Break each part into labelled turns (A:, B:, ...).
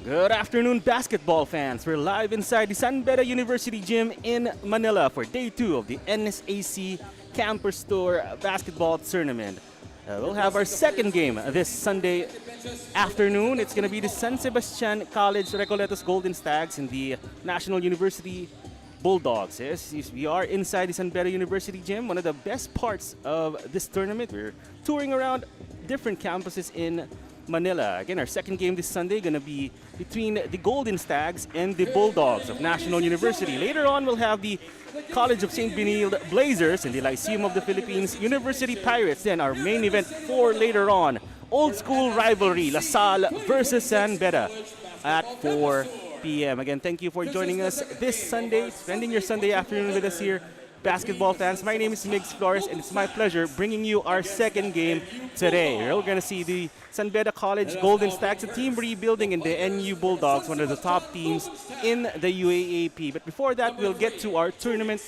A: Good afternoon, basketball fans. We're live inside the San Beda University Gym in Manila for day 2 of the NSAC Campus Tour Basketball Tournament. We'll have our second game this Sunday afternoon. It's going to be the San Sebastian College Recoletos Golden Stags and the National University Bulldogs. Yes, we are inside the San Beda University Gym. One of the best parts of this tournament, we're touring around different campuses in Manila. Again, our second game this Sunday going to be between the Golden Stags and the Bulldogs of National University. Later on, we'll have the College of St. Benilde Blazers and the Lyceum of the Philippines University Pirates. Then our main event for later on, old school rivalry, La Salle versus San Beda at 4 p.m. Again, thank you for joining us this Sunday, spending your Sunday afternoon with us here. Basketball fans, my name is Migs Flores, and it's my pleasure bringing you our second game today. We're going to see the San Beda College Golden Stags, a team rebuilding, and the NU Bulldogs, one of the top teams in the UAAP. But before that, we'll get to our tournament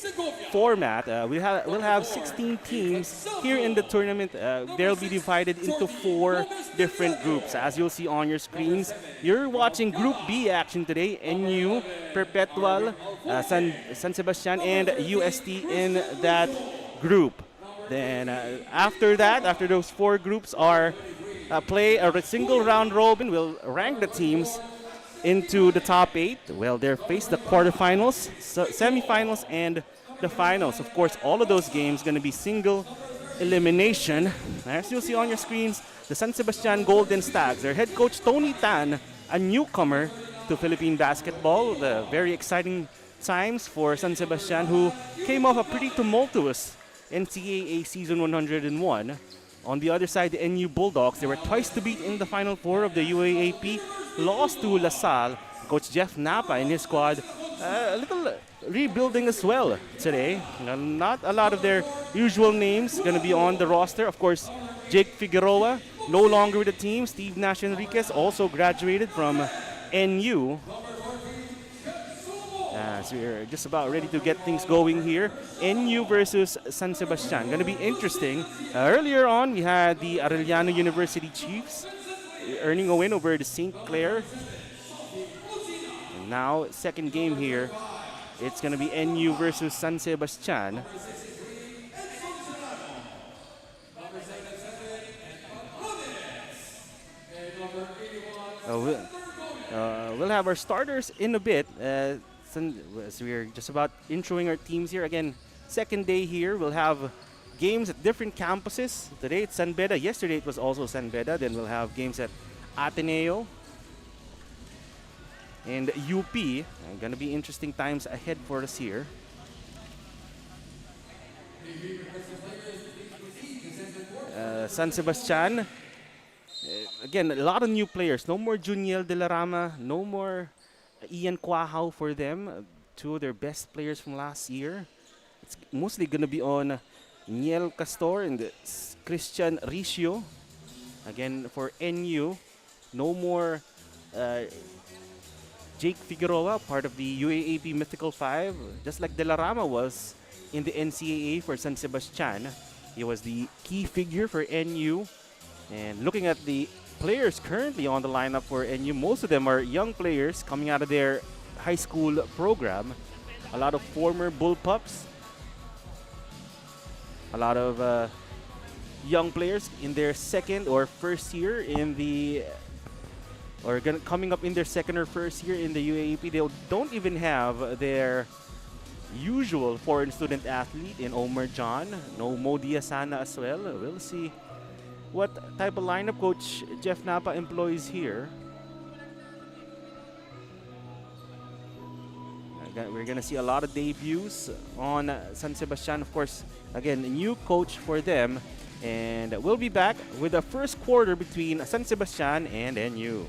A: format. We'll have 16 teams here in the tournament. They'll be divided into 4 different groups. As you'll see on your screens, you're watching Group B action today. NU, Perpetual, San Sebastian, and UST in that group. Then after those 4 groups are play a single round robin. We'll rank the teams into the top 8. Well, they'll face the quarterfinals, semifinals, and the finals. Of course, all of those games going to be single elimination. As you'll see on your screens, the San Sebastian Golden Stags, their head coach Tony Tan, a newcomer to Philippine basketball. The very exciting times for San Sebastian, who came off a pretty tumultuous NCAA season 101. On the other side, the NU Bulldogs, they were twice to beat in the Final Four of the UAAP, lost to La Salle. Coach Jeff Napa and his squad, a little rebuilding as well today. Not a lot of their usual names going to be on the roster. Of course, Jake Figueroa, no longer with the team. Steve Nash Enriquez also graduated from NU. So we're just about ready to get things going here. NU versus San Sebastian. Going to be interesting. Earlier on, we had the Arellano University Chiefs earning a win over the St. Clair. And now, second game here. It's going to be NU versus San Sebastian. We'll have our starters in a bit. So we're just about introing our teams here. Again, second day here. We'll have games at different campuses. Today it's San Beda. Yesterday it was also San Beda. Then we'll have games at Ateneo and UP. Gonna be interesting times ahead for us here. San Sebastian. Again, a lot of new players. No more Juniel De La Rama. No more Ian Quahao for them. 2 of their best players from last year. It's mostly going to be on Niel Castor and Christian Ricio. Again, for NU, no more Jake Figueroa, part of the UAAP Mythical 5. Just like De La Rama was in the NCAA for San Sebastian. He was the key figure for NU. And looking at the players currently on the lineup for NU, most of them are young players coming out of their high school program. A lot of former Bullpups. A lot of young players in their second or first year in the, or coming up in their second or first year in the UAAP. They don't even have their usual foreign student athlete in Omar John. No Mo Diazana as well. We'll see what type of lineup Coach Jeff Napa employs here. We're going to see a lot of debuts on San Sebastian. Of course, again, a new coach for them. And we'll be back with the first quarter between San Sebastian and NU.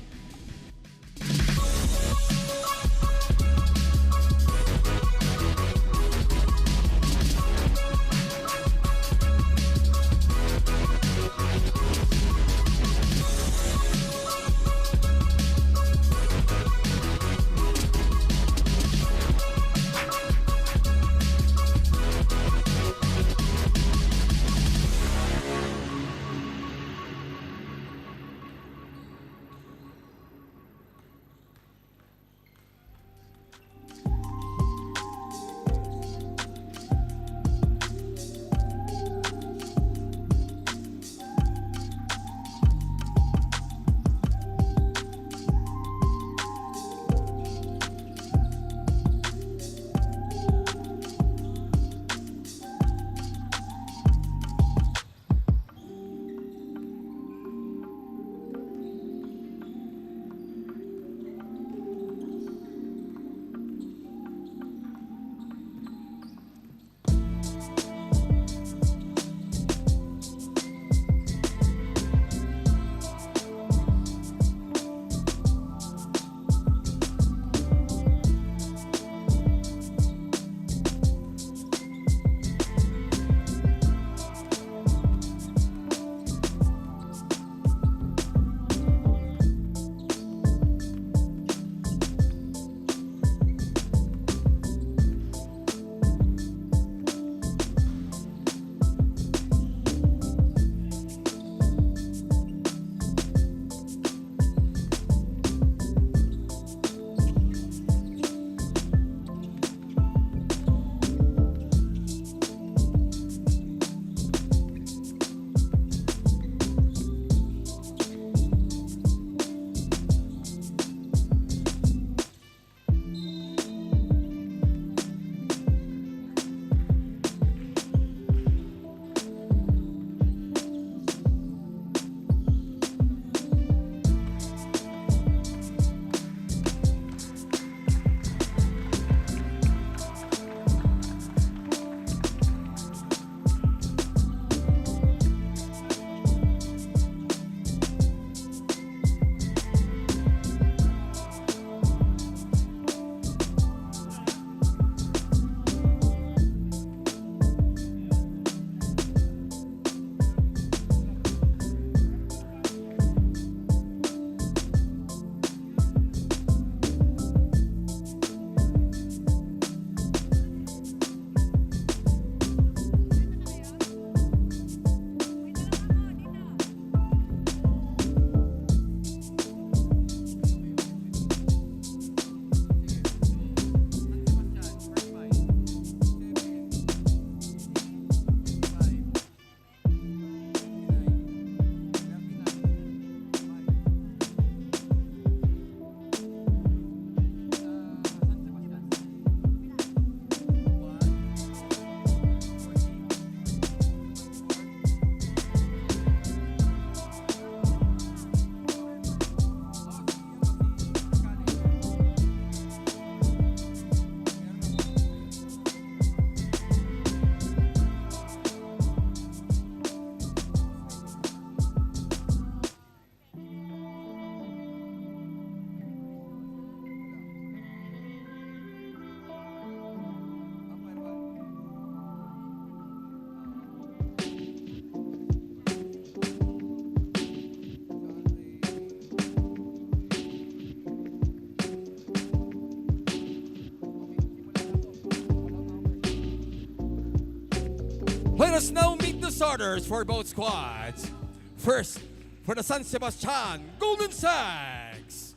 B: Let us now meet the starters for both squads. First, for the San Sebastian Golden Sags.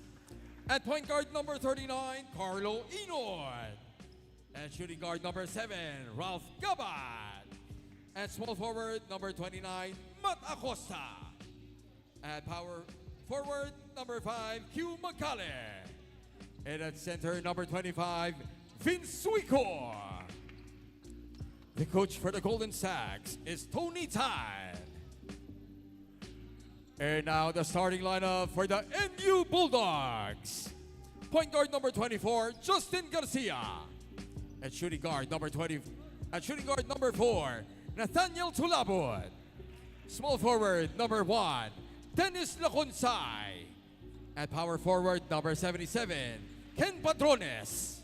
B: At point guard number 39, Carlo Inoy. At shooting guard number 7, Ralph Gabat. At small forward number 29, Matt Acosta. At power forward number 5, Q Macale. And at center number 25, Vince Suicor. The coach for the Golden Sags is Tony Tan. And now the starting lineup for the NU Bulldogs. Point guard number 24, Justin Garcia. At shooting guard number 4, Nathaniel Tulabon. Small forward number 1, Dennis Laconsay. At power forward number 77, Ken Padrones.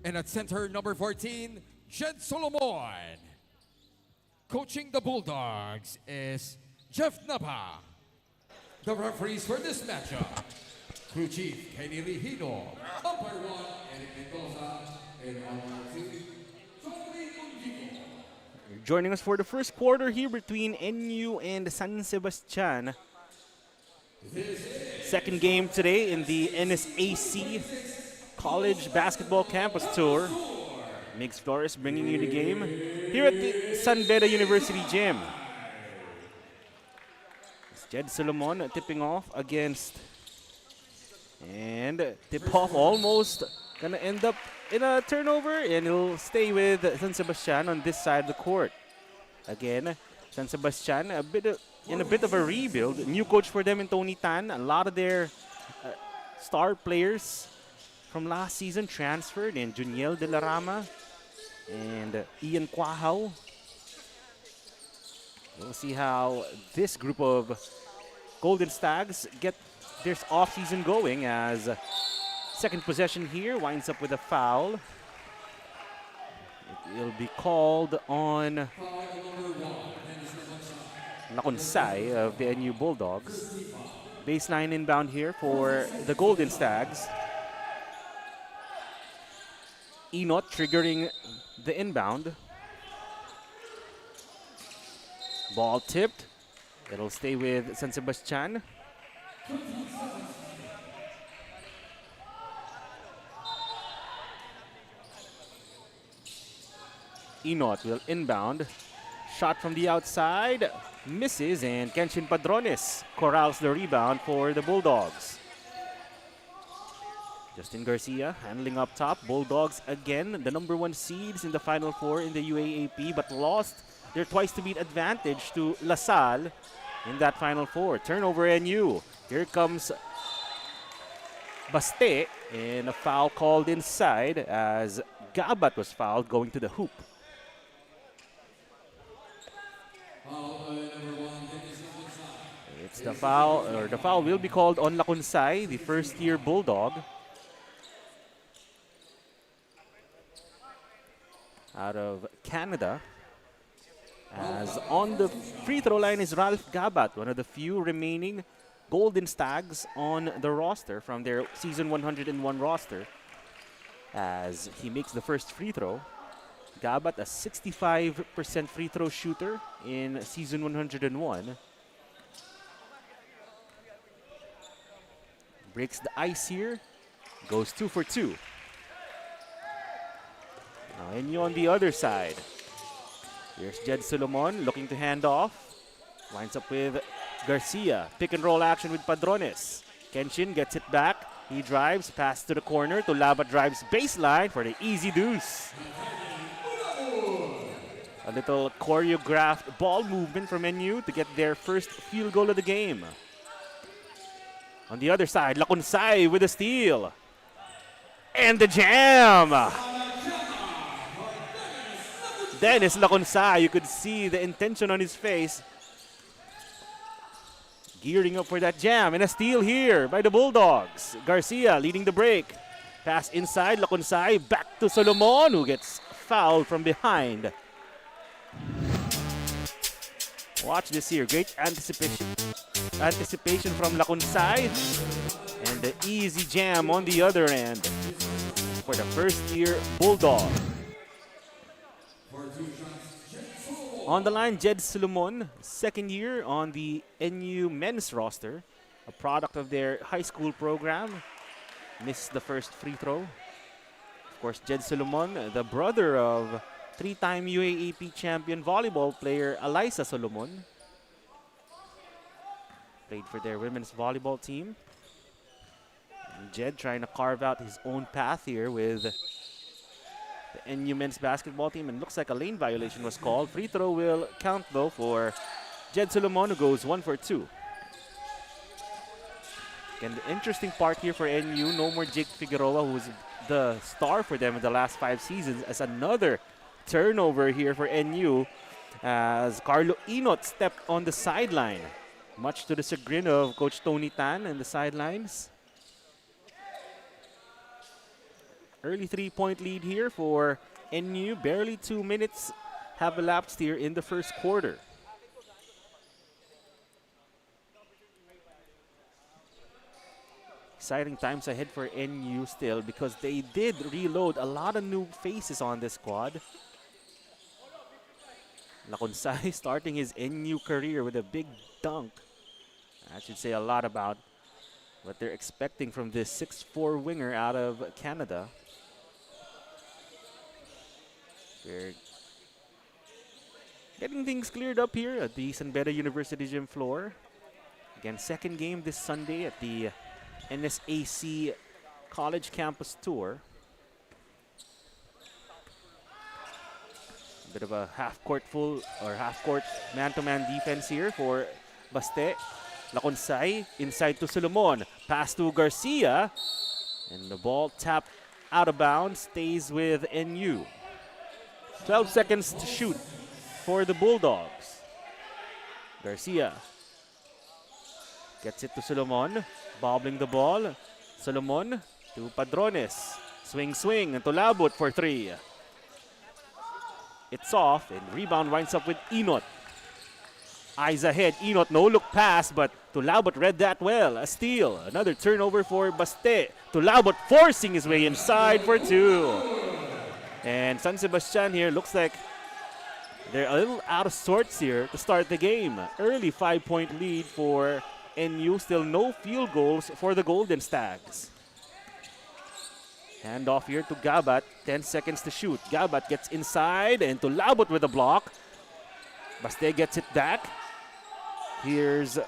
B: And at center number 14, Jed Solomon. Coaching the Bulldogs is Jeff Napa. The referees for this matchup, Crew Chief Kenny Rigino, Umpire 1, Eric Mendoza, and Umpire 2, Johnny Mungico.
A: Joining us for the first quarter here between NU and San Sebastian. Second game today in the NSAC College Basketball Campus Tour. Mix Flores bringing you the game here at the San Beda University Gym. It's Jed Solomon tipping off against, and tip off almost gonna end up in a turnover, and it'll stay with San Sebastian on this side of the court. Again, San Sebastian in a bit of a rebuild. New coach for them in Tony Tan. A lot of their star players from last season transferred, in Juniel De La Rama and Ian Quahaw. We'll see how this group of Golden Stags get their offseason going, as second possession here winds up with a foul. It'll be called on Laconsay of the NU Bulldogs. Baseline inbound here for the Golden Stags. Enot triggering the inbound. Ball tipped. It'll stay with San Sebastian. Enot will inbound. Shot from the outside. Misses, and Kenshin Padrones corrals the rebound for the Bulldogs. Justin Garcia handling up top. Bulldogs again, the number 1 seeds in the Final Four in the UAAP, but lost their twice-to-beat advantage to LaSalle in that Final Four. Turnover NU. Here comes Baste, and a foul called inside as Gabat was fouled going to the hoop. It's the foul, or the foul will be called on Laconsay, the first-year Bulldog. Out of Canada. As on the free throw line is Ralph Gabat, one of the few remaining Golden Stags on the roster from their season 101 roster. As he makes the first free throw. Gabat, a 65% free throw shooter in season 101. Breaks the ice here. Goes 2 for 2. Now NU on the other side. Here's Jed Solomon looking to hand off. Winds up with Garcia. Pick and roll action with Padrones. Kenshin gets it back. He drives, pass to the corner. Tulaba drives baseline for the easy deuce. A little choreographed ball movement from NU to get their first field goal of the game. On the other side, Laconsay with a steal. And the jam! Dennis Laconsay, you could see the intention on his face. Gearing up for that jam, and a steal here by the Bulldogs. Garcia leading the break. Pass inside, Laconsay back to Solomon, who gets fouled from behind. Watch this here, great anticipation from Laconsay, and the easy jam on the other end for the first-year Bulldog. On the line, Jed Solomon, second year on the NU men's roster, a product of their high school program. Missed the first free throw. Of course, Jed Solomon, the brother of three-time UAAP champion volleyball player Alyssa Solomon. Played for their women's volleyball team. And Jed trying to carve out his own path here with the NU men's basketball team, and looks like a lane violation was called. Free throw will count though for Jed Solomon, who goes 1 for 2. And the interesting part here for NU, no more Jake Figueroa, who's the star for them in the last 5 seasons, as another turnover here for NU as Carlo Inot stepped on the sideline, much to the chagrin of Coach Tony Tan and the sidelines. Early 3-point lead here for NU. Barely 2 minutes have elapsed here in the first quarter. Exciting times ahead for NU still, because they did reload a lot of new faces on this squad. Laconsay starting his NU career with a big dunk. That should say a lot about what they're expecting from this 6'4" winger out of Canada. They're getting things cleared up here at the San Beda University gym floor. Again, second game this Sunday at the NSAC College Campus Tour. A bit of a half-court man-to-man defense here for Baste. Laconsay inside to Solomon. Pass to Garcia. And the ball tapped out of bounds, stays with NU. 12 seconds to shoot for the Bulldogs. Garcia gets it to Solomon. Bobbling the ball. Solomon to Padrones. Swing, and Tolabot for 3. It's off, and rebound winds up with Inot. Eyes ahead, Inot, no look pass, but Tolabot read that well. A steal, another turnover for Baste. Tolabot forcing his way inside for 2. And San Sebastian here looks like they're a little out of sorts here to start the game. Early 5-point lead for NU, still no field goals for the Golden Stags. Hand off here to Gabat, 10 seconds to shoot. Gabat gets inside and to Labot with a block. Baste gets it back. Here's it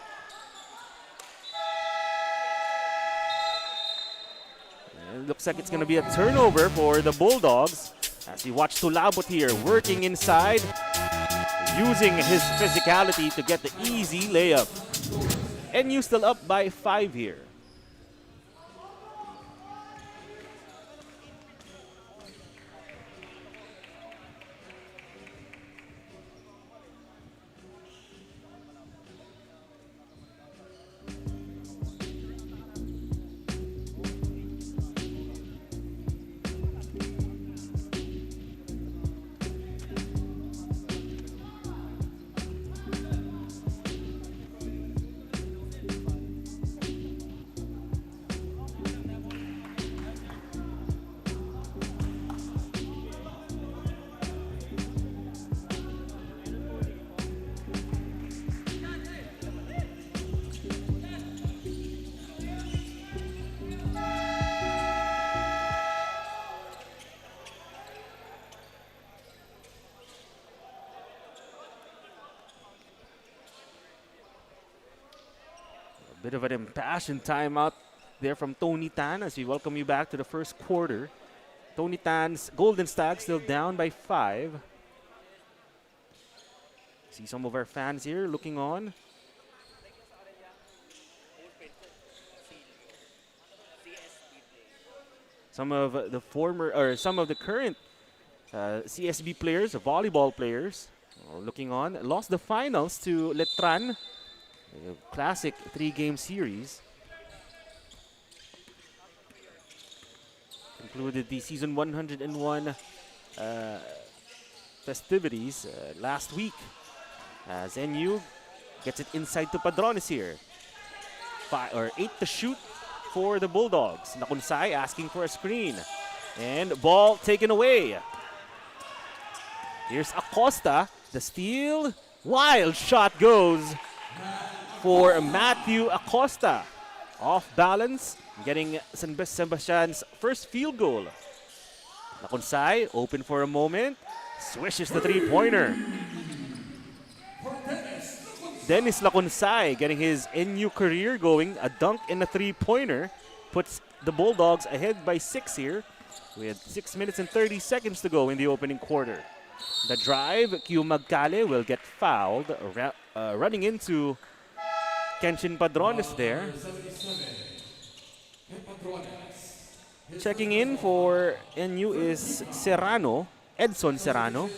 A: looks like it's going to be a turnover for the Bulldogs as you watch Tulabot here working inside, using his physicality to get the easy layup. NU still up by 5 here. Bit of an impassioned timeout there from Tony Tan as we welcome you back to the first quarter. Tony Tan's Golden Stags still down by 5. See some of our fans here looking on. Some of the current CSB players, volleyball players, looking on. Lost the finals to Letran. A classic 3-game series. Concluded the season 101 festivities last week as NU gets it inside to Padrones here. 8 to shoot for the Bulldogs. Nakunsay asking for a screen. And ball taken away. Here's Acosta. The steal. Wild shot goes for Matthew Acosta. Off balance, getting Sebastian's first field goal. Lacunsay, open for a moment. Swishes the three-pointer. Dennis Lacunsay getting his NU career going. A dunk and a three-pointer puts the Bulldogs ahead by 6 here with 6 minutes and 30 seconds to go in the opening quarter. The drive, Q Magcale will get fouled, running into Kenshin Padrones there. Checking in for NU is Serrano, Edson Serrano.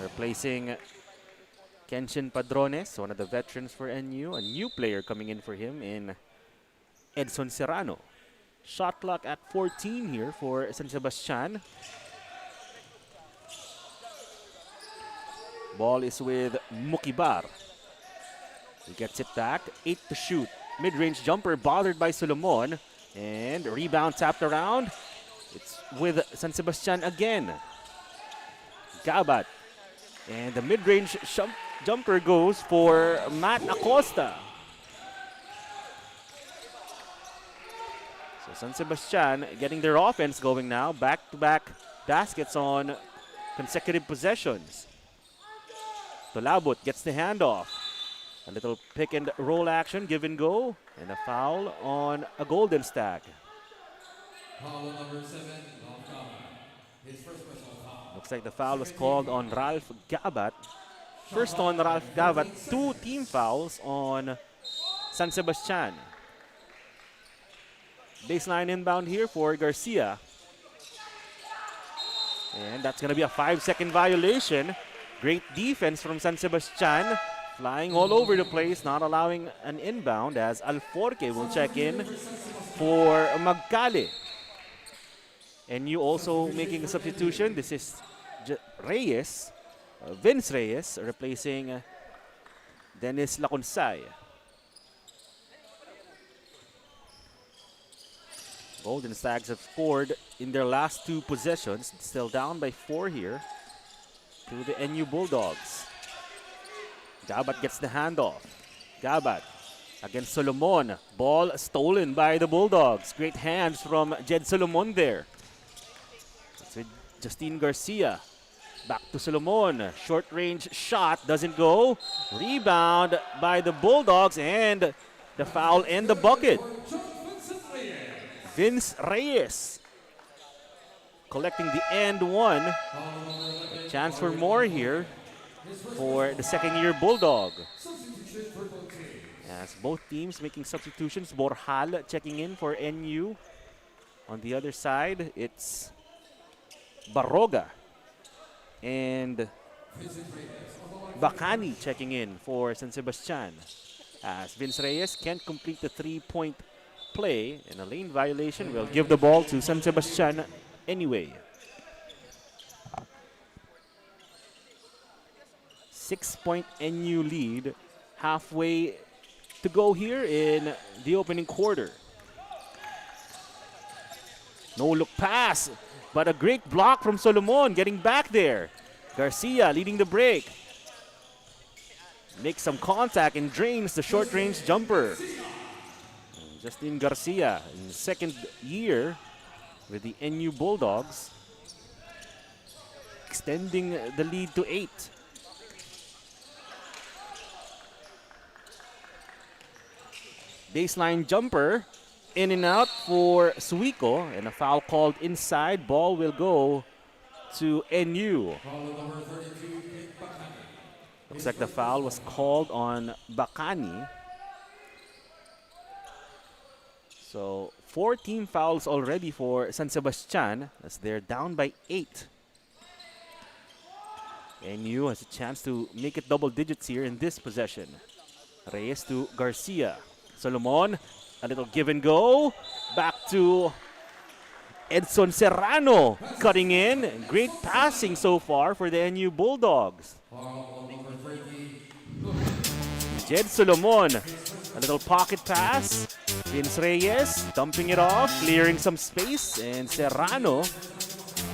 A: Replacing Kenshin Padrones, one of the veterans for NU. A new player coming in for him in Edson Serrano. Shot clock at 14 here for San Sebastian. Ball is with Mukibar. He gets it back, 8 to shoot. Mid-range jumper bothered by Solomon. And rebound tapped around. It's with San Sebastian again. Gabat. And the mid-range jumper goes for Matt Acosta. So San Sebastian getting their offense going now. Back-to-back baskets on consecutive possessions. Tolabut gets the handoff. A little pick and roll action, give and go. And a foul on a Golden Stag.
B: Foul number 7, Ralph Gabat. His first personal foul.
A: Looks like the foul was called on Ralph Gabat. First on Ralph Gabat, 2 team fouls on San Sebastian. Baseline inbound here for Garcia. And that's going to be a 5-second violation. Great defense from San Sebastian. Flying all over the place, not allowing an inbound as Alforque will check in for Magcale. And you also making a substitution. This is Reyes, Vince Reyes, replacing Dennis Lacunsay. Golden Stags have scored in their last 2 possessions. Still down by 4 here to the NU Bulldogs. Gabat gets the handoff. Gabat against Solomon. Ball stolen by the Bulldogs. Great hands from Jed Solomon there. It's with Justine Garcia. Back to Solomon. Short range shot doesn't go. Rebound by the Bulldogs and the foul and the bucket. Vince Reyes collecting the and one. A chance for more here for the second-year Bulldog. As both teams making substitutions, Borjal checking in for NU. On the other side, it's Barroga and Bacani checking in for San Sebastian. As Vince Reyes can't complete the 3-point play, and a lane violation will give the ball to San Sebastian anyway. 6-point NU lead, halfway to go here in the opening quarter. No look pass, but a great block from Solomon getting back there. Garcia leading the break. Makes some contact and drains the short range jumper. Justine Garcia in second year with the NU Bulldogs, extending the lead to 8. Baseline jumper, in and out for Suico, and a foul called inside. Ball will go to NU. Looks like the foul was called on Bacani. So 4 team fouls already for San Sebastian as they're down by 8. NU has a chance to make it double digits here in this possession. Reyes to Garcia. Solomon, a little give and go. Back to Edson Serrano cutting in. Great passing so far for the NU Bulldogs. Jed Solomon, a little pocket pass. Vince Reyes dumping it off, clearing some space. And Serrano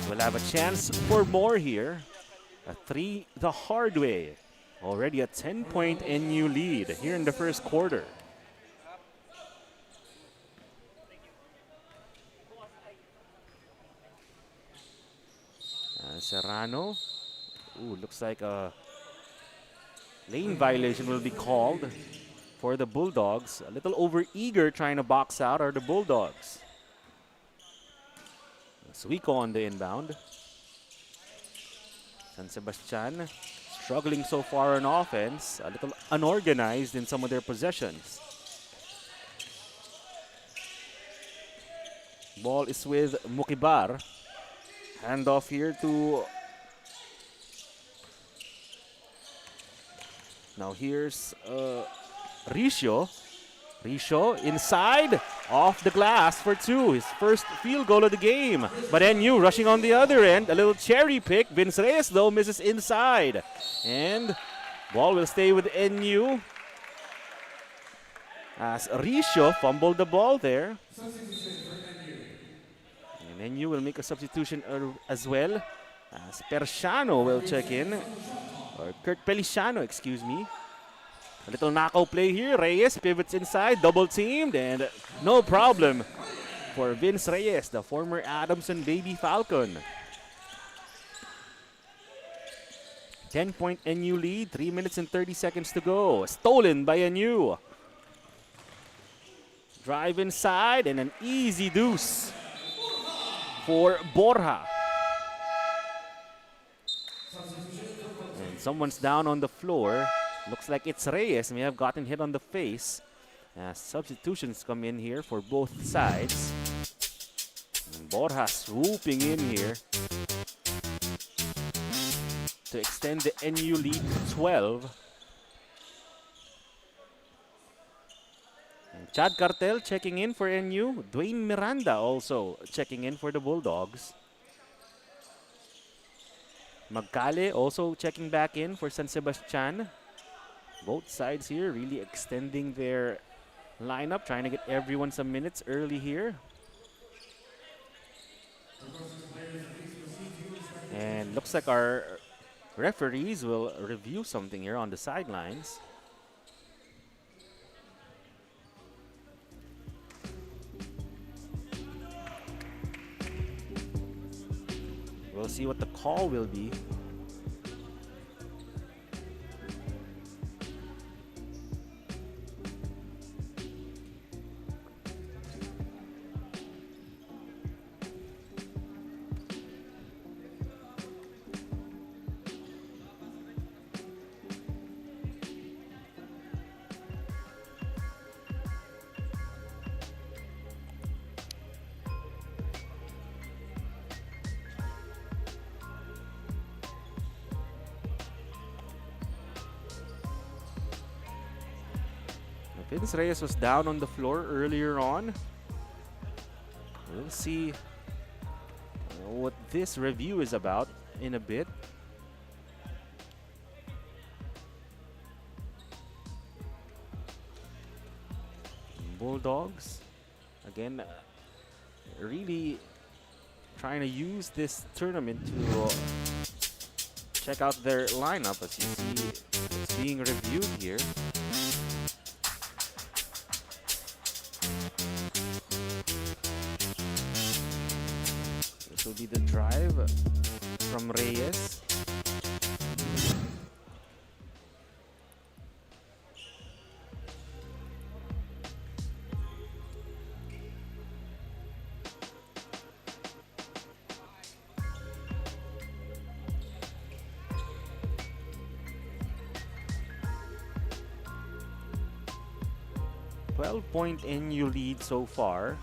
A: We'll have a chance for more here. A 3 the hard way. Already a 10-point NU lead here in the first quarter. Serrano. Ooh, looks like a lane violation will be called for the Bulldogs. A little over-eager trying to box out are the Bulldogs. Suico on the inbound. San Sebastian struggling so far on offense. A little unorganized in some of their possessions. Ball is with Mukibar. Handoff here to... Now here's Ricio. Ricio inside, off the glass for 2. His first field goal of the game. But NU rushing on the other end. A little cherry pick. Vince Reyes though misses inside. And ball will stay with NU. As Ricio fumbled the ball there. And NU will make a substitution as well. As Persiano will check in. Or Kurt Peliciano, excuse me. A little knockout play here. Reyes pivots inside, double teamed, and no problem for Vince Reyes, the former Adamson Baby Falcon. 10-point NU lead, 3 minutes and 30 seconds to go. Stolen by NU. Drive inside, and an easy deuce for Borja. And someone's down on the floor. Looks like it's Reyes. May have gotten hit on the face. Substitutions come in here for both sides. And Borja swooping in here to extend the NU lead to 12. And Chad Cartel checking in for NU. Dwayne Miranda also checking in for the Bulldogs. Magcale also checking back in for San Sebastian. Both sides here really extending their lineup, trying to get everyone some minutes early here. And looks like our referees will review something here on the sidelines. We'll see what the call will be. Vince Reyes was down on the floor earlier on. We'll see what this review is about in a bit. Bulldogs, again, really trying to use this tournament to check out their lineup. As you see, it's being reviewed here. This will be the drive from Reyes. Point NU lead so far,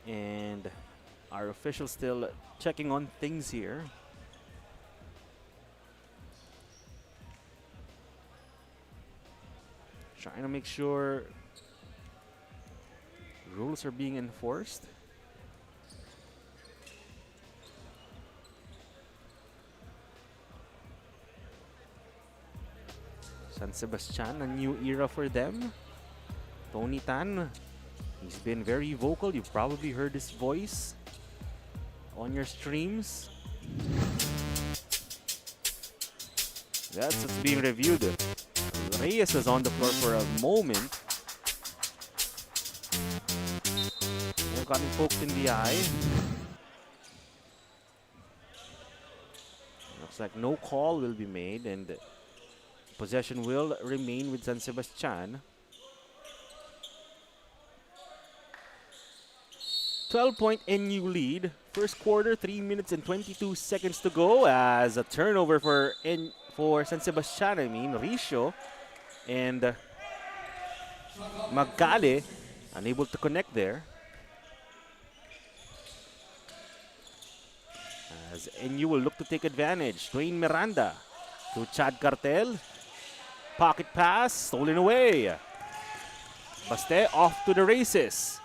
A: and our officials still checking on things here. Trying to make sure rules are being enforced. San Sebastian, a new era for them. Tony Tan, he's been very vocal. You've probably heard his voice on your streams. That's what's being reviewed. Reyes was on the floor for a moment. Gotten poked in the eye. Looks like no call will be made and possession will remain with San Sebastian. 12-point NU lead. First quarter, 3 minutes and 22 seconds to go as a turnover for San Sebastian, Risho. And Magale unable to connect there. As NU will look to take advantage. Dwayne Miranda to Chad Cartel. Pocket pass, stolen away. Baste off to the races.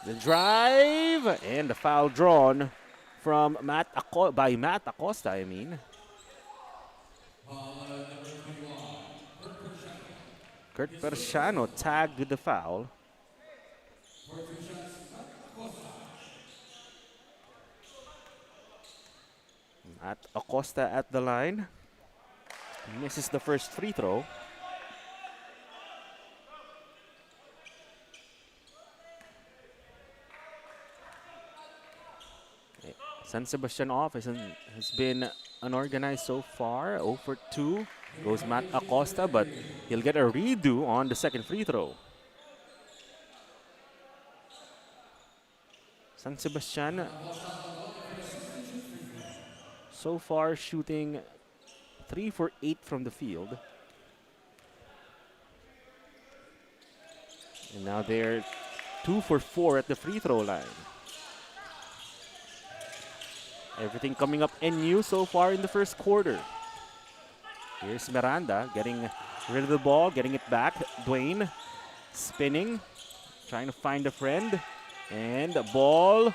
A: The drive and the foul drawn from Matt Acosta, Kurt Persiano tagged with the foul. At Acosta at the line. Misses the first free throw. San Sebastian office has been unorganized so far. 0 for 2 goes Matt Acosta, but he'll get a redo on the second free throw. San Sebastian so far shooting 3 for 8 from the field. And now they're 2 for 4 at the free throw line. Everything coming up NU so far in the first quarter. Here's Miranda getting rid of the ball, getting it back. Dwayne spinning, trying to find a friend. And the ball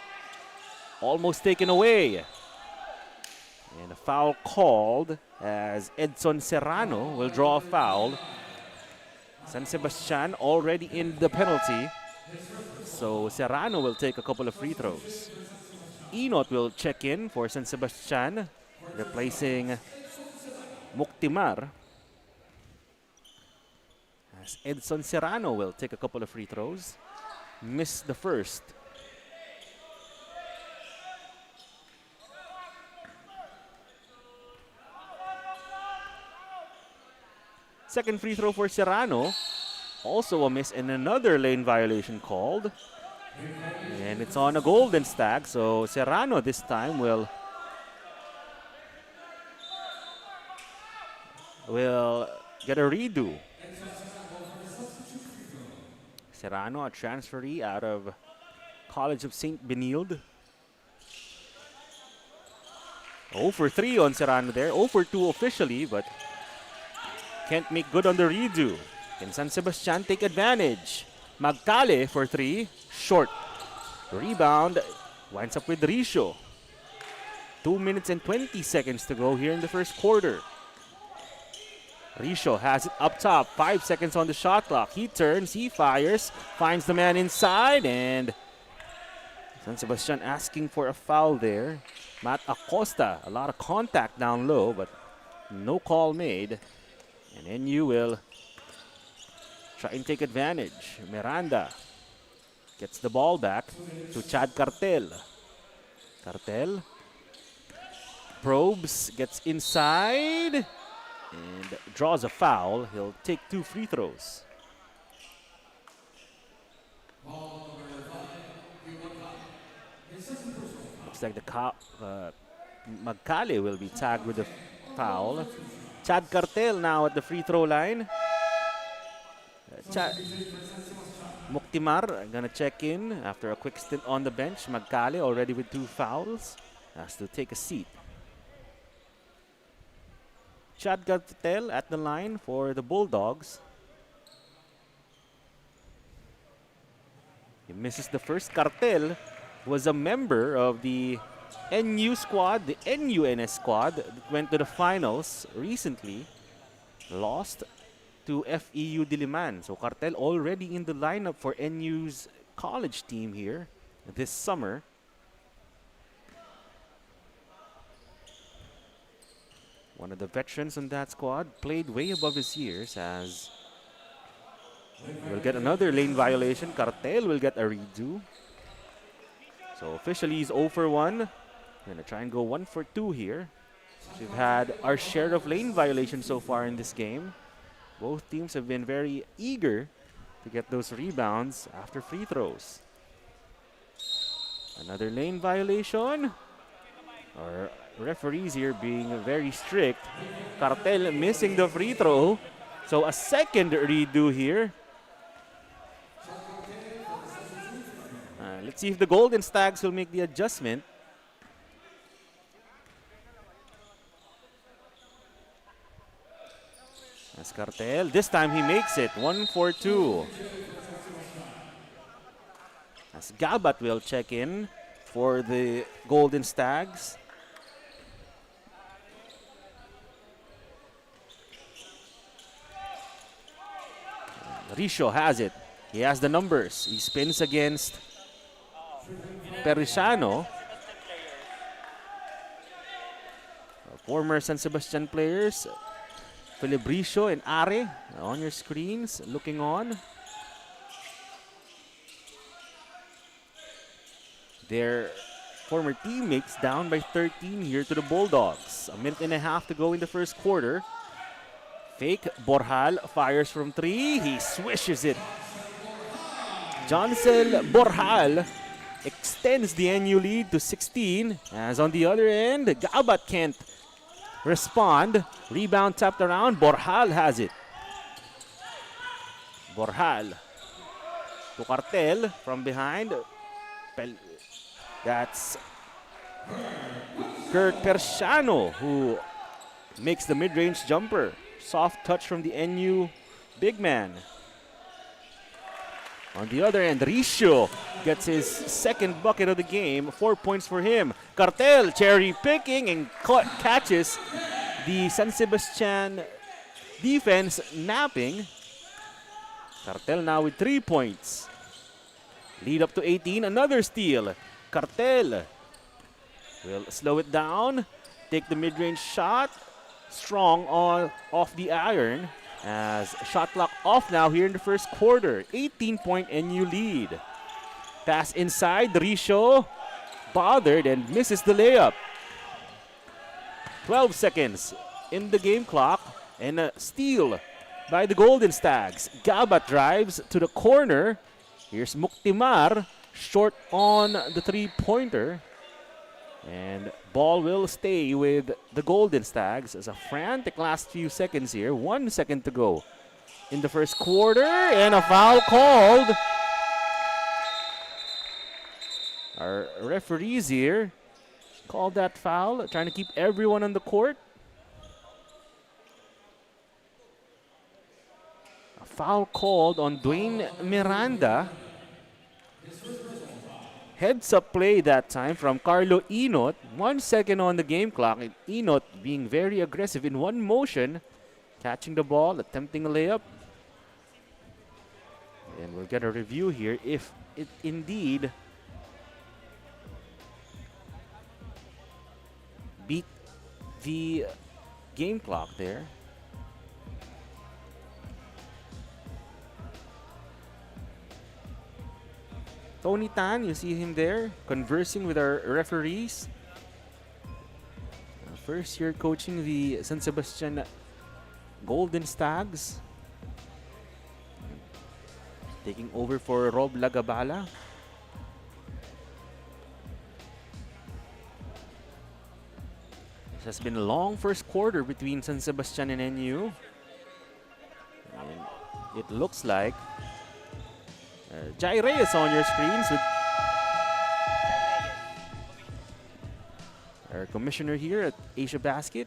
A: almost taken away. And a foul called as Edson Serrano will draw a foul. San Sebastian already in the penalty. So Serrano will take a couple of free throws. Inot will check in for San Sebastian, replacing Muktimar. As Edson Serrano will take a couple of free throws. Missed the first. Second free throw for Serrano. Also a miss and another lane violation called. And it's on a golden stack, so Serrano this time will get a redo. Serrano, a transferee out of College of St. Benilde. 0 for 3 on Serrano there. 0 for 2 officially, but can't make good on the redo. Can San Sebastian take advantage? Magcale for 3. Short. Rebound. Winds up with Risho. 2 minutes and 20 seconds to go here in the first quarter. Risho has it up top. 5 seconds on the shot clock. He turns, he fires, finds the man inside, and San Sebastian asking for a foul there. Matt Acosta, a lot of contact down low, but no call made. And NU will try and take advantage. Miranda gets the ball back to Chad Cartel. Cartel probes, gets inside, and draws a foul. He'll take 2 free throws. Looks like the Magcale will be tagged with the foul. Chad Cartel now at the free throw line. Muktimar gonna check in after a quick stint on the bench. Magcale already with 2 fouls. Has to take a seat. Chad Cartel at the line for the Bulldogs. He misses the first. Cartel was a member of the NU squad, the NUNS squad that went to the finals recently. Lost to FEU Diliman. So Cartel already in the lineup for NU's college team here this summer. One of the veterans on that squad, played way above his years, as we'll get another lane violation. Cartel will get a redo. So officially he's 0 for 1. Gonna try and go 1 for 2 here. We've had our share of lane violations so far in this game. Both teams have been very eager to get those rebounds after free throws. Another lane violation. Our referees here being very strict. Cartel missing the free throw. So a second redo here. Let's see if the Golden Stags will make the adjustment. As Cartel, this time he makes it, 1 for 2. As Gabat will check in for the Golden Stags. Risho has it. He has the numbers. He spins against Perisiano. Former San Sebastian players, Felibricio and Are on your screens, looking on. Their former teammates down by 13 here to the Bulldogs. A minute and a half to go in the first quarter. Fake, Borjal fires from 3. He swishes it. Joncel Borjal extends the NU lead to 16. As on the other end, Gabat can't respond. Rebound tapped around. Borjal has it. Borjal to Cartel from behind. That's Kirk Persiano who makes the mid-range jumper. Soft touch from the NU big man. On the other end, Risho gets his second bucket of the game. 4 points for him. Cartel cherry picking and catches the San Sebastian defense napping. Cartel now with 3 points. Lead up to 18. Another steal. Cartel will slow it down. Take the mid-range shot. Strong on off the iron. As shot clock off now here in the first quarter. 18-point NU lead. Pass inside. Risho bothered and misses the layup. 12 seconds in the game clock. And a steal by the Golden Stags. Gabat drives to the corner. Here's Muktimar. Short on the three-pointer. And ball will stay with the Golden Stags as a frantic last few seconds here. 1 second to go in the first quarter. And a foul called. Our referees here called that foul, trying to keep everyone on the court. A foul called on Dwayne Miranda. Heads-up play that time from Carlo Inot. 1 second on the game clock. And Inot being very aggressive in one motion. Catching the ball, attempting a layup. And we'll get a review here if it indeed beat the game clock there. Tony Tan, you see him there, conversing with our referees. First year coaching the San Sebastian Golden Stags. Taking over for Rob Lagabala. This has been a long first quarter between San Sebastian and NU. And it looks like Jai Reyes on your screens with our commissioner here at Asiabasket.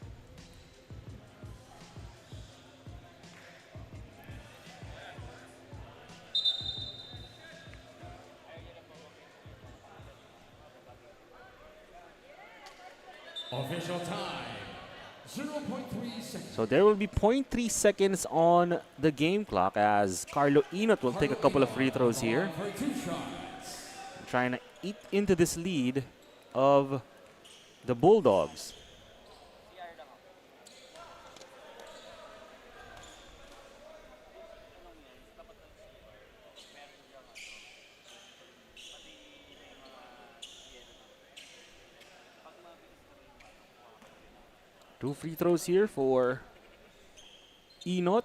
B: Official time, 0.3 seconds.
A: So there will be 0.3 seconds on the game clock as Carlo Inot will take a couple of free throws here. Trying to eat into this lead of the Bulldogs. 2 free throws here for Inot.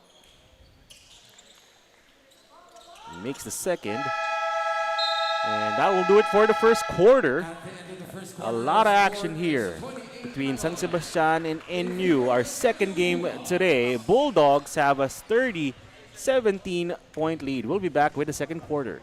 A: He makes the second. And that will do it for the first quarter. A lot of action here between San Sebastian and NU. Our second game today. Bulldogs have a 30-17 point lead. We'll be back with the second quarter.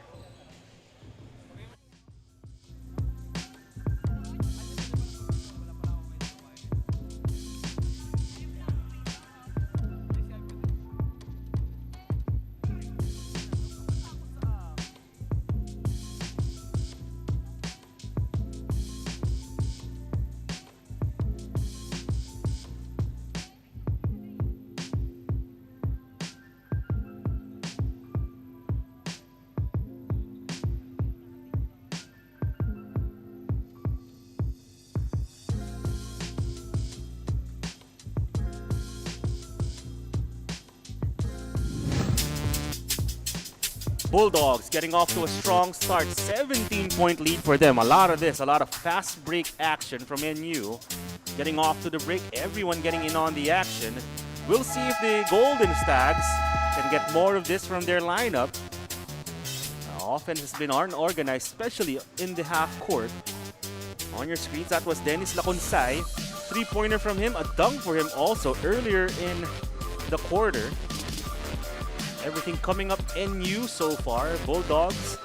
A: Bulldogs getting off to a strong start. 17-point lead for them. A lot of fast break action from NU. Getting off to the break, everyone getting in on the action. We'll see if the Golden Stags can get more of this from their lineup. Offense has been unorganized, especially in the half court. On your screens, that was Dennis Laconsay. Three-pointer from him, a dunk for him also earlier in the quarter. Everything coming up NU so far. Bulldogs,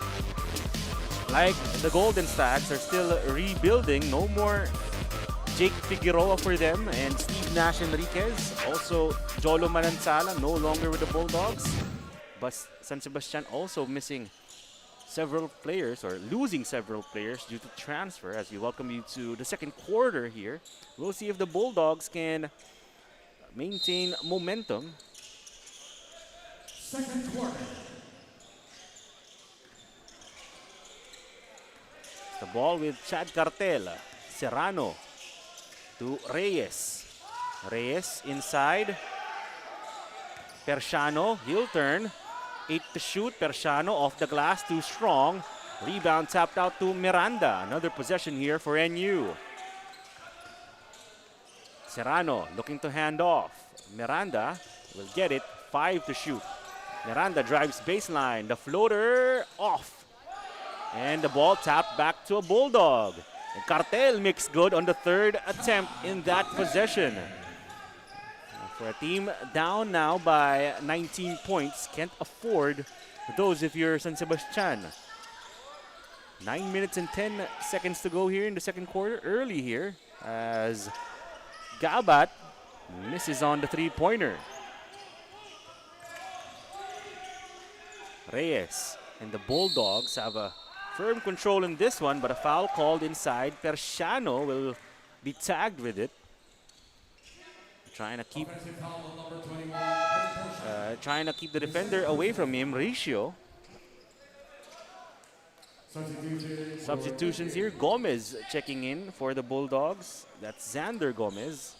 A: like the Golden Stags, are still rebuilding. No more Jake Figueroa for them and Steve Nash Enriquez. Also, Jolo Manansala no longer with the Bulldogs. But San Sebastian also missing several players or losing several players due to transfer. As we welcome you to the second quarter here, we'll see if the Bulldogs can maintain momentum.
B: Second quarter.
A: The ball with Chad Cartel. Serrano to Reyes. Reyes inside. Persiano, he'll turn. 8 to shoot. Persiano off the glass, too strong. Rebound tapped out to Miranda. Another possession here for NU. Serrano looking to hand off. Miranda will get it. 5 to shoot. Miranda drives baseline. The floater off. And the ball tapped back to a Bulldog. And Cartel makes good on the third attempt in that possession. For a team down now by 19 points, can't afford those if you're San Sebastian. 9 minutes and 10 seconds to go here in the second quarter. Early here as Gabat misses on the three-pointer. Reyes and the Bulldogs have a firm control in this one, but a foul called inside. Persiano will be tagged with it. Trying to keep the defender away from him. Ricio. Substitutions here. Gomez checking in for the Bulldogs. That's Xander Gomez.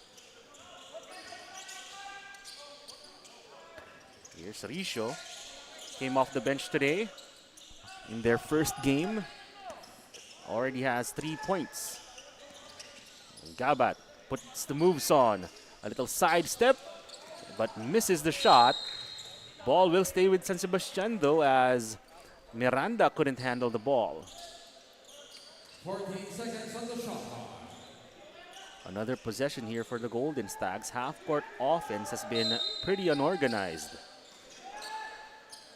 A: Here's Ricio. Came off the bench today in their first game. Already has 3 points. Gabat puts the moves on. A little sidestep, but misses the shot. Ball will stay with San Sebastian though, as Miranda couldn't handle the ball.
B: 14 seconds on the shot clock.
A: Another possession here for the Golden Stags. Half-court offense has been pretty unorganized.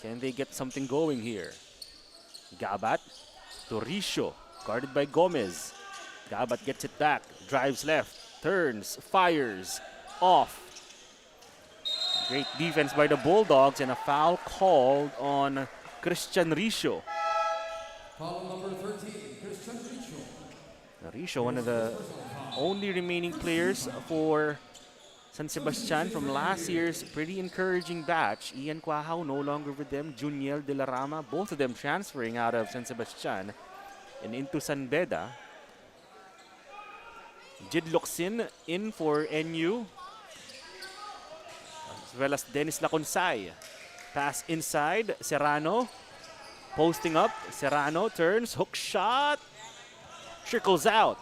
A: Can they get something going here? Gabat to Ricio, guarded by Gomez. Gabat gets it back, drives left, turns, fires, off. Great defense by the Bulldogs and a foul called on Christian Ricio.
B: Foul number 13, Christian Ricio.
A: Ricio, one of the only remaining players for San Sebastian from last year's pretty encouraging batch. Ian Quahao no longer with them. Juniel De La Rama, both of them transferring out of San Sebastian and into San Beda. Jid Locsin in for NU, as well as Dennis Laconsay. Pass inside, Serrano posting up. Serrano turns, hook shot, trickles out.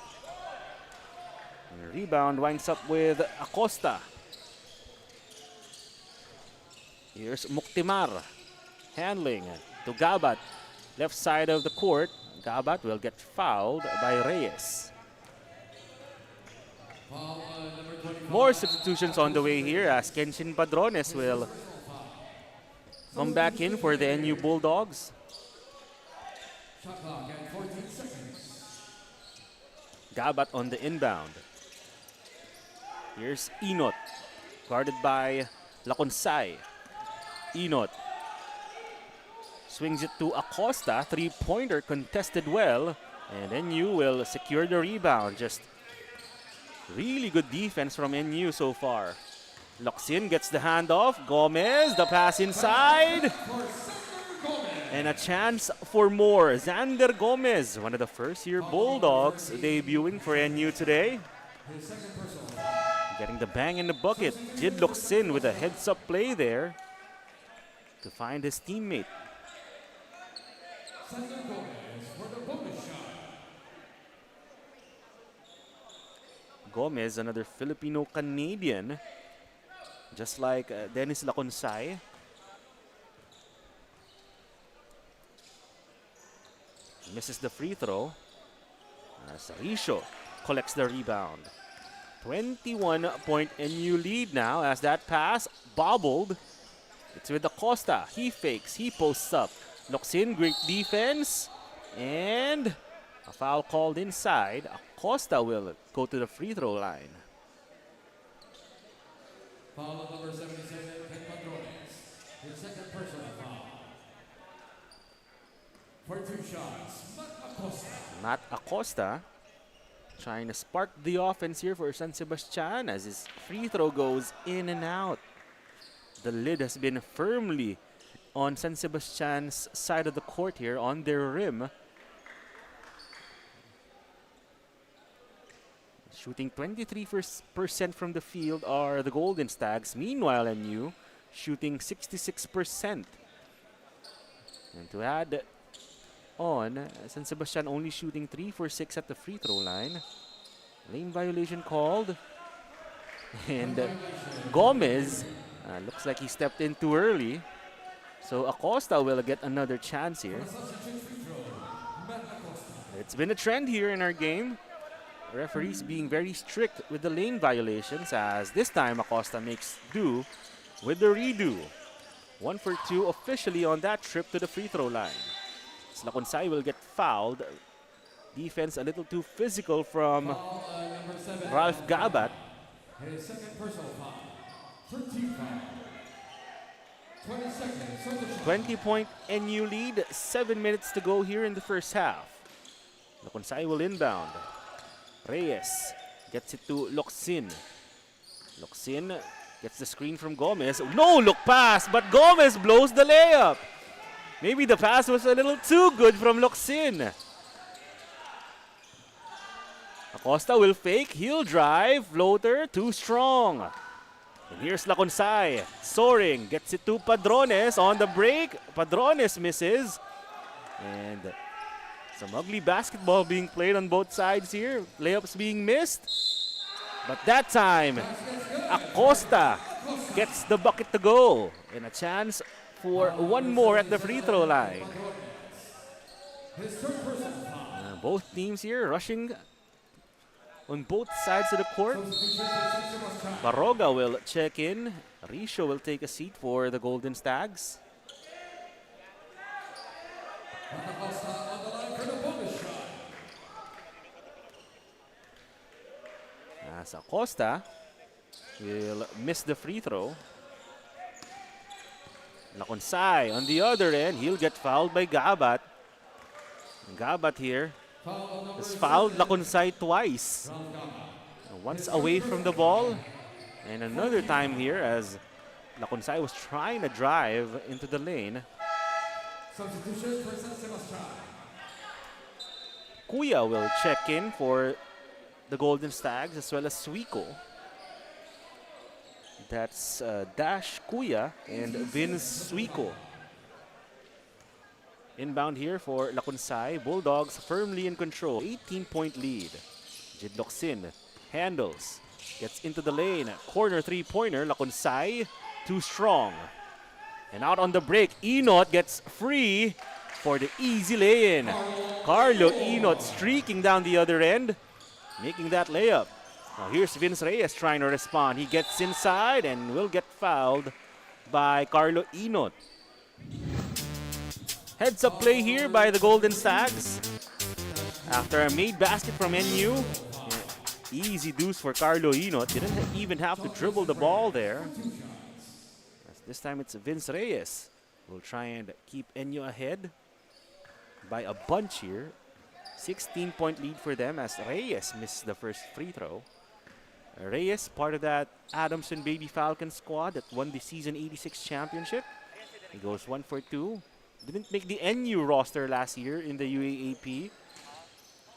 A: And rebound winds up with Acosta. Here's Muktimar handling to Gabat. Left side of the court. Gabat will get fouled by Reyes. More substitutions on the way here as Kenshin Padrones will come back in for the NU Bulldogs. Gabat on the inbound. Here's Inot, guarded by Laconsay. Inot swings it to Acosta. Three-pointer contested well. And NU will secure the rebound. Just really good defense from NU so far. Locsin gets the handoff. Gomez, the pass inside. And a chance for more. Xander Gomez, one of the first-year Bulldogs debuting for NU today. Getting the bang in the bucket. Jid Locsin with a heads-up play there to find his teammate. Gomez, another Filipino-Canadian, just like Dennis Laconsay. Misses the free throw. As Risho collects the rebound. 21-point NU lead now as that pass bobbled. It's with Acosta. He fakes. He posts up. Locsin, great defense. And a foul called inside. Acosta will go to the free throw line.
B: Foul number 77, Ken Padrones. His second personal foul. For 2 shots, Matt Acosta.
A: Matt Acosta trying to spark the offense here for San Sebastian as his free throw goes in and out. The lid has been firmly on San Sebastian's side of the court here on their rim. Shooting 23% from the field are the Golden Stags. Meanwhile, NU shooting 66%. And to add on, San Sebastian only shooting 3 for 6 at the free throw line. Lane violation called. And Gomez looks like he stepped in too early. So Acosta will get another chance here. It's been a trend here in our game. Referees being very strict with the lane violations as this time Acosta makes do with the redo. 1 for 2 officially on that trip to the free throw line. Laconsay will get fouled. Defense a little too physical from Ralph Gabat.
B: His second personal foul. 13 foul. 20 seconds.
A: 20-point NU lead. 7 minutes to go here in the first half. Laconsay will inbound. Reyes gets it to Locsin. Locsin gets the screen from Gomez. No look pass, but Gomez blows the layup. Maybe the pass was a little too good from Locsin. Acosta will fake. He'll drive. Floater too strong. And here's Laconsay. Soaring. Gets it to Padrones on the break. Padrones misses. And some ugly basketball being played on both sides here. Layups being missed. But that time, Acosta gets the bucket to go. And a chance for one more at the free throw line. Both teams here rushing on both sides of the court. Baroga will check in. Risho will take a seat for the Golden Stags. As Acosta will miss the free throw. Laconsay on the other end, he'll get fouled by Gabat. Gabat here has fouled Laconsay twice. Once away from the ball, and another time here as Laconsay was trying to drive into the lane.
B: Substitution for San Sebastian.
A: Kuya will check in for the Golden Stags as well as Suico. That's Dash Kuya and Vince Suico. Inbound here for Laconsay. Bulldogs firmly in control. 18-point lead. Jid Locsin handles, gets into the lane. Corner three-pointer, Laconsay, too strong. And out on the break, Inot gets free for the easy lay-in. Carlo Inot streaking down the other end, making that layup. Now here's Vince Reyes trying to respond. He gets inside and will get fouled by Carlo Inot. Heads up play here by the Golden Stags. After a made basket from NU. Easy deuce for Carlo Inot. Didn't even have to dribble the ball there. This time it's Vince Reyes. Will try and keep NU ahead by a bunch here. 16-point lead for them as Reyes missed the first free throw. Reyes, part of that Adamson Baby Falcons squad that won the season 86 championship. He goes 1 for 2. Didn't make the NU roster last year in the UAAP.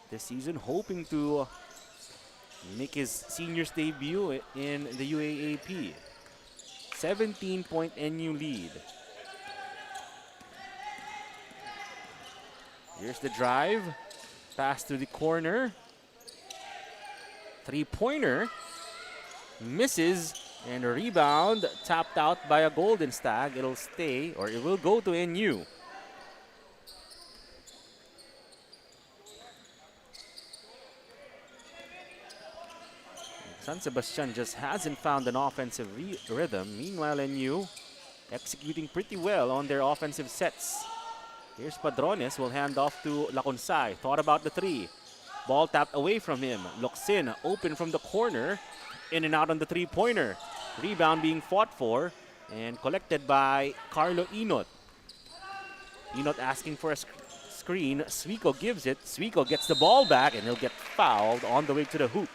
A: This season, hoping to make his seniors debut in the UAAP. 17-point NU lead. Here's the drive. Pass to the corner. Three-pointer. Misses. And a rebound. Tapped out by a Golden Stag. It'll stay, or it will go to NU. San Sebastian just hasn't found an offensive rhythm. Meanwhile, NU executing pretty well on their offensive sets. Here's Padrones, will hand off to Laconsay. Thought about the three. Ball tapped away from him. Locsin open from the corner. In and out on the three-pointer. Rebound being fought for and collected by Carlo Inot. Inot asking for a screen. Suico gives it. Suico gets the ball back and he'll get fouled on the way to the hoop.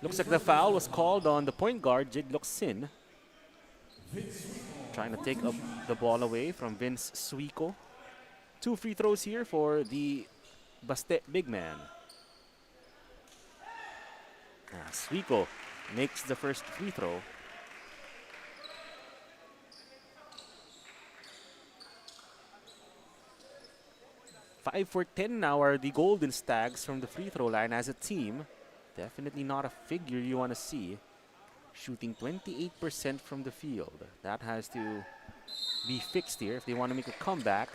A: Looks like the foul was called on the point guard, Jid Locsin. Trying to take the ball away from Vince Suico. 2 free throws here for the Bastet big man. Suico makes the first free throw. Five for 10 now are the Golden Stags from the free throw line as a team. Definitely not a figure you want to see. Shooting 28% from the field. That has to be fixed here if they want to make a comeback.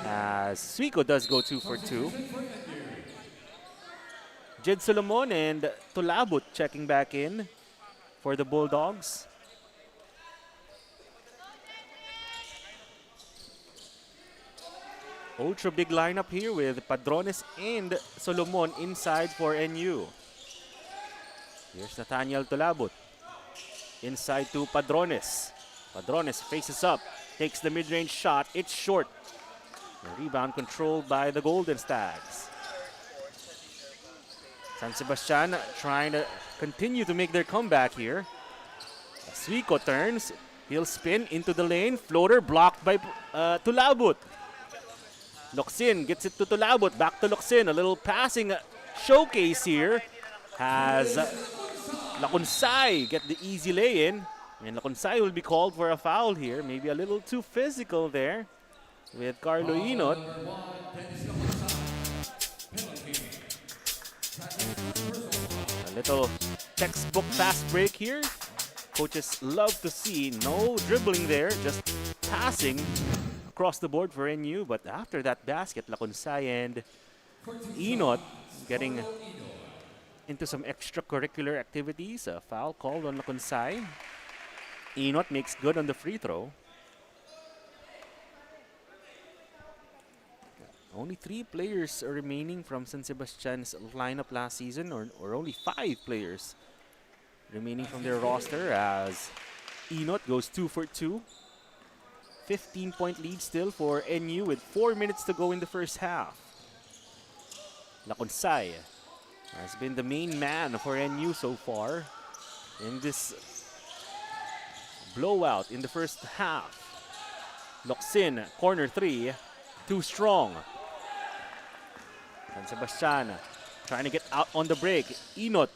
A: As Suico does go 2 for 2. Jed Solomon and Tulabut checking back in for the Bulldogs. Ultra big lineup here with Padrones and Solomon inside for NU. Here's Nathaniel Tulabut. Inside to Padrones. Padrones faces up, takes the mid-range shot. It's short. The rebound controlled by the Golden Stags. San Sebastian trying to continue to make their comeback here. Suico turns. He'll spin into the lane. Floater blocked by Tulabut. Locsin gets it to Tulabut. Back to Locsin. A little passing showcase here. Has Laconsay get the easy lay-in. And Laconsay will be called for a foul here. Maybe a little too physical there with Carlo Inot. A little textbook fast break here. Coaches love to see no dribbling there, just passing across the board for NU. But after that basket, Laconsay and Inot getting into some extracurricular activities. A foul called on Laconsay. Inot makes good on the free throw. Only 3 players are remaining from San Sebastian's lineup last season, or only 5 players remaining from their roster as Inot goes 2 for 2. 15-point lead still for NU with 4 minutes to go in the first half. Laconsay has been the main man for NU so far in this blowout in the first half. Locsin, corner 3, too strong. San Sebastian trying to get out on the break. Inot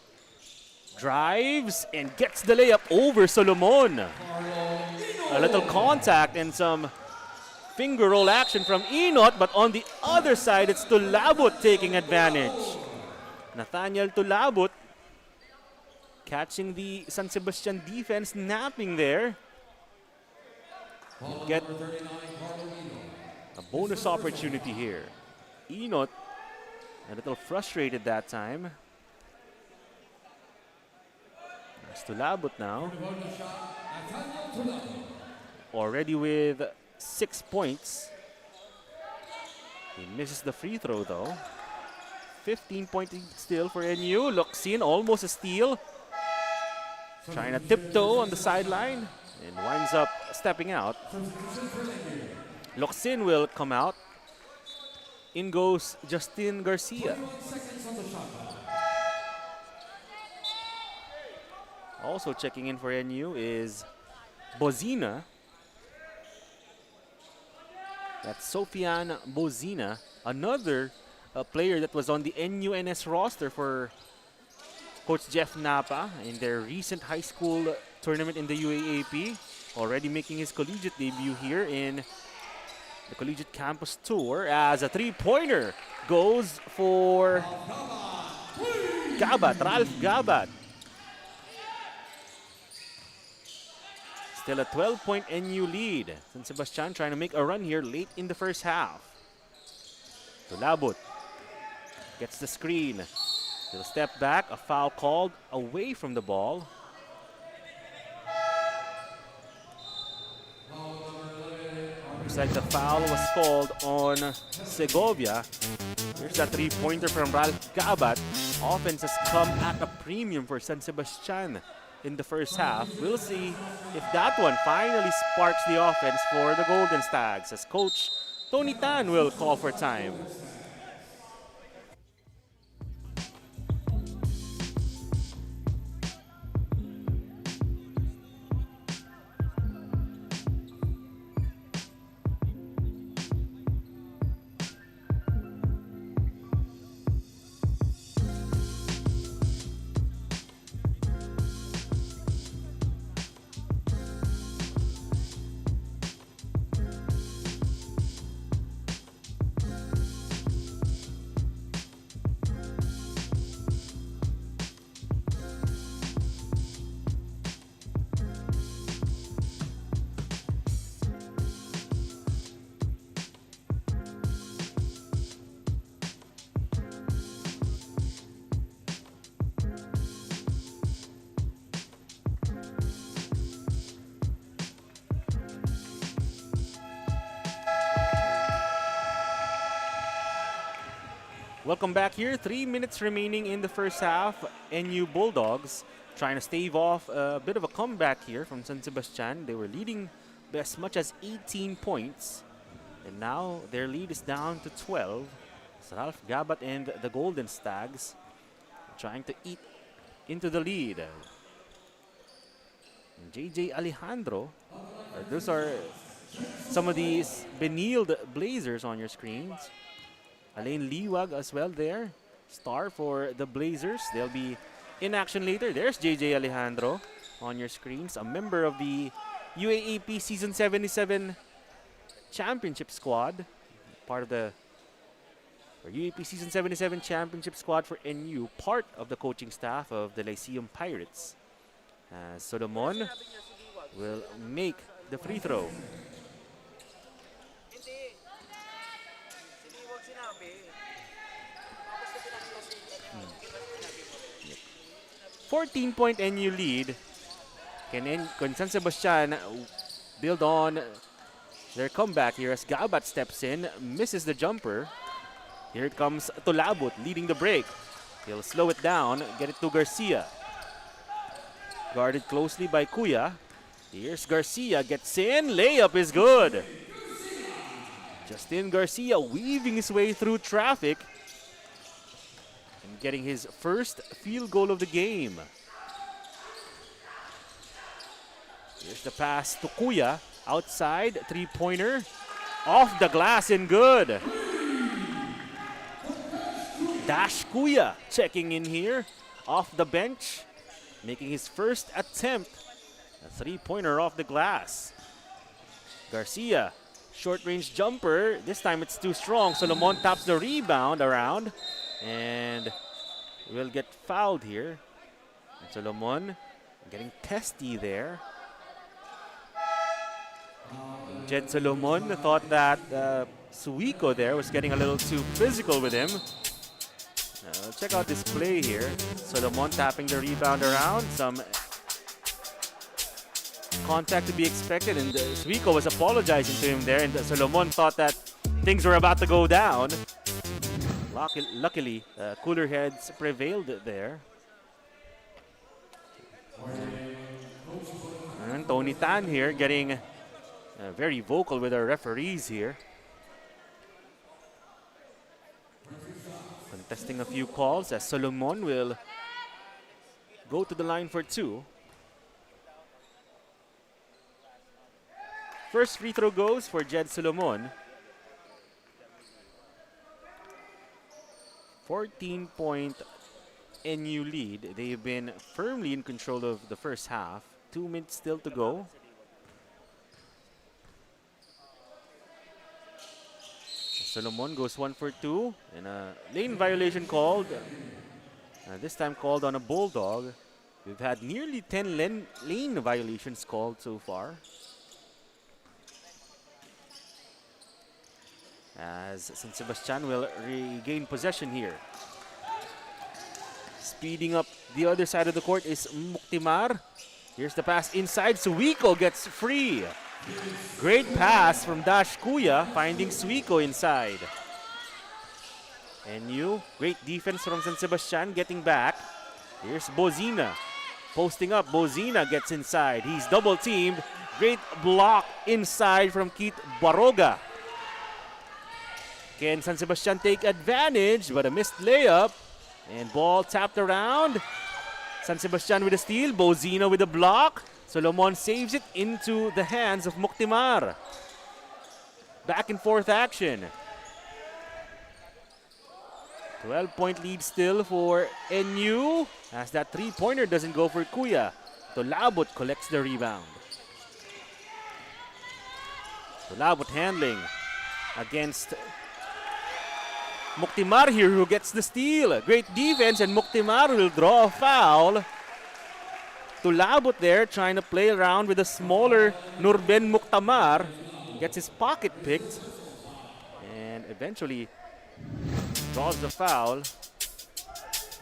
A: drives and gets the layup over Solomon. A little contact and some finger roll action from Inot, but on the other side, it's Tulabut taking advantage. Nathaniel Tulabut catching the San Sebastian defense napping there. You get a bonus opportunity here. Inot a little frustrated that time. It's Tulabut now. Already with 6 points. He misses the free throw though. 15-point still for NU. Locsin, almost a steal. Trying to tiptoe on the sideline and winds up stepping out. Locsin will come out. In goes Justin Garcia. Also checking in for NU is Bozina. That's Sofian Bozina, another player that was on the NUNS roster for Coach Jeff Napa in their recent high school tournament in the UAAP. Already making his collegiate debut here in the Collegiate Campus Tour as a three-pointer goes for Gabat, Ralph Gabat. Still a 12-point NU lead. San Sebastian trying to make a run here late in the first half. Tulabut gets the screen. He'll step back, a foul called away from the ball. Looks like the foul was called on Segovia. Here's that three-pointer from Ralph Gabat. Offense has come at a premium for San Sebastian in the first half. We'll see if that one finally sparks the offense for the Golden Stags as Coach Tony Tan will call for time. Welcome back here. 3 minutes remaining in the first half. NU Bulldogs trying to stave off a bit of a comeback here from San Sebastian. They were leading by as much as 18 points. And now their lead is down to 12. So Ralph Gabat and the Golden Stags trying to eat into the lead. And JJ Alejandro. Those are some of these Benilde Blazers on your screens. Alain Liwag as well there. Star for the Blazers. They'll be in action later. There's JJ Alejandro on your screens. A member of the UAAP Season 77 Championship Squad. Part of the UAAP Season 77 Championship Squad for NU. Part of the coaching staff of the Lyceum Pirates. Solomon will make the free throw. 14-point NU lead. Can San Sebastian build on their comeback here as Gabat steps in, misses the jumper. Here it comes Tulabut leading the break. He'll slow it down, get it to Garcia. Guarded closely by Kuya. Here's Garcia, gets in, layup is good. Justin Garcia weaving his way through traffic and getting his first field goal of the game. Here's the pass to Kuya, outside, three-pointer, off the glass and good. Dash Kuya checking in here, off the bench, making his first attempt. A three-pointer off the glass. Garcia Short-range jumper. This time it's too strong. Solomon taps the rebound around and will get fouled here. And Solomon getting testy there. Jed Solomon thought that Suiko there was getting a little too physical with him. Check out this play here. Solomon tapping the rebound around. Some contact to be expected, and Suiko was apologizing to him there, and Solomon thought that things were about to go down. Luckily, cooler heads prevailed there. And Tony Tan here getting very vocal with our referees here. Contesting a few calls as Solomon will go to the line for two. First free throw goes for Jed Solomon. 14-point NU lead. They've been firmly in control of the first half. 2 minutes still to go. Solomon goes 1 for 2, and a lane violation called. This time called on a Bulldog. We've had nearly 10 lane violations called so far. As San Sebastian will regain possession here. Speeding up the other side of the court is Muktimar. Here's the pass inside. Suiko gets free. Great pass from Dash Kuya, finding Suiko inside. NU, great defense from San Sebastian, getting back. Here's Bozina. Posting up, Bozina gets inside. He's double teamed. Great block inside from Keith Baroga. Can San Sebastian take advantage, but a missed layup. And ball tapped around. San Sebastian with a steal, Bozina with a block. Solomon saves it into the hands of Muktimar. Back and forth action. 12-point lead still for NU. As that three-pointer doesn't go for Kuya. Tolabot collects the rebound. Tolabot handling against Muktimar here, who gets the steal. Great defense, and Muktimar will draw a foul. Tolabot there trying to play around with a smaller Nurben Muktamar. Gets his pocket picked and eventually draws the foul.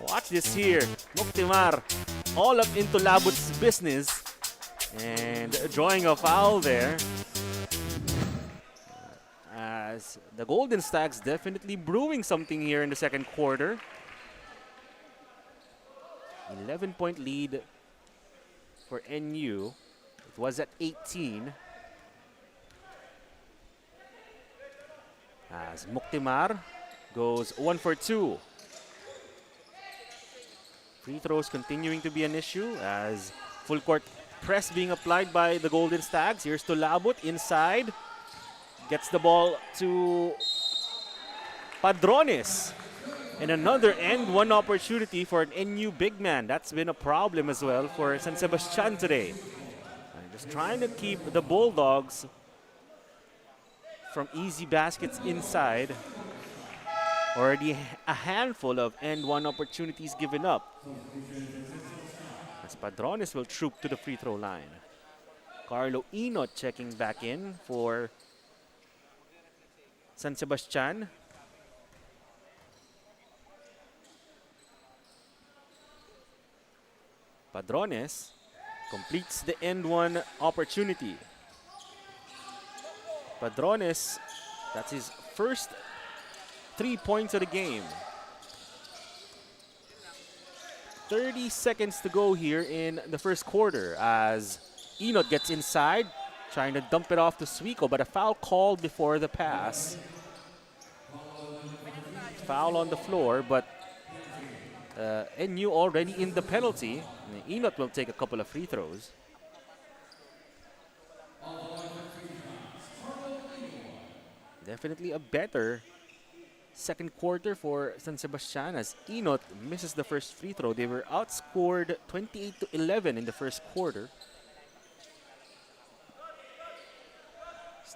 A: Watch this here. Muktimar all up into Tolabot's business and drawing a foul there. As the Golden Stags definitely brewing something here in the second quarter. 11-point lead for NU. It was at 18. As Muktimar goes 1 for 2. Free throws continuing to be an issue as full court press being applied by the Golden Stags. Here's Tolabot inside. Gets the ball to Padrones. And another and one opportunity for an NU big man. That's been a problem as well for San Sebastian today. And just trying to keep the Bulldogs from easy baskets inside. Already a handful of and one opportunities given up. As Padrones will troop to the free throw line. Carlo Inot checking back in for San Sebastian. Padrones completes the end one opportunity. Padrones, that's his first 3 points of the game. 30 seconds to go here in the first quarter as Inot gets inside, trying to dump it off to Suiko, but a foul called before the pass. Foul on the floor, but NU already in the penalty. Inot will take a couple of free throws. Definitely a better second quarter for San Sebastian as Inot misses the first free throw. They were outscored 28-11 in the first quarter.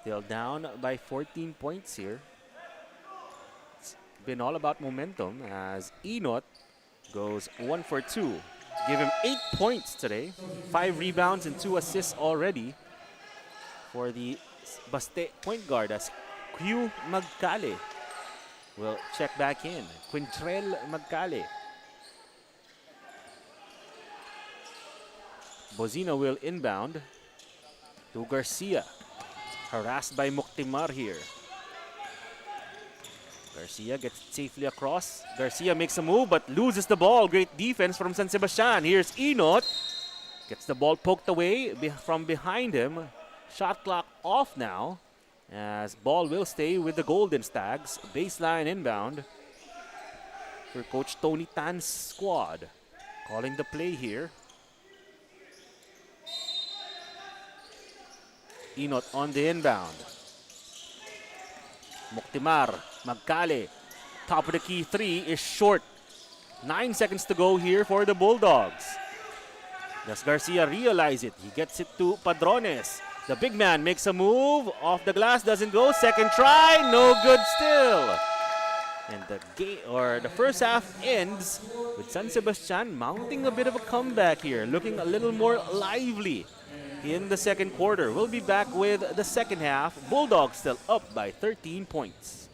A: Still down by 14 points here. It's been all about momentum as Enot goes 1 for 2. Give him 8 points today. 5 rebounds and 2 assists already for the Baste point guard as Q Magkale will check back in. Quintrell Magkale. Bozino will inbound to Garcia. Harassed by Muktimar here. Garcia gets it safely across. Garcia makes a move but loses the ball. Great defense from San Sebastian. Here's Enot. Gets the ball poked away from behind him. Shot clock off now as ball will stay with the Golden Stags. Baseline inbound for Coach Tony Tan's squad. Calling the play here. Enot on the inbound. Muktimar, Magkale, top of the key three is short. 9 seconds to go here for the Bulldogs. Does Garcia realize it? He gets it to Padrones. The big man makes a move. Off the glass, doesn't go. Second try, no good still. And the first half ends with San Sebastian mounting a bit of a comeback here, looking a little more lively in the second quarter. We'll be back with the second half. Bulldogs still up by 13 points.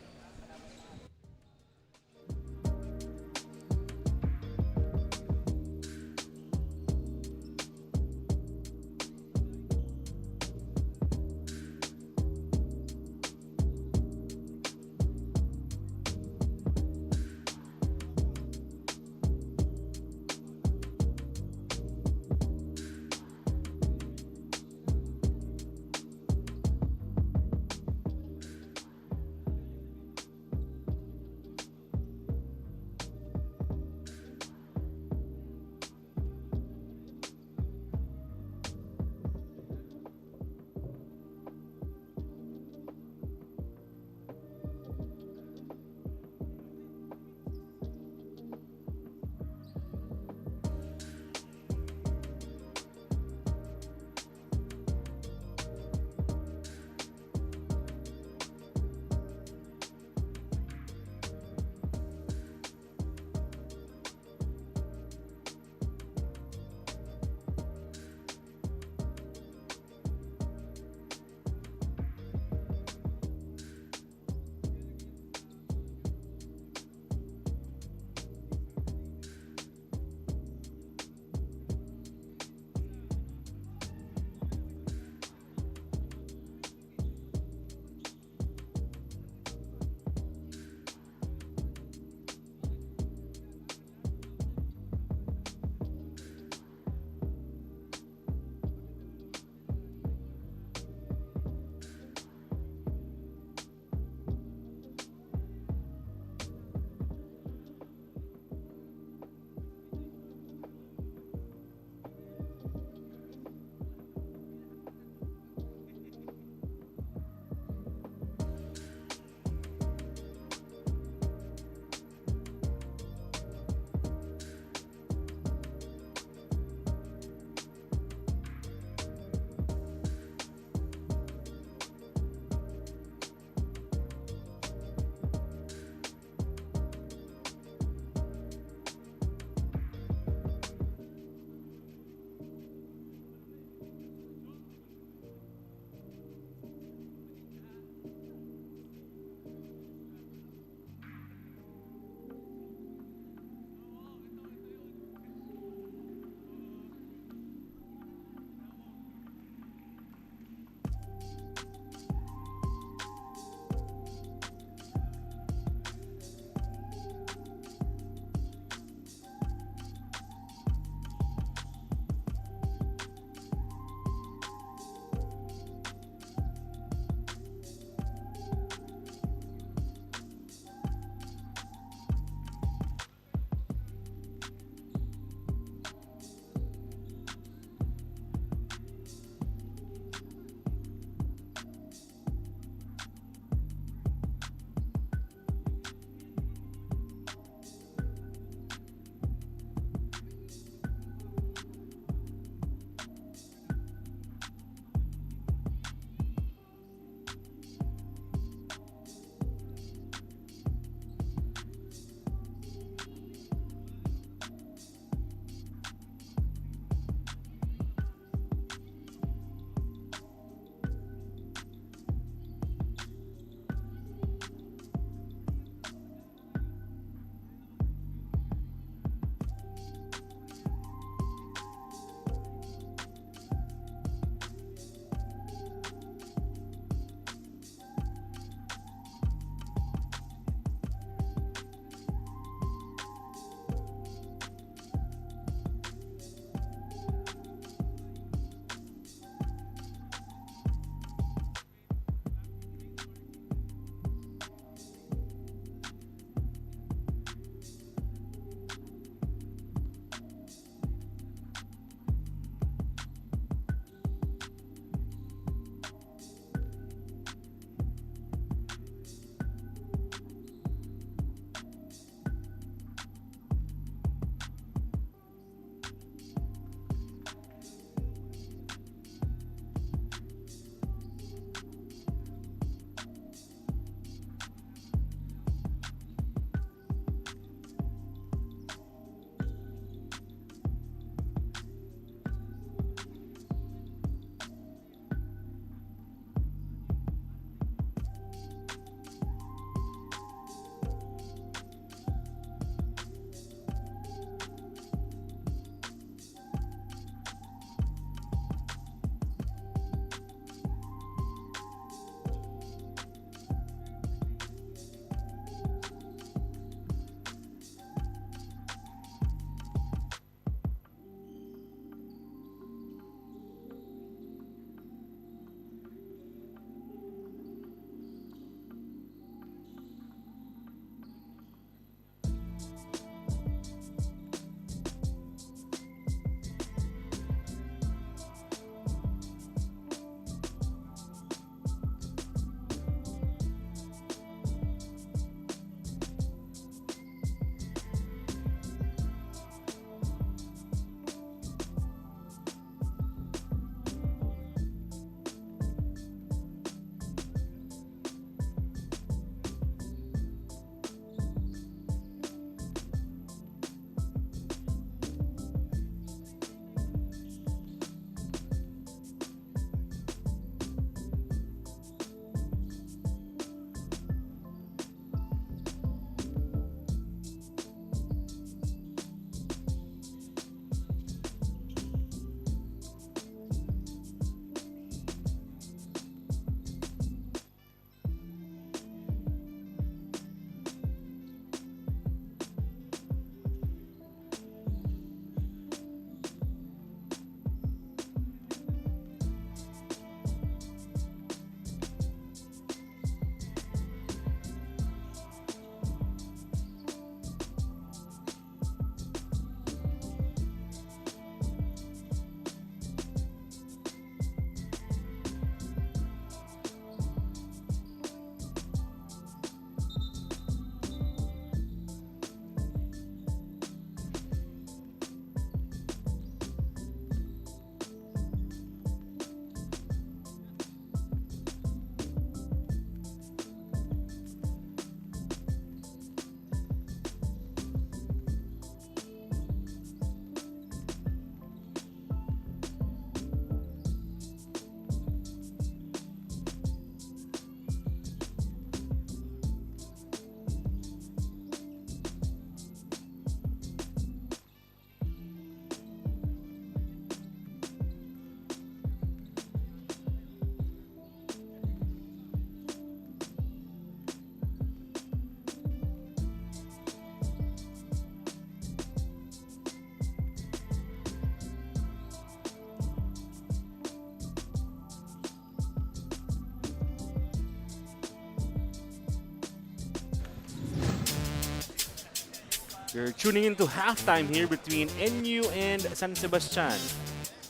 A: You're tuning into halftime here between NU and San Sebastian.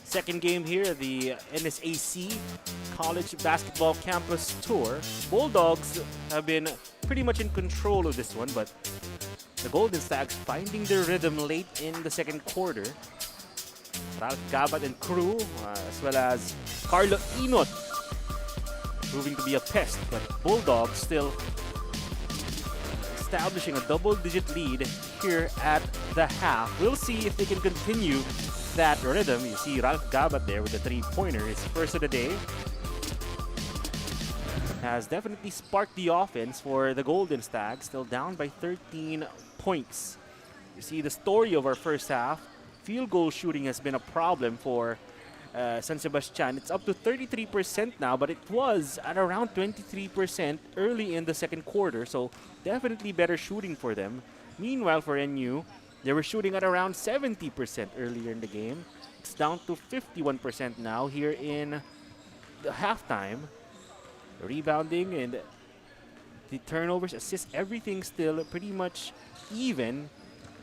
A: Second game here, the NSAC College Basketball Campus Tour. Bulldogs have been pretty much in control of this one, but the Golden Stags finding their rhythm late in the second quarter. Ralph Gabat and crew, as well as Carlo Inot, proving to be a pest, but Bulldogs still establishing a double-digit lead here at the half. We'll see if they can continue that rhythm. You see Ralph Gabat there with the three-pointer, his first of the day. Has definitely sparked the offense for the Golden Stags, still down by 13 points. You see the story of our first half. Field goal shooting has been a problem for San Sebastian. It's up to 33% now, but it was at around 23% early in the second quarter, so definitely better shooting for them. Meanwhile, for NU, they were shooting at around 70% earlier in the game. It's down to 51% now here in the halftime. Rebounding and the turnovers, assists, everything still pretty much even.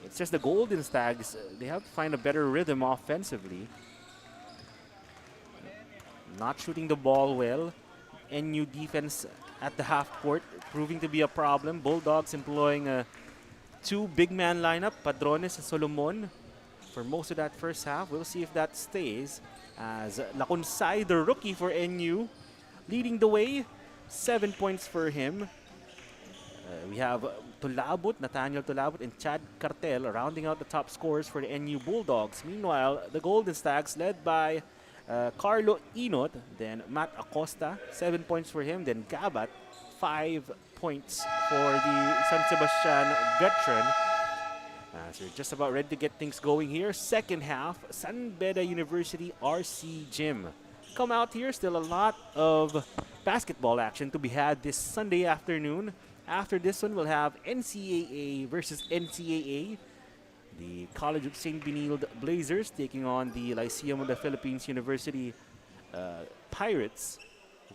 A: It's just the Golden Stags, they have to find a better rhythm offensively. Not shooting the ball well. NU defense at the half court proving to be a problem. Bulldogs employing a two big man lineup, Padrones and Solomon, for most of that first half. We'll see if that stays, as Lacunsay, the rookie for NU, leading the way. 7 points for him. We have Nathaniel Tulabut and Chad Cartel rounding out the top scorers for the NU Bulldogs. Meanwhile, the Golden Stags led by Carlo Inot, then Matt Acosta, 7 points for him, then Gabat, 5 points for the San Sebastian veteran. So we're just about ready to get things going here. Second half, San Beda University RC Gym. Come out here, still a lot of basketball action to be had this Sunday afternoon. After this one, we'll have NCAA versus NCAA. The College of St. Benilde Blazers taking on the Lyceum of the Philippines University Pirates.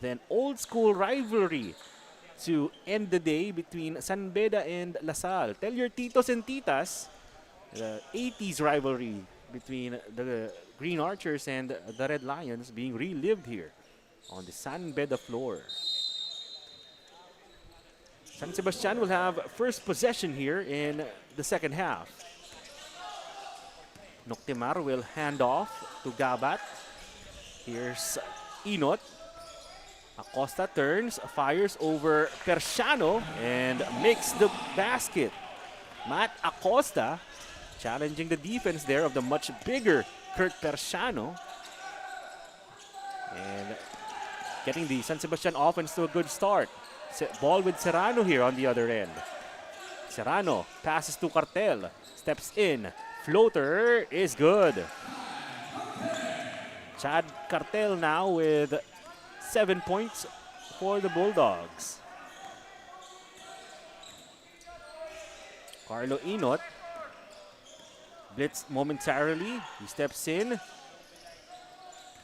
A: Then old school rivalry to end the day between San Beda and Lasal. Tell your titos and titas, the 80s rivalry between the Green Archers and the Red Lions being relived here on the San Beda floor. San Sebastian will have first possession here in the second half. Noctemar will hand off to Gabat. Here's Inot. Acosta turns, fires over Persiano, and makes the basket. Matt Acosta challenging the defense there of the much bigger Kurt Persiano. And getting the San Sebastian offense to a good start. Ball with Serrano here on the other end. Serrano passes to Cartel, steps in, floater is good. Chad Cartel now with 7 points for the Bulldogs. Carlo Inot blitzed momentarily, he steps in.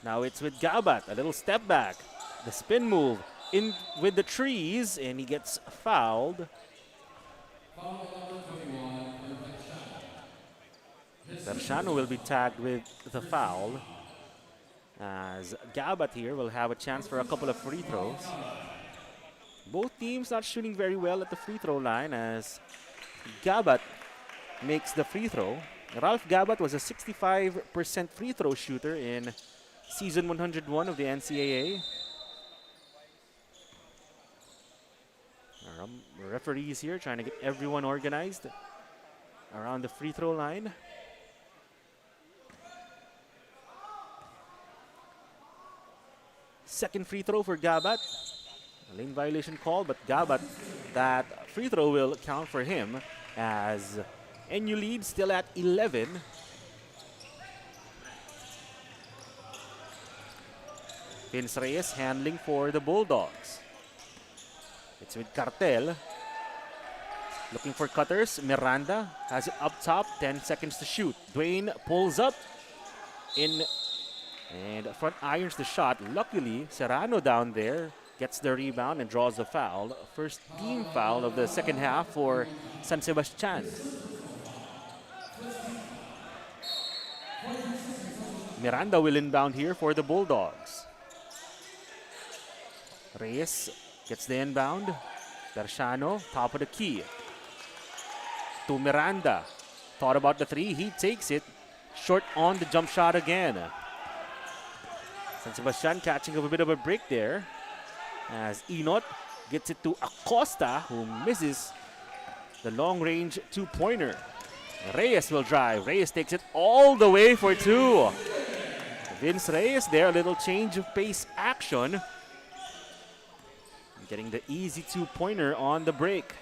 A: Now it's with Gabat, a little step back, the spin move in with the trees, and he gets fouled. Persiano will be tagged with the foul, as Gabat here will have a chance for a couple of free throws. Both teams not shooting very well at the free throw line, as Gabat makes the free throw. Ralph Gabat was a 65% free throw shooter in season 101 of the NCAA. Referees here trying to get everyone organized around the free throw line. Second free throw for Gabat. A lane violation call, but Gabat, that free throw will count for him, as NU lead still at 11. Vince Reyes handling for the Bulldogs. It's with Cartel. Looking for cutters. Miranda has it up top. 10 seconds to shoot. Dwayne pulls up. In and front irons the shot. Luckily, Serrano down there gets the rebound and draws the foul. First team foul of the second half for San Sebastian. Miranda will inbound here for the Bulldogs. Reyes gets the inbound. Terciano, top of the key. To Miranda. Thought about the three. He takes it. Short on the jump shot again. San Sebastian catching up a bit of a break there. As Inot gets it to Acosta, who misses the long-range two-pointer. Reyes will drive. Reyes takes it all the way for two. Vince Reyes there, a little change of pace action. Getting the easy two-pointer on the break.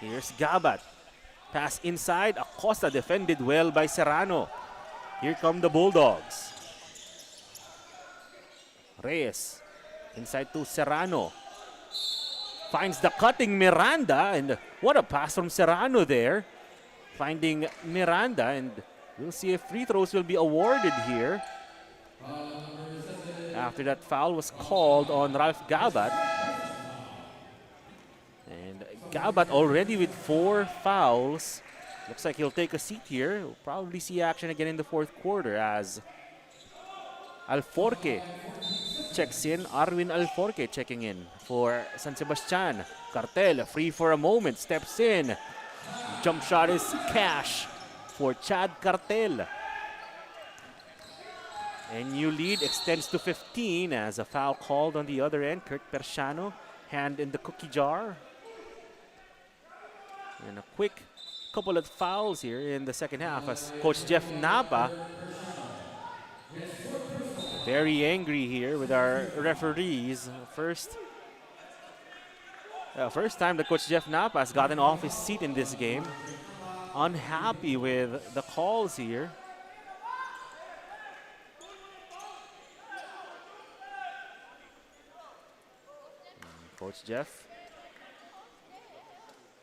A: Here's Gabat. Pass inside. Acosta defended well by Serrano. Here come the Bulldogs. Reyes inside to Serrano. Finds the cutting Miranda, and what a pass from Serrano there. Finding Miranda, and we'll see if free throws will be awarded here. After that foul was called on Ralph Gabat. And Gabat already with 4 fouls. Looks like he'll take a seat here. We'll probably see action again in the fourth quarter as Alforque checks in. Arwin Alforque checking in for San Sebastian. Cartel free for a moment, steps in. Jump shot is cash for Chad Cartel. And new lead extends to 15 as a foul called on the other end. Kurt Terciano, hand in the cookie jar. And a quick couple of fouls here in the second half as Coach Jeff Napa very angry here with our referees. First time that Coach Jeff Napa has gotten off his seat in this game. Unhappy with the calls here. Coach Jeff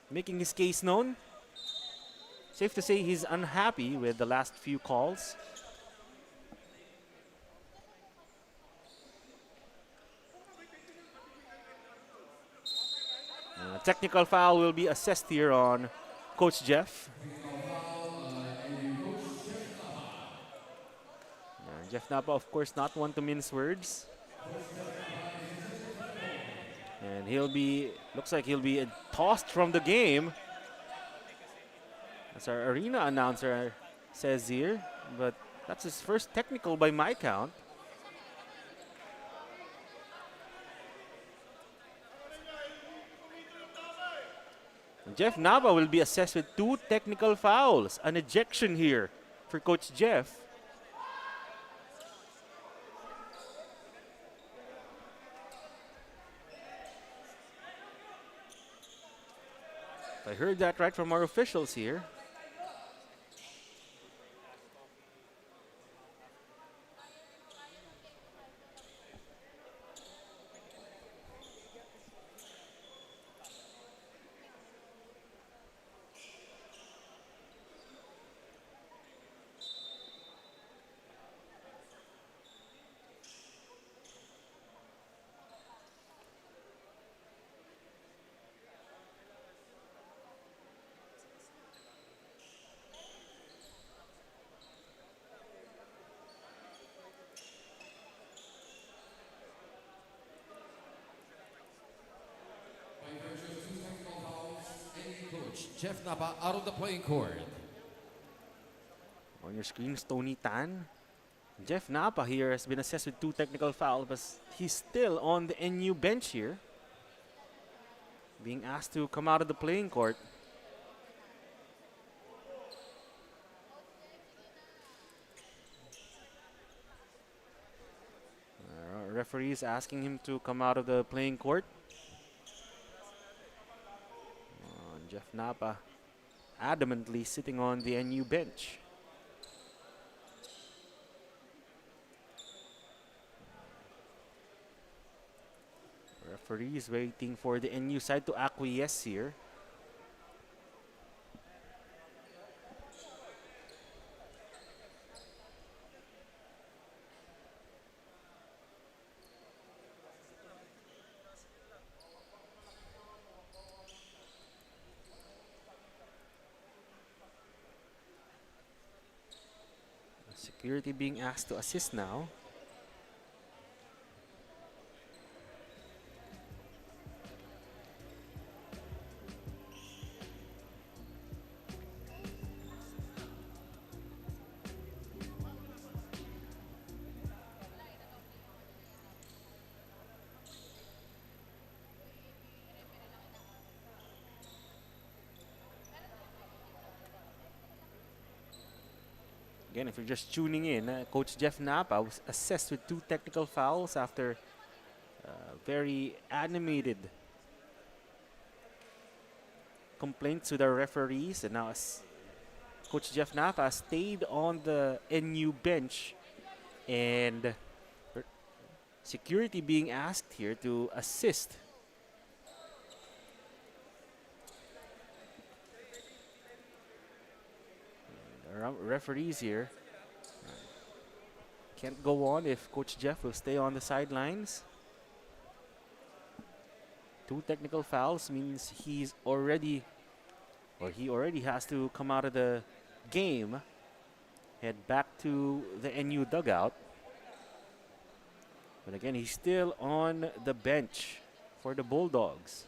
A: making his case known. Safe to say he's unhappy with the last few calls. A technical foul will be assessed here on Coach Jeff. Jeff Napa, of course, not one to mince words. And looks like he'll be tossed from the game. As our arena announcer says here. But that's his first technical by my count. Jeff Nava will be assessed with 2 technical fouls. An ejection here for Coach Jeff. I heard that right from our officials here.
B: Jeff Napa out of the playing court.
A: On your screen is Tony Tan. Jeff Napa here has been assessed with 2 technical fouls, but he's still on the NU bench here. Being asked to come out of the playing court. Referees asking him to come out of the playing court. Jeff Napa adamantly sitting on the NU bench. Referees waiting for the NU side to acquiesce here. Security being asked to assist now. Again, if you're just tuning in, Coach Jeff Napa was assessed with 2 technical fouls after very animated complaints to the referees. And now Coach Jeff Napa stayed on the NU bench, and security being asked here to assist. Referees here can't go on if Coach Jeff will stay on the sidelines. 2 technical fouls means he already has to come out of the game, head back to the NU dugout. But again, he's still on the bench for the Bulldogs.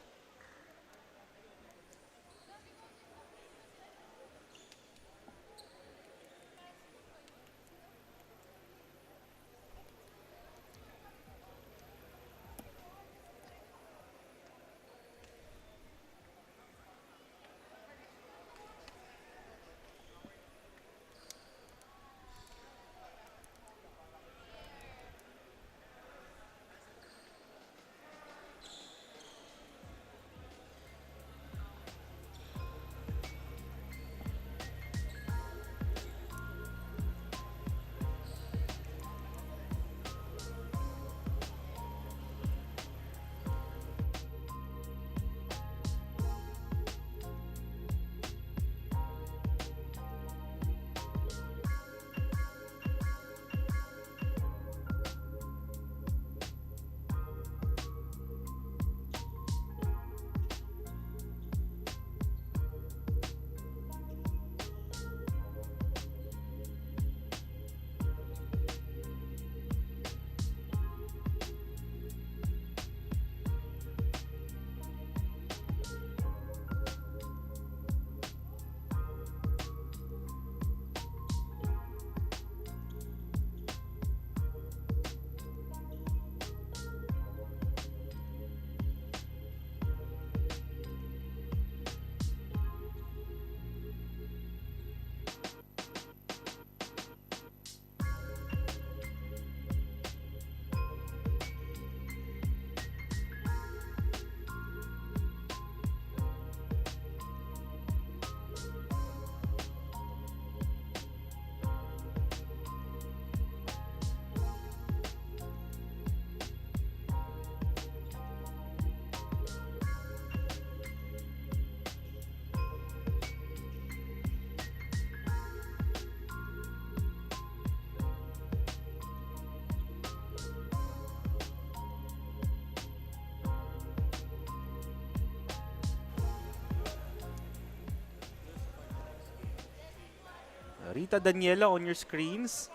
A: Rita Daniela on your screens.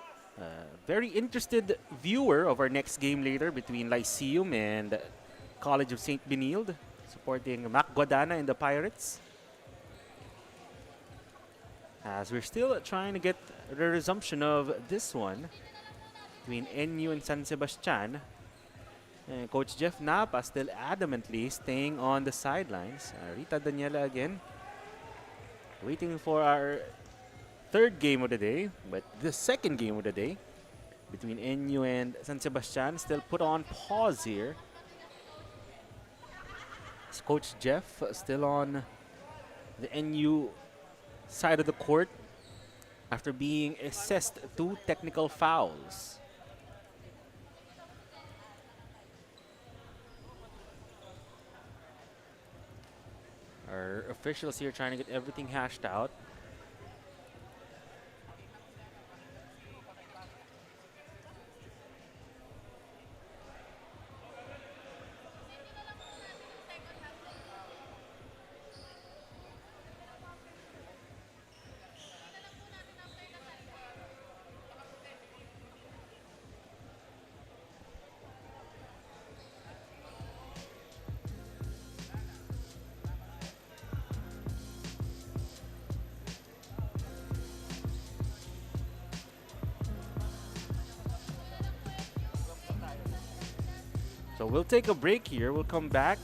A: Very interested viewer of our next game later between Lyceum and College of St. Benilde, supporting Mac Guadana and the Pirates. As we're still trying to get the resumption of this one between NU and San Sebastian. And Coach Jeff Napa still adamantly staying on the sidelines. Rita Daniela again, waiting for our 3rd game of the day, but the 2nd game of the day between NU and San Sebastian still put on pause here. It's Coach Jeff still on the NU side of the court after being assessed 2 technical fouls. Our officials here trying to get everything hashed out. So we'll take a break here. We'll come back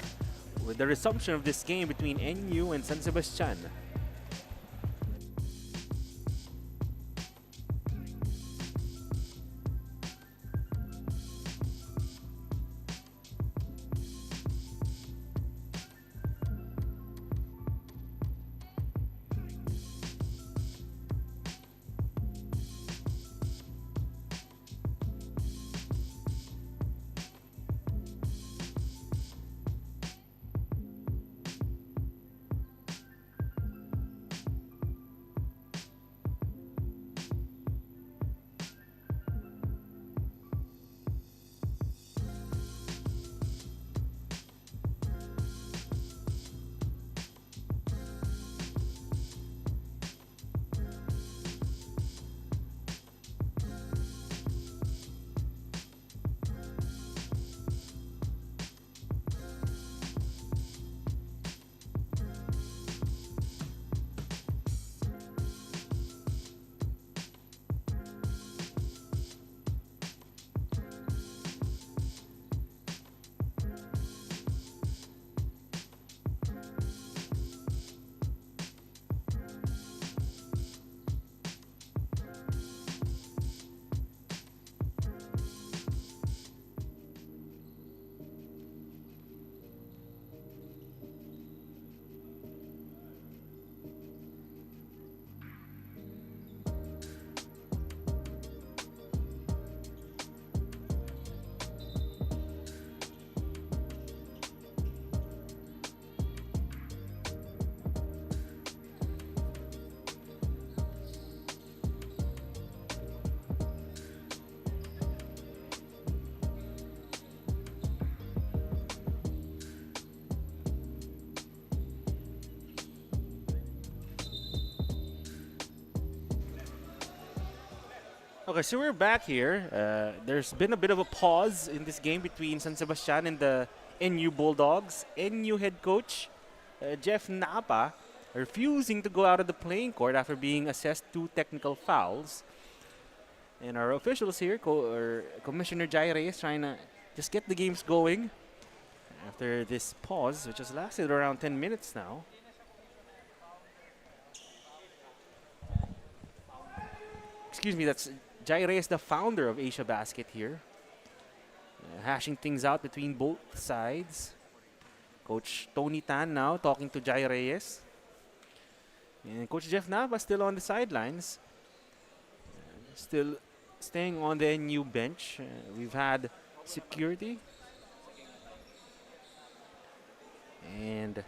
A: with the resumption of this game between NU and San Sebastian. Okay, so we're back here. There's been a bit of a pause in this game between San Sebastian and the NU Bulldogs. NU head coach Jeff Napa refusing to go out of the playing court after being assessed 2 technical fouls. And our officials here, Commissioner Jai Reyes, trying to just get the games going after this pause, which has lasted around 10 minutes now. Excuse me, that's Jai Reyes, the founder of Asiabasket here. Hashing things out between both sides. Coach Tony Tan now talking to Jai Reyes. And Coach Jeff Nava still on the sidelines. Still staying on the NU bench. We've had security. And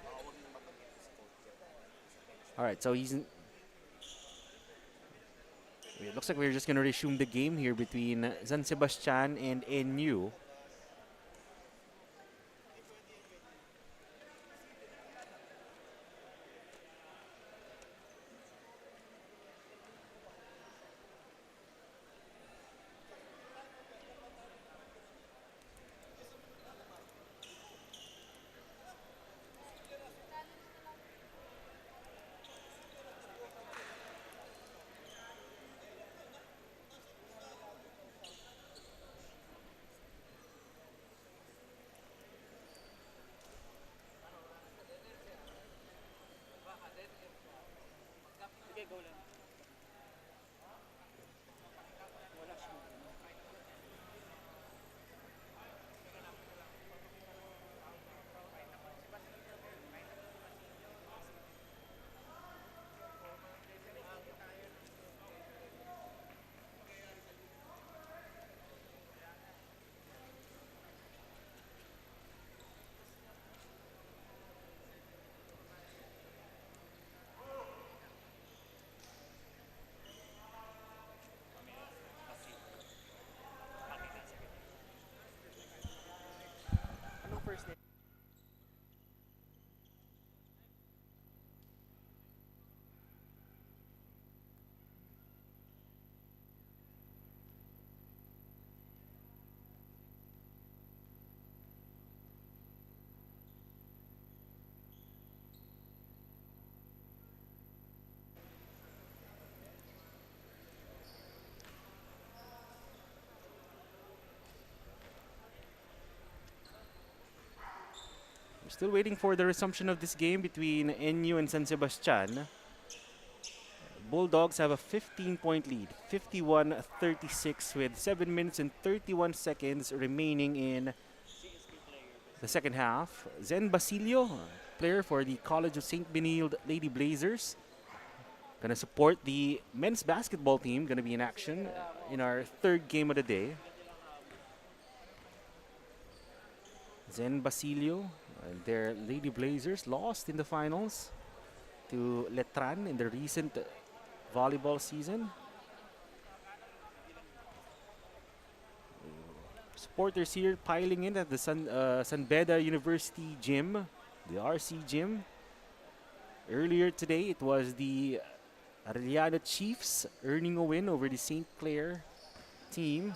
A: all right, so it looks like we're just going to resume the game here between San Sebastian and NU. Still waiting for the resumption of this game between NU and San Sebastian. Bulldogs have a 15-point lead, 51-36, with 7 minutes and 31 seconds remaining in the second half. Zen Basilio, player for the College of St. Benilde Lady Blazers, gonna support the men's basketball team, gonna be in action in our third game of the day. Zen Basilio, their Lady Blazers lost in the finals to Letran in the recent volleyball season. Supporters here piling in at the San Beda University gym, the RC gym. Earlier today, it was the Arellano Chiefs earning a win over the St. Clair team.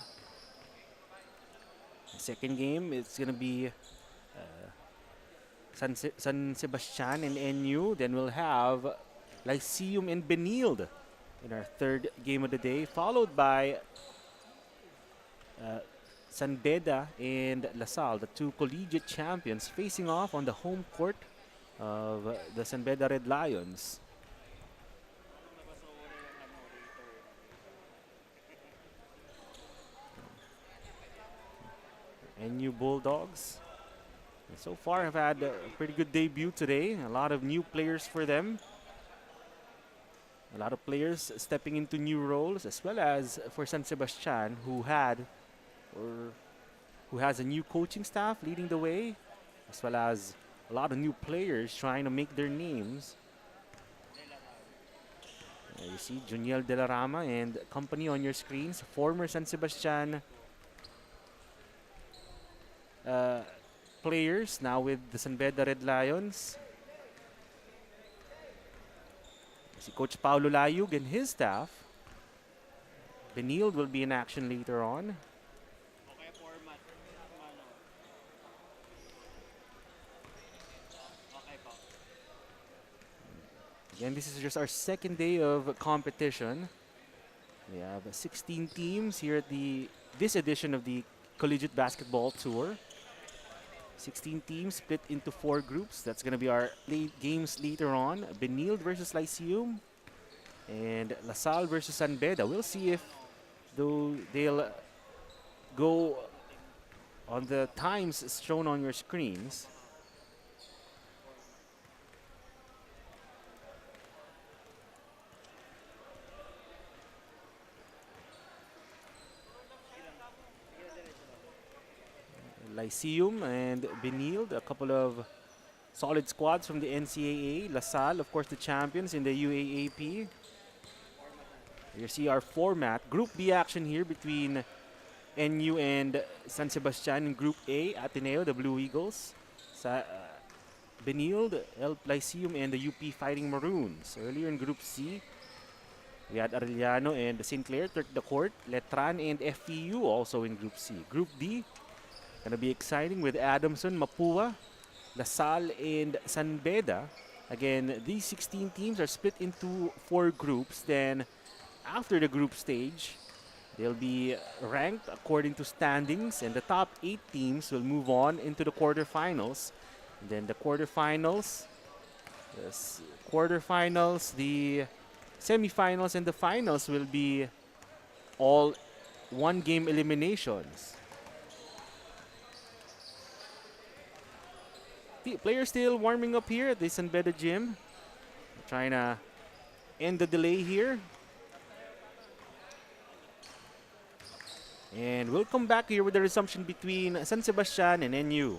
A: The second game, it's going to be San Sebastian and NU. Then we'll have Lyceum and Benilde in our third game of the day, followed by San Beda and La Salle, the two collegiate champions, facing off on the home court of the San Beda Red Lions. NU Bulldogs so far have had a pretty good debut today. A lot of new players for them. A lot of players stepping into new roles, as well as for San Sebastian, who has a new coaching staff leading the way, as well as a lot of new players trying to make their names. You see Juniel De La Rama and company on your screens, former San Sebastian players, now with the San Beda Red Lions. Si Coach Paulo Layug and his staff. Benilde will be in action later on. Again, this is just our second day of competition. We have 16 teams here at this edition of the Collegiate Basketball Tour. 16 teams split into 4 groups. That's going to be our games later on. Benilde versus Lyceum and La Salle versus San Beda. We'll see if they'll go on the times shown on your screens. Lyceum and Benilde, a couple of solid squads from the NCAA. La Salle, of course, the champions in the UAAP. You see our format. Group B action here between NU and San Sebastian in Group A, Ateneo, the Blue Eagles. Benilde, Lyceum, and the UP Fighting Maroons. Earlier in Group C, we had Arellano and St. Clair took the court. Letran and FEU also in Group C. Group D, gonna be exciting with Adamson, Mapua, La Salle, and San Beda. Again, these 16 teams are split into 4 groups. Then, after the group stage, they'll be ranked according to standings, and the top 8 teams will move on into the quarterfinals. And then the quarterfinals, the semifinals, and the finals will be all one-game eliminations. Players still warming up here at the San Beda gym. Trying to end the delay here. And we'll come back here with the resumption between San Sebastian and NU.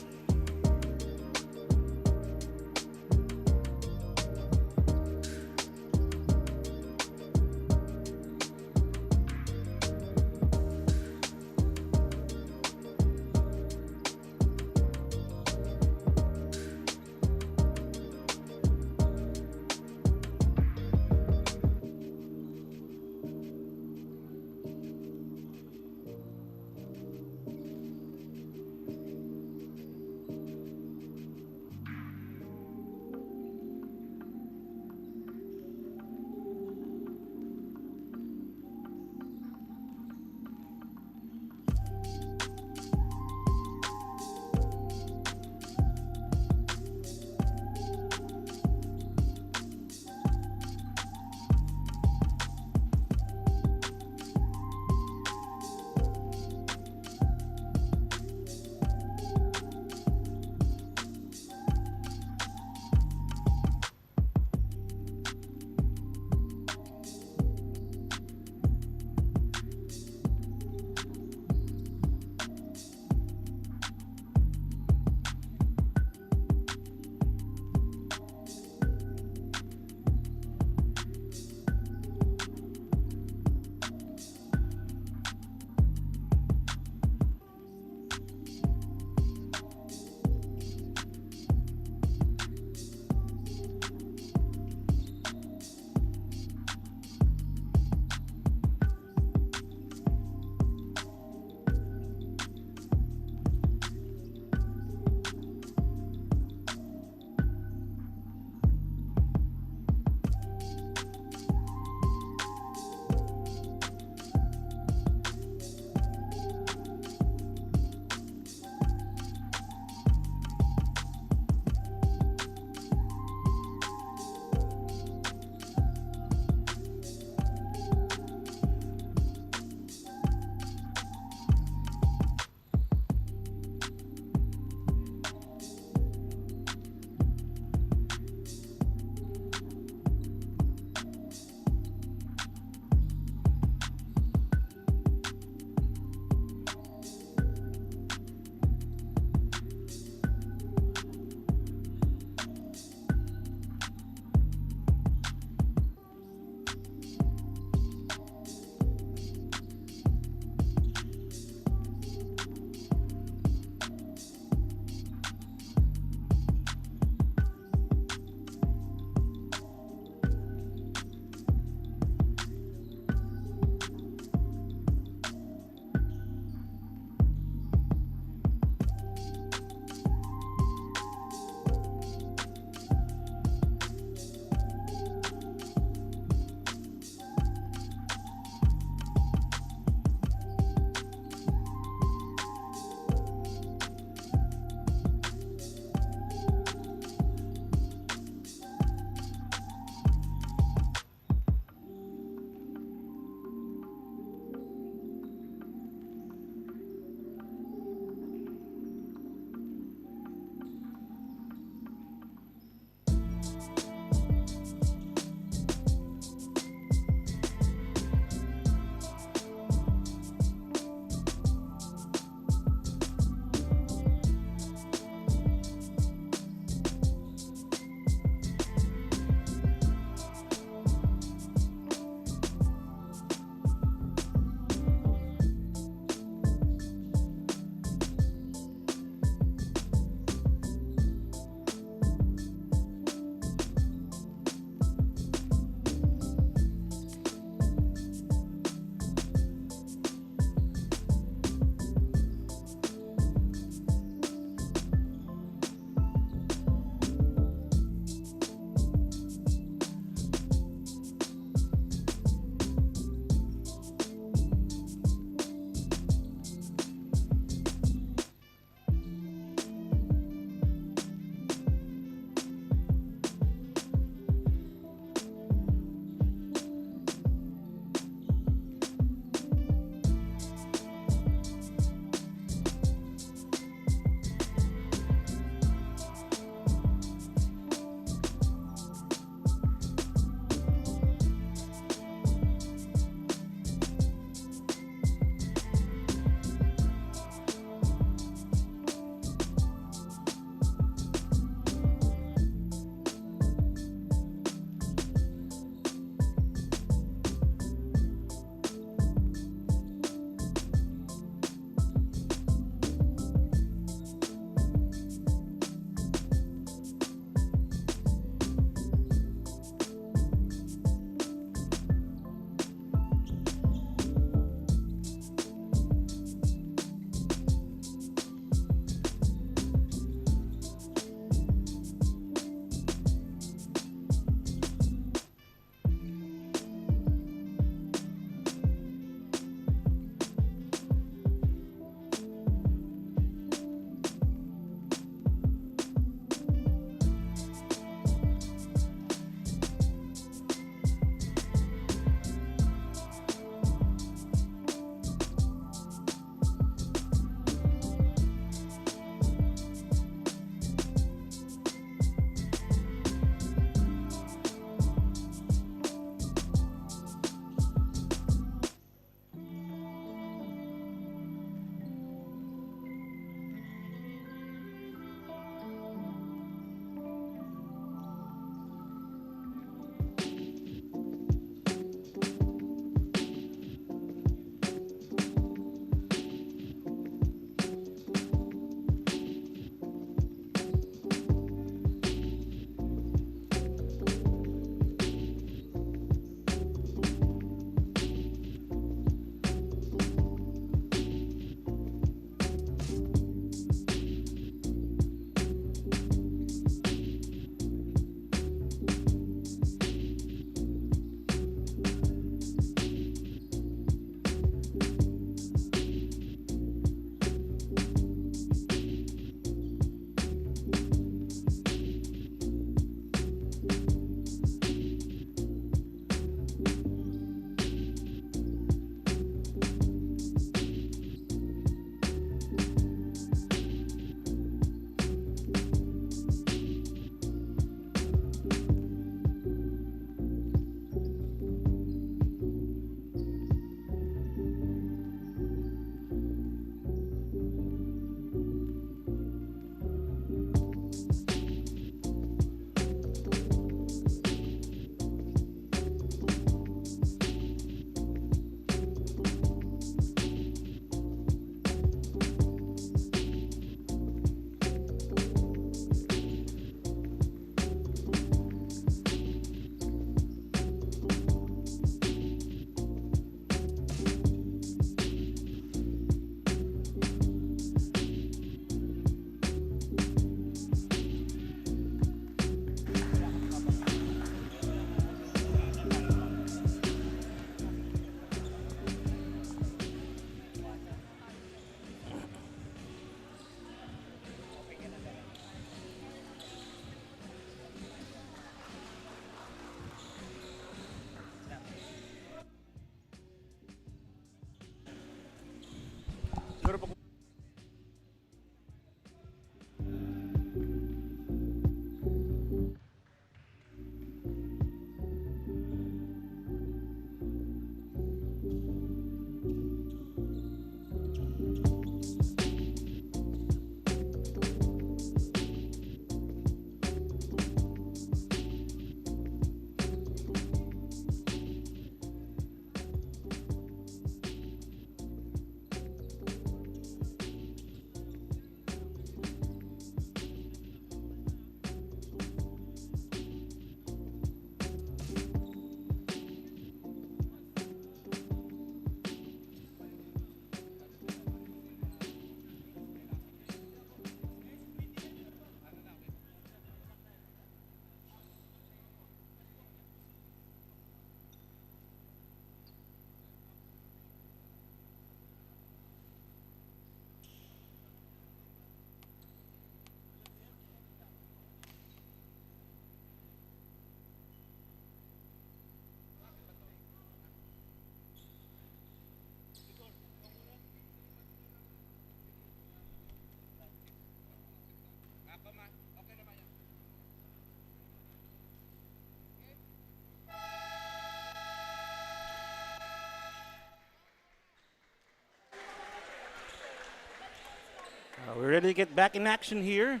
A: We're ready to get back in action here.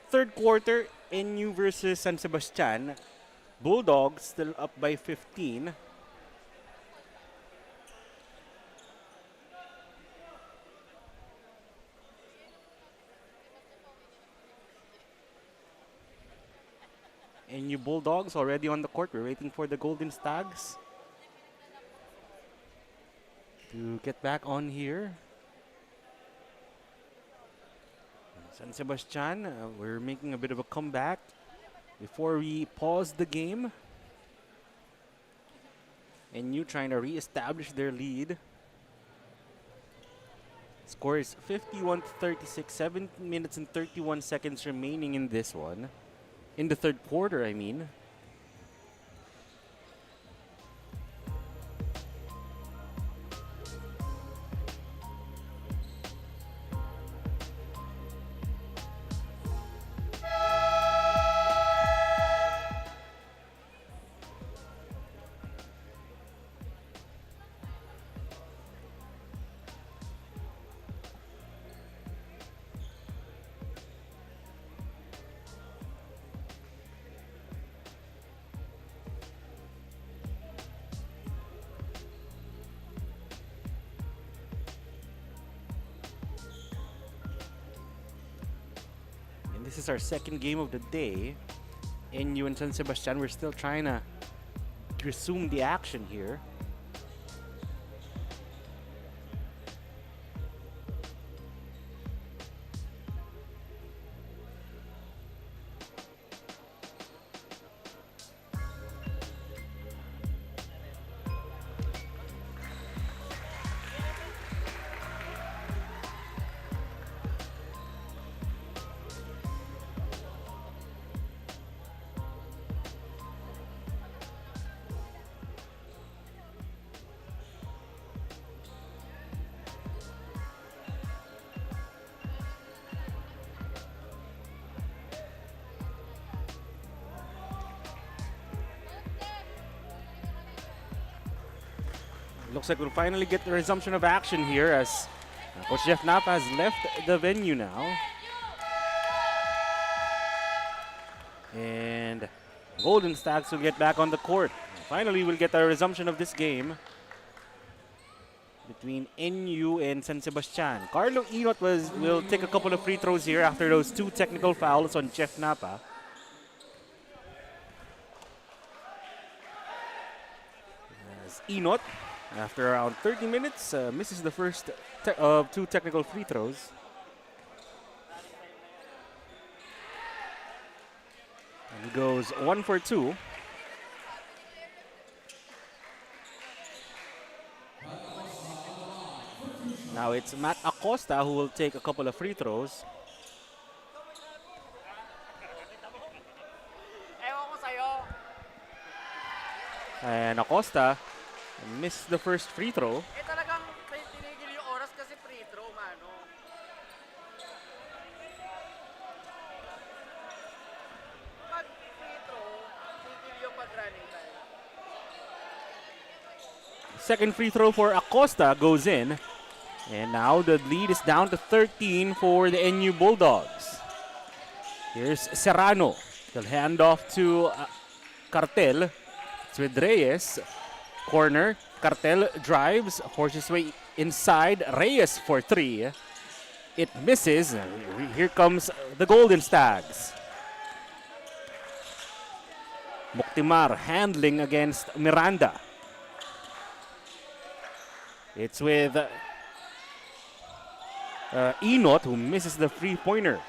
A: Third quarter, NU versus San Sebastian. Bulldogs still up by 15. NU Bulldogs already on the court. We're waiting for the Golden Stags to get back on here. San Sebastian, we're making a bit of a comeback before we pause the game. NU trying to re-establish their lead. Score is 51-36, 7 minutes and 31 seconds remaining in this one. In the third quarter, I mean. This is our second game of the day. NU and San Sebastian, we're still trying to resume the action here. Looks like we'll finally get the resumption of action here as Coach Jeff Napa has left the venue now. And Golden Stags will get back on the court. Finally, we'll get a resumption of this game between NU and San Sebastian. Carlo Inot will take a couple of free throws here after those 2 technical fouls on Jeff Napa. As Inot, after around 30 minutes, misses the first of 2 technical free throws. And goes 1 for 2. Now it's Matt Acosta who will take a couple of free throws. And Acosta missed the first free throw.
C: Talagang tinigil yung oras kasi free throw, mano. Pag free throw, tigil yung pag-running time.
A: Second free throw for Acosta goes in. And now the lead is down to 13 for the NU Bulldogs. Here's Serrano. He'll hand off to Cartel. It's with Reyes. Corner, Cartel drives, forces way inside, Reyes for 3. It misses. Here comes the Golden Stags. Muktimar handling against Miranda. It's with Inot who misses the three-pointer.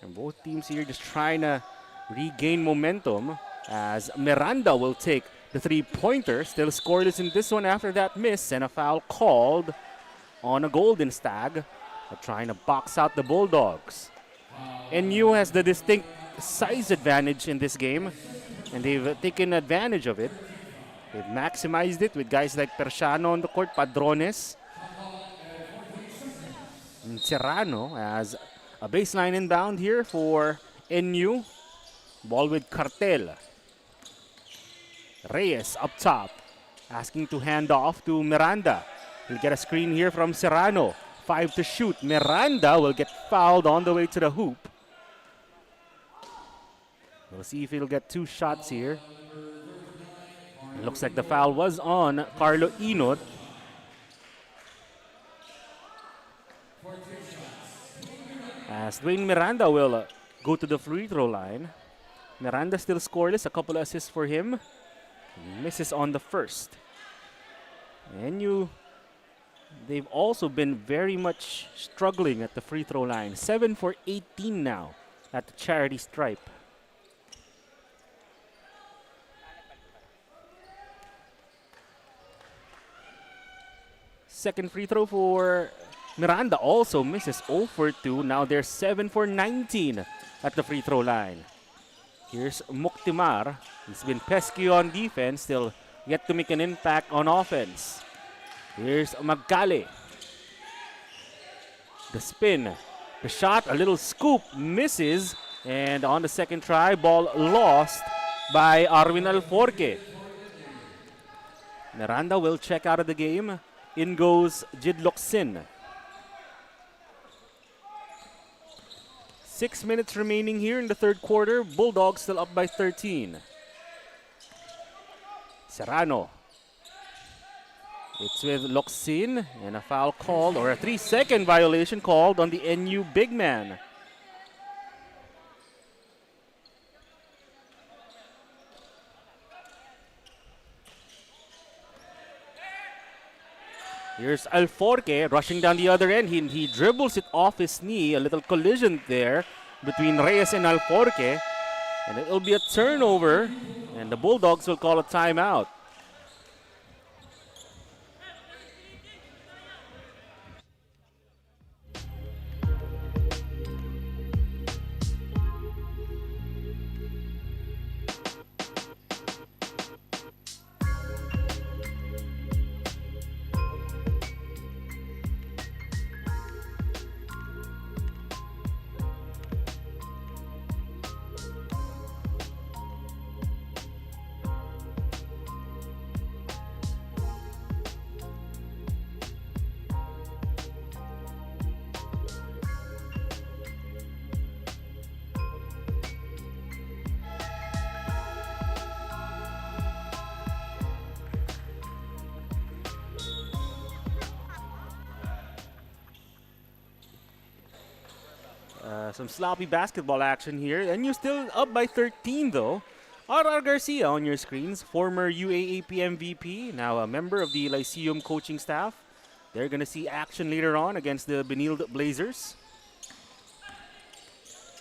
A: And both teams here just trying to regain momentum, as Miranda will take the three-pointer. Still scoreless in this one after that miss, and a foul called on a Golden Stag. Trying to box out the Bulldogs. NU has the distinct size advantage in this game, and they've taken advantage of it. They've maximized it with guys like Persiano on the court, Padrones, and Serrano as a baseline inbound here for NU. Ball with Cartel. Reyes up top, asking to hand off to Miranda. We'll get a screen here from Serrano. 5 to shoot. Miranda will get fouled on the way to the hoop. We'll see if he'll get 2 shots here. It looks like the foul was on Carlo Inot. As Dwayne Miranda will go to the free throw line. Miranda still scoreless. A couple of assists for him. Misses on the first. And they've also been very much struggling at the free throw line. 7 for 18 now at the charity stripe. Second free throw for Miranda also misses 0 for 2. Now they're 7 for 19 at the free throw line. Here's Muktimar. He's been pesky on defense, still yet to make an impact on offense. Here's Magale. The spin. The shot, a little scoop, misses. And on the second try, ball lost by Arwin Alforque. Miranda will check out of the game. In goes Jidlok Sin. 6 minutes remaining here in the third quarter. Bulldogs still up by 13. Serrano. It's with Locsin and a foul called, or a 3-second violation called on the NU big man. Here's Alforque rushing down the other end. He dribbles it off his knee. A little collision there between Reyes and Alforque. And it will be a turnover. And the Bulldogs will call a timeout. Some sloppy basketball action here. And you're still up by 13 though. R.R. Garcia on your screens, former UAAP MVP, now a member of the Lyceum coaching staff. They're going to see action later on against the Benilde Blazers.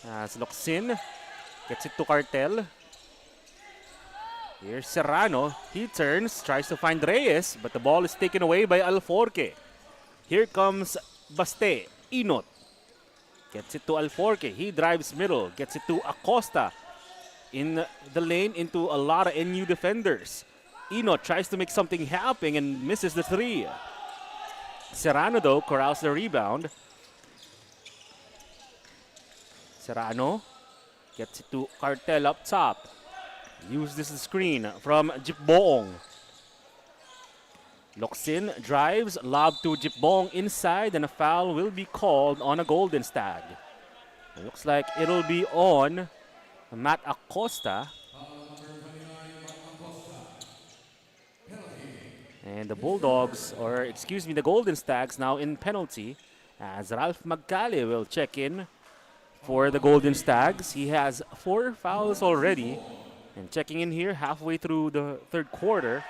A: As Locsin gets it to Cartel. Here's Serrano. He turns, tries to find Reyes, but the ball is taken away by Alforque. Here comes Baste. Inot gets it to Alforque. He drives middle, gets it to Acosta. In the lane into a lot of NU defenders. Inot tries to make something happen and misses the three. Serrano though corrals the rebound. Serrano gets it to Cartel up top. Use this screen from Jipboong. Locsin drives, lob to Jipboong inside, and a foul will be called on a Golden Stag. It looks like it'll be on Matt Acosta. And the Bulldogs, or excuse me, the Golden Stags now in penalty as Ralph Magcali will check in for the Golden Stags. He has 4 fouls already. And checking in here halfway through the third quarter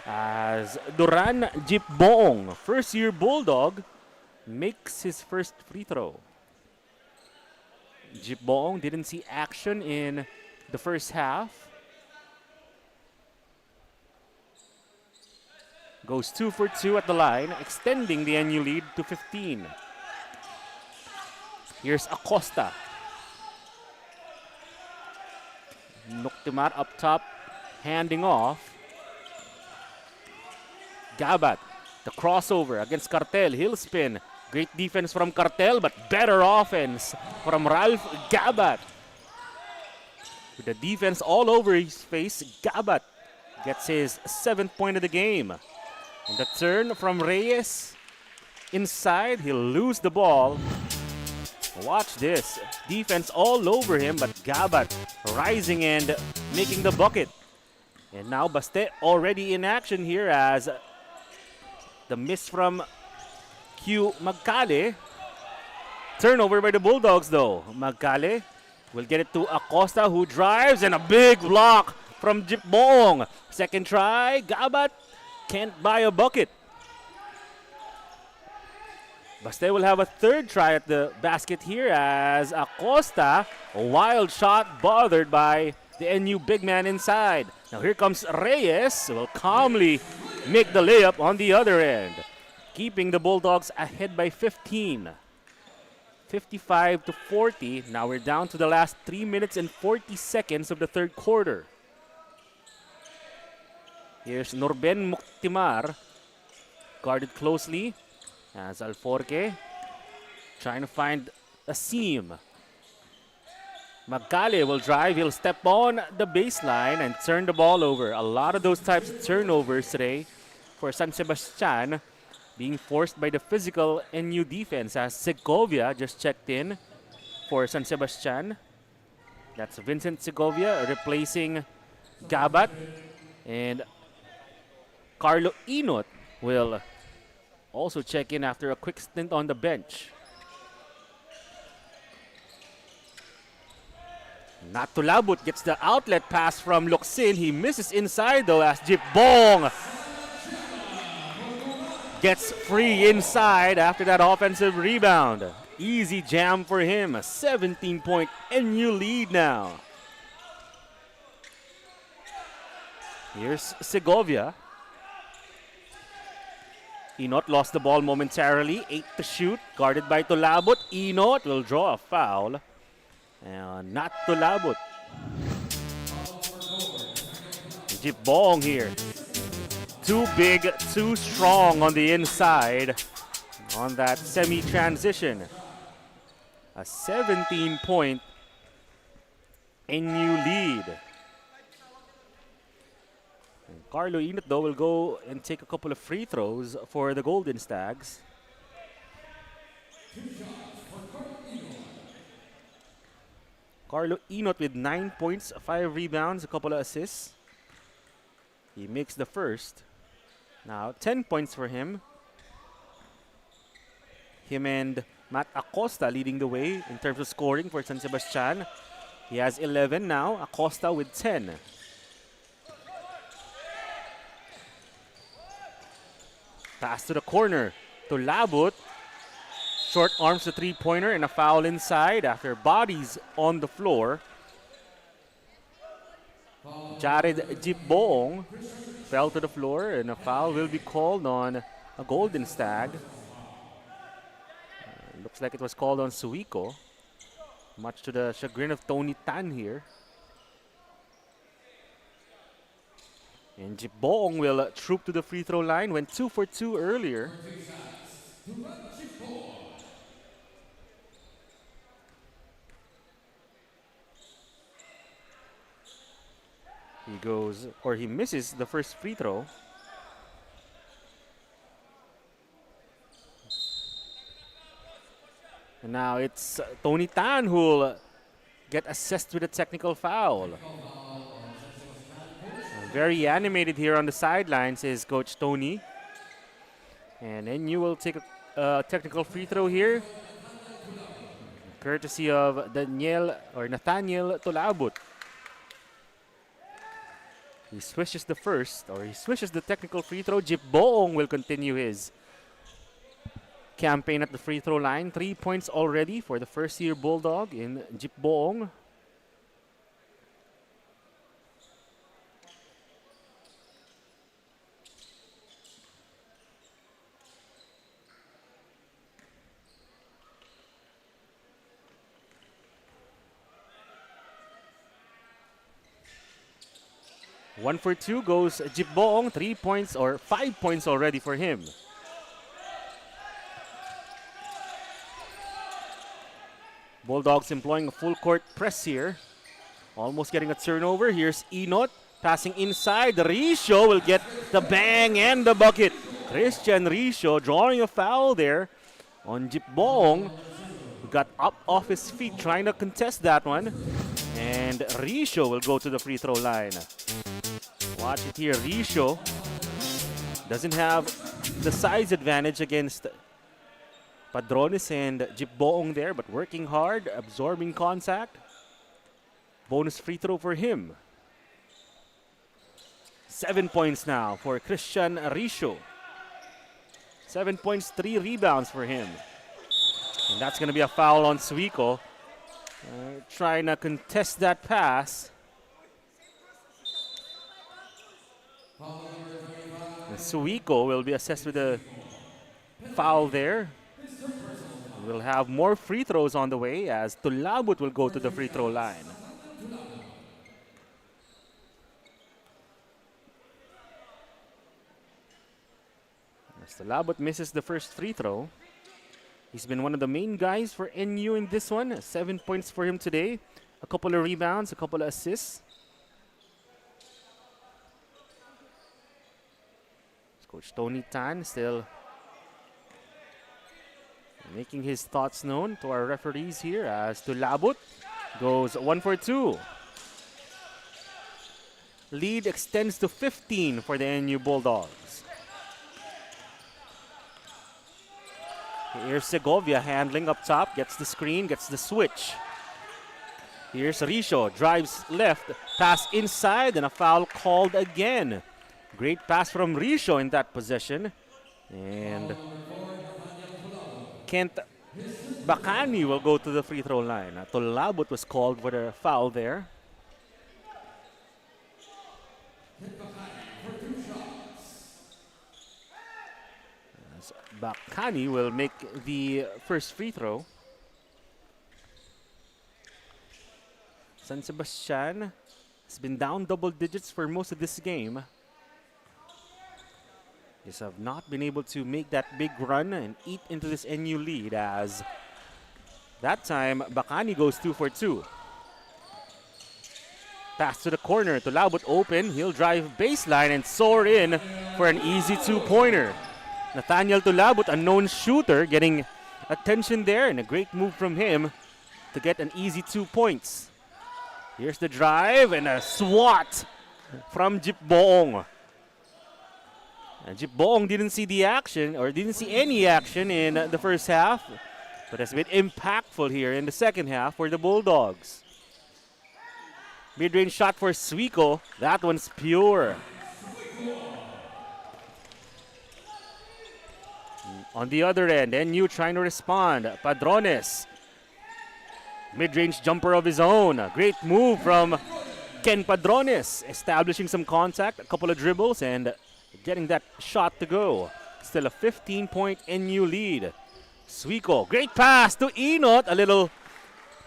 A: as Duran Jipboong, first-year Bulldog, makes his first free throw. Jipboong didn't see action in the first half. Goes 2 for 2 at the line, extending the NU lead to 15. Here's Acosta. Noctimar up top, handing off. Gabat, the crossover against Cartel. He'll spin. Great defense from Cartel, but better offense from Ralph Gabat. With the defense all over his face, Gabat gets his 7th point of the game. And the turn from Reyes inside. He'll lose the ball. Watch this. Defense all over him, but Gabat rising and making the bucket. And now Baste already in action here as the miss from Q Magkale. Turnover by the Bulldogs though. Magkale will get it to Acosta who drives and a big block from Jipbong. Second try, Gabat can't buy a bucket. Baste will have a third try at the basket here as Acosta, a wild shot bothered by the NU big man inside. Now here comes Reyes, who will calmly make the layup on the other end, keeping the Bulldogs ahead by 15. 55-40. Now we're down to the last 3 minutes and 40 seconds of the third quarter. Here's Norben Muktimar, guarded closely as Alforque trying to find a seam. Magkale will drive. He'll step on the baseline and turn the ball over. A lot of those types of turnovers today for San Sebastian, being forced by the physical NU defense as Segovia just checked in for San Sebastian. That's Vincent Segovia replacing Gabat. And Carlo Inot will also check in after a quick stint on the bench. Natulabut gets the outlet pass from Locsin. He misses inside though as Jipbong gets free inside after that offensive rebound. Easy jam for him. A 17-point NU lead now. Here's Segovia. Inot lost the ball momentarily. 8 to shoot. Guarded by Tulabut. Inot will draw a foul. And not Tulabut. Jipbong here. Too big, too strong on the inside on that semi-transition. A 17-point NU lead. And Carlo Inot though will go and take a couple of free throws for the Golden Stags. Carlo Inot with 9 points, 5 rebounds, a couple of assists. He makes the first. Now 10 points for him. Him and Matt Acosta leading the way in terms of scoring for San Sebastian. He has 11 now, Acosta with 10. Pass to the corner to Labut. Short arms the three-pointer and a foul inside after bodies on the floor. Jared Jipbong fell to the floor and a foul will be called on a Golden Stag. Looks like it was called on Suiko, much to the chagrin of Tony Tan here. And Jipbong will troop to the free throw line, went 2 for 2 earlier. He goes, or he misses the first free throw. And now it's Tony Tan who will get assessed with a technical foul. Very animated here on the sidelines is Coach Tony. And then you will take a technical free throw here, courtesy of Nathaniel Tulabut. He swishes the first, or he swishes the technical free throw. Jipbong will continue his campaign at the free throw line. 3 points already for the first-year Bulldog in Jipbong. One for 2 goes Jipbong. 3 points or 5 points already for him. Bulldogs employing a full court press here. Almost getting a turnover. Here's Inot passing inside. Risho will get the bang and the bucket Christian Risho drawing a foul there on Jipbong, who got up off his feet trying to contest that one. And Risho will go to the free throw line. Watch it here. Risho doesn't have the size advantage against Padrones and Jipbong there, but working hard, absorbing contact. Bonus free throw for him. 7 points now for Christian Risho. 7 points, 3 rebounds for him. And that's going to be a foul on Suiko. Trying to contest that pass. And Suiko will be assessed with a foul there. We'll have more free throws on the way as Tulabut will go to the free throw line. As Tulabut misses the first free throw. He's been one of the main guys for NU in this one. 7 points for him today. A couple of rebounds, a couple of assists. Coach Tony Tan still making his thoughts known to our referees here as Tulabut goes 1 for 2. Lead extends to 15 for the NU Bulldogs. Here's Segovia handling up top, gets the screen, gets the switch. Here's Risho, drives left, pass inside, and a foul called again. Great pass from Risho in that possession. And Kent Bacani will go to the free throw line. Tulabut was called for the foul there. As Bacani will make the first free throw. San Sebastian has been down double digits for most of this game. Just have not been able to make that big run and eat into this NU lead as that time Bacani goes 2 for 2. Pass to the corner, Tulabut open, he'll drive baseline and soar in for an easy 2-pointer. Nathaniel Tulabut, a known shooter, getting attention there and a great move from him to get an easy 2 points. Here's the drive and a swat from Jipbong. And Jipbong didn't see the action, or didn't see any action in the first half, but has been impactful here in the second half for the Bulldogs. Mid-range shot for Suiko. That one's pure. On the other end, NU trying to respond. Padrones. Mid-range jumper of his own. A great move from Ken Padrones, establishing some contact, a couple of dribbles, and getting that shot to go. Still a 15-point NU lead. Suiko, great pass to Inot. A little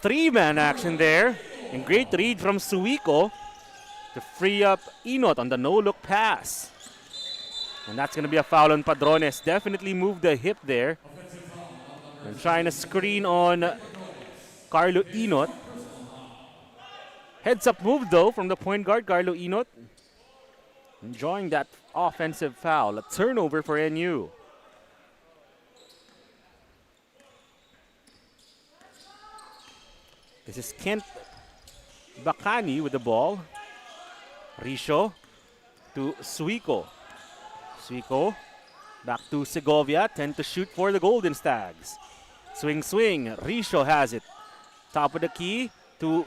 A: 3-man action there. And great read from Suiko to free up Inot on the no-look pass. And that's going to be a foul on Padrones. Definitely moved the hip there. And trying to screen on Carlo Inot. Heads-up move, though, from the point guard, Carlo Inot. Enjoying that offensive foul. A turnover for NU. This is Kent Bacani with the ball. Risho to Suiko. Suiko back to Segovia. 10 to shoot for the Golden Stags. Swing. Risho has it. Top of the key to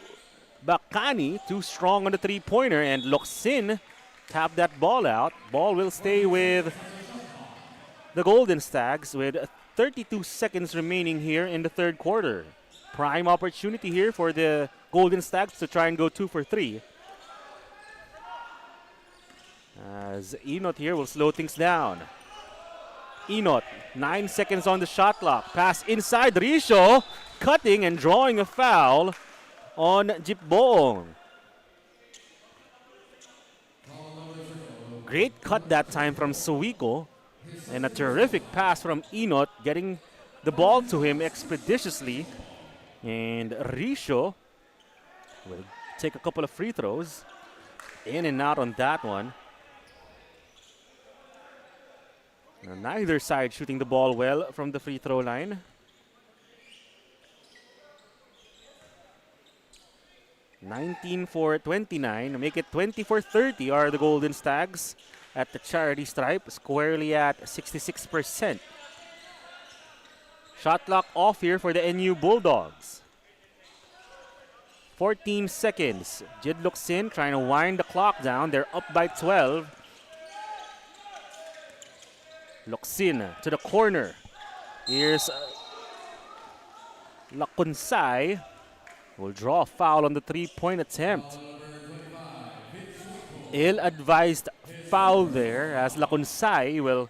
A: Bacani. Too strong on the three-pointer and Locsin tap that ball out. Ball will stay with the Golden Stags with 32 seconds remaining here in the third quarter. Prime opportunity here for the Golden Stags to try and go 2 for 3. As Inot here will slow things down. Inot, 9 seconds on the shot clock. Pass inside, Risho cutting and drawing a foul on Jipbong. Great cut that time from Suiko. And a terrific pass from Inot, getting the ball to him expeditiously. And Risho will take a couple of free throws. In and out on that one. Neither side shooting the ball well from the free throw line. 19 for 29. Make it 20 for 30 are the Golden Stags at the charity stripe, squarely at 66%. Shot clock off here for the NU Bulldogs. 14 seconds. Jid looks in, trying to wind the clock down. They're up by 12. Looks in to the corner. Here's Lacunsay. Will draw a foul on the three-point attempt. Ill-advised foul there as Lacunsay will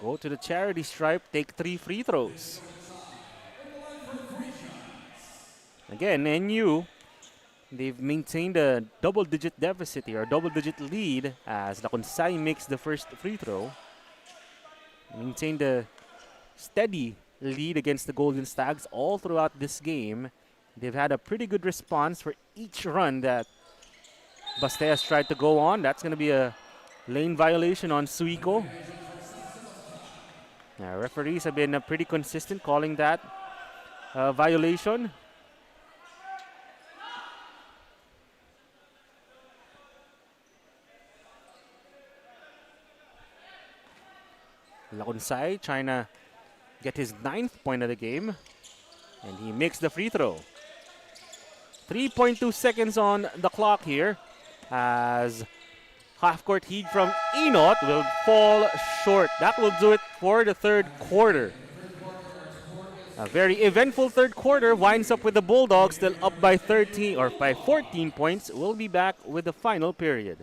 A: go to the charity stripe, take 3 free throws. Again, NU, they've maintained a double-digit deficit here, a double-digit lead as Lacunsay makes the first free throw. Maintained a steady lead against the Golden Stags all throughout this game. They've had a pretty good response for each run that Baste has tried to go on. That's going to be a lane violation on Suiko. Referees have been pretty consistent calling that violation. Lacunsay trying to get his 9th point of the game. And he makes the free throw. 3.2 seconds on the clock here as half-court heat from Enot will fall short. That will do it for the third quarter. A very eventful third quarter winds up with the Bulldogs still up by 13 or by 14 points. We'll be back with the final period.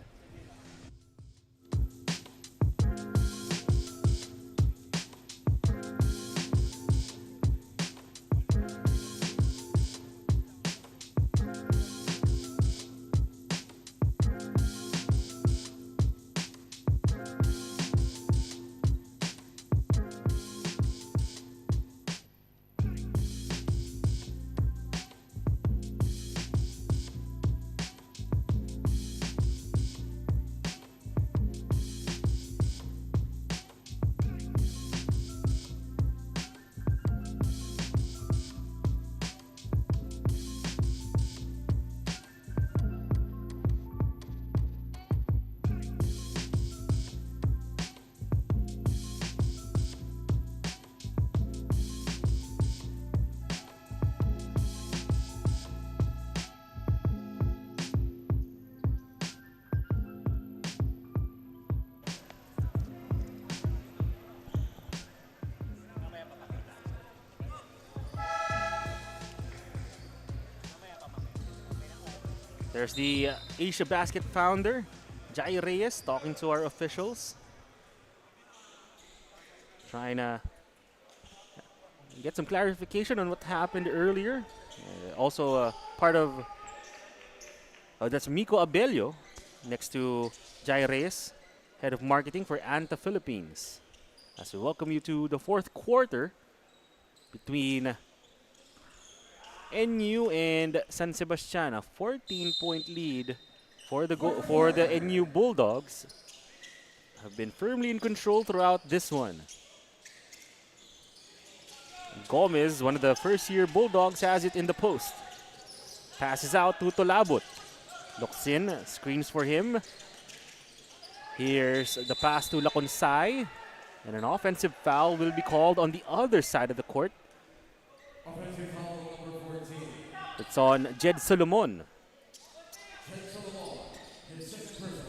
A: There's the Asiabasket founder, Jai Reyes, talking to our officials. Trying to get some clarification on what happened earlier. Also part of, that's Miko Abelio next to Jai Reyes, head of marketing for Anta Philippines. As we welcome you to the fourth quarter between NU and San Sebastian. A 14-point lead for the NU Bulldogs. Have been firmly in control throughout this one. Gomez, one of the first-year Bulldogs, has it in the post. Passes out to Tolabut. Looks in, screens for him. Here's the pass to Lacunsay. And an offensive foul will be called on the other side of the court.
B: Offensive foul number 14.
A: It's on Jed Solomon.
B: Jed Solomon, his 6th personal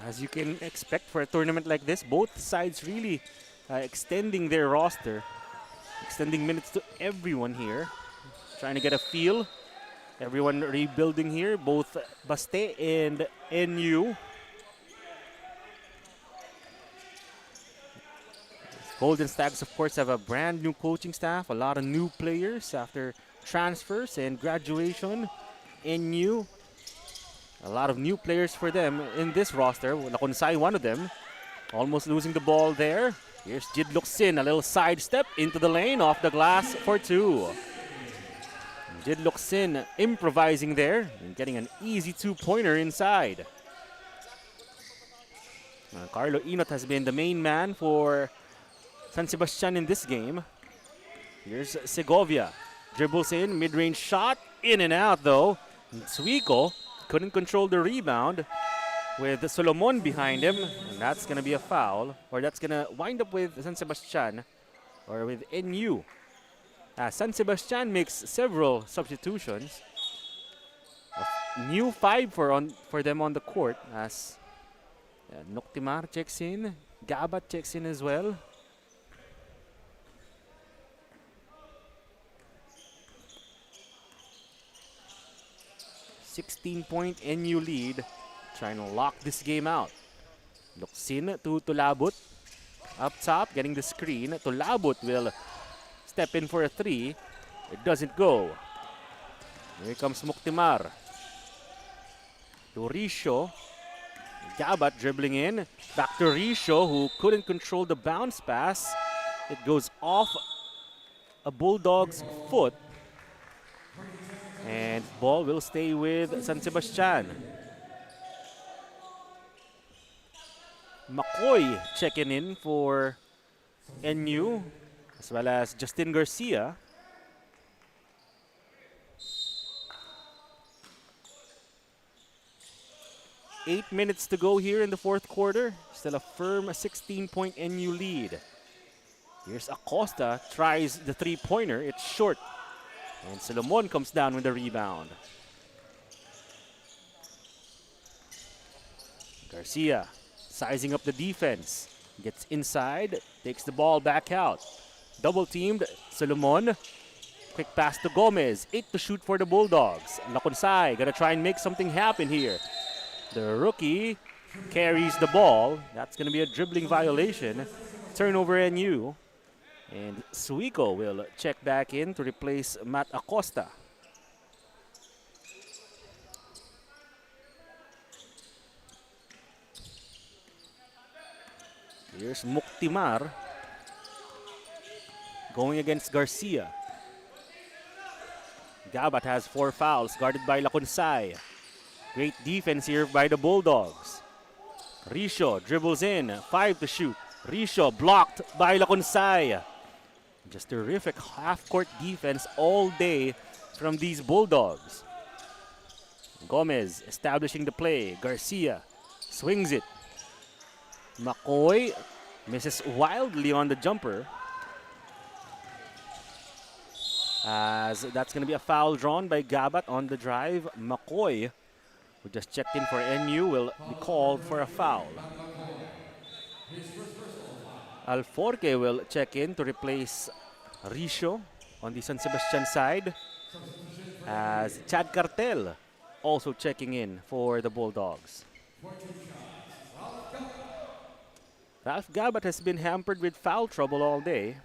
B: foul.
A: As you can expect for a tournament like this, both sides really extending their roster. Extending minutes to everyone here. Trying to get a feel. Everyone rebuilding here, both Baste and NU. Golden Stags, of course, have a brand new coaching staff, a lot of new players after transfers and graduation. NU, a lot of new players for them in this roster. Lacunsay, one of them, almost losing the ball there. Here's Jid looks in, a little sidestep into the lane, off the glass for 2. Jid looks in, improvising there, and getting an easy 2-pointer inside. Carlo Inot has been the main man for San Sebastian in this game. Here's Segovia. Dribbles in, mid-range shot. In and out though. And Suico couldn't control the rebound with Solomon behind him. And that's going to be a foul. Or that's going to wind up with San Sebastian. Or with NU. San Sebastian makes several substitutions. A new 5 for them on the court as Noctimar checks in. Gabat checks in as well. .16 NU lead. Trying to lock this game out. Looks in to Tulabut. Up top, getting the screen. Tulabut will step in for a 3. It doesn't go. Here comes Muktimar. To Risho. Gabat dribbling in. Back to Risho, who couldn't control the bounce pass. It goes off a Bulldog's foot. And ball will stay with San Sebastian. McCoy checking in for NU, as well as Justin Garcia. Eight minutes to go here in the fourth quarter. Still a firm 16-point NU lead. Here's Acosta, tries the three-pointer. It's short. And Solomon comes down with the rebound. Garcia sizing up the defense. Gets inside, takes the ball back out. Double teamed, Solomon. Quick pass to Gomez. 8 to shoot for the Bulldogs. Laconsay gonna try and make something happen here. The rookie carries the ball. That's gonna be a dribbling violation. Turnover NU. And Suico will check back in to replace Matt Acosta. Here's Muktimar going against Garcia. Gabat has 4 fouls, guarded by Laconsay. Great defense here by the Bulldogs. Risho dribbles in, 5 to shoot. Risho blocked by Laconsay. Just terrific half-court defense all day from these Bulldogs. Gomez establishing the play. Garcia swings it. McCoy misses wildly on the jumper. As that's going to be a foul drawn by Gabat on the drive. McCoy, who just checked in for NU, will be called for a foul. Alforque will check in to replace Risho on the San Sebastian side, as Chad Cartel also checking in for the Bulldogs. Ralph Gabat has been hampered with foul trouble all day.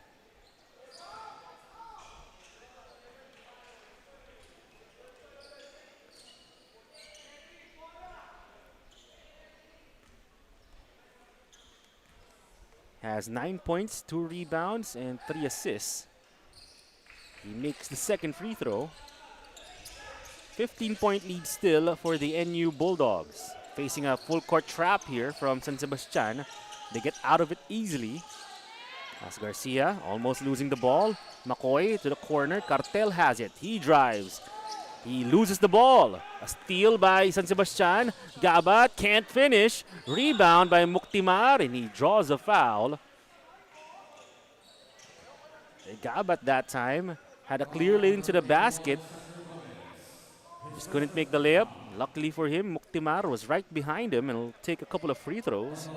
A: Has 9 points, 2 rebounds, and 3 assists. He makes the second free throw. 15-point lead still for the NU Bulldogs. Facing a full court trap here from San Sebastian. They get out of it easily. As Garcia almost losing the ball. McCoy to the corner. Cartel has it. He drives. He loses the ball. A steal by San Sebastian. Gabat can't finish. Rebound by Muktimar, and he draws a foul. Gabat that time had a clear lane to the basket. Just couldn't make the layup. Luckily for him, Muktimar was right behind him and will take a couple of free throws.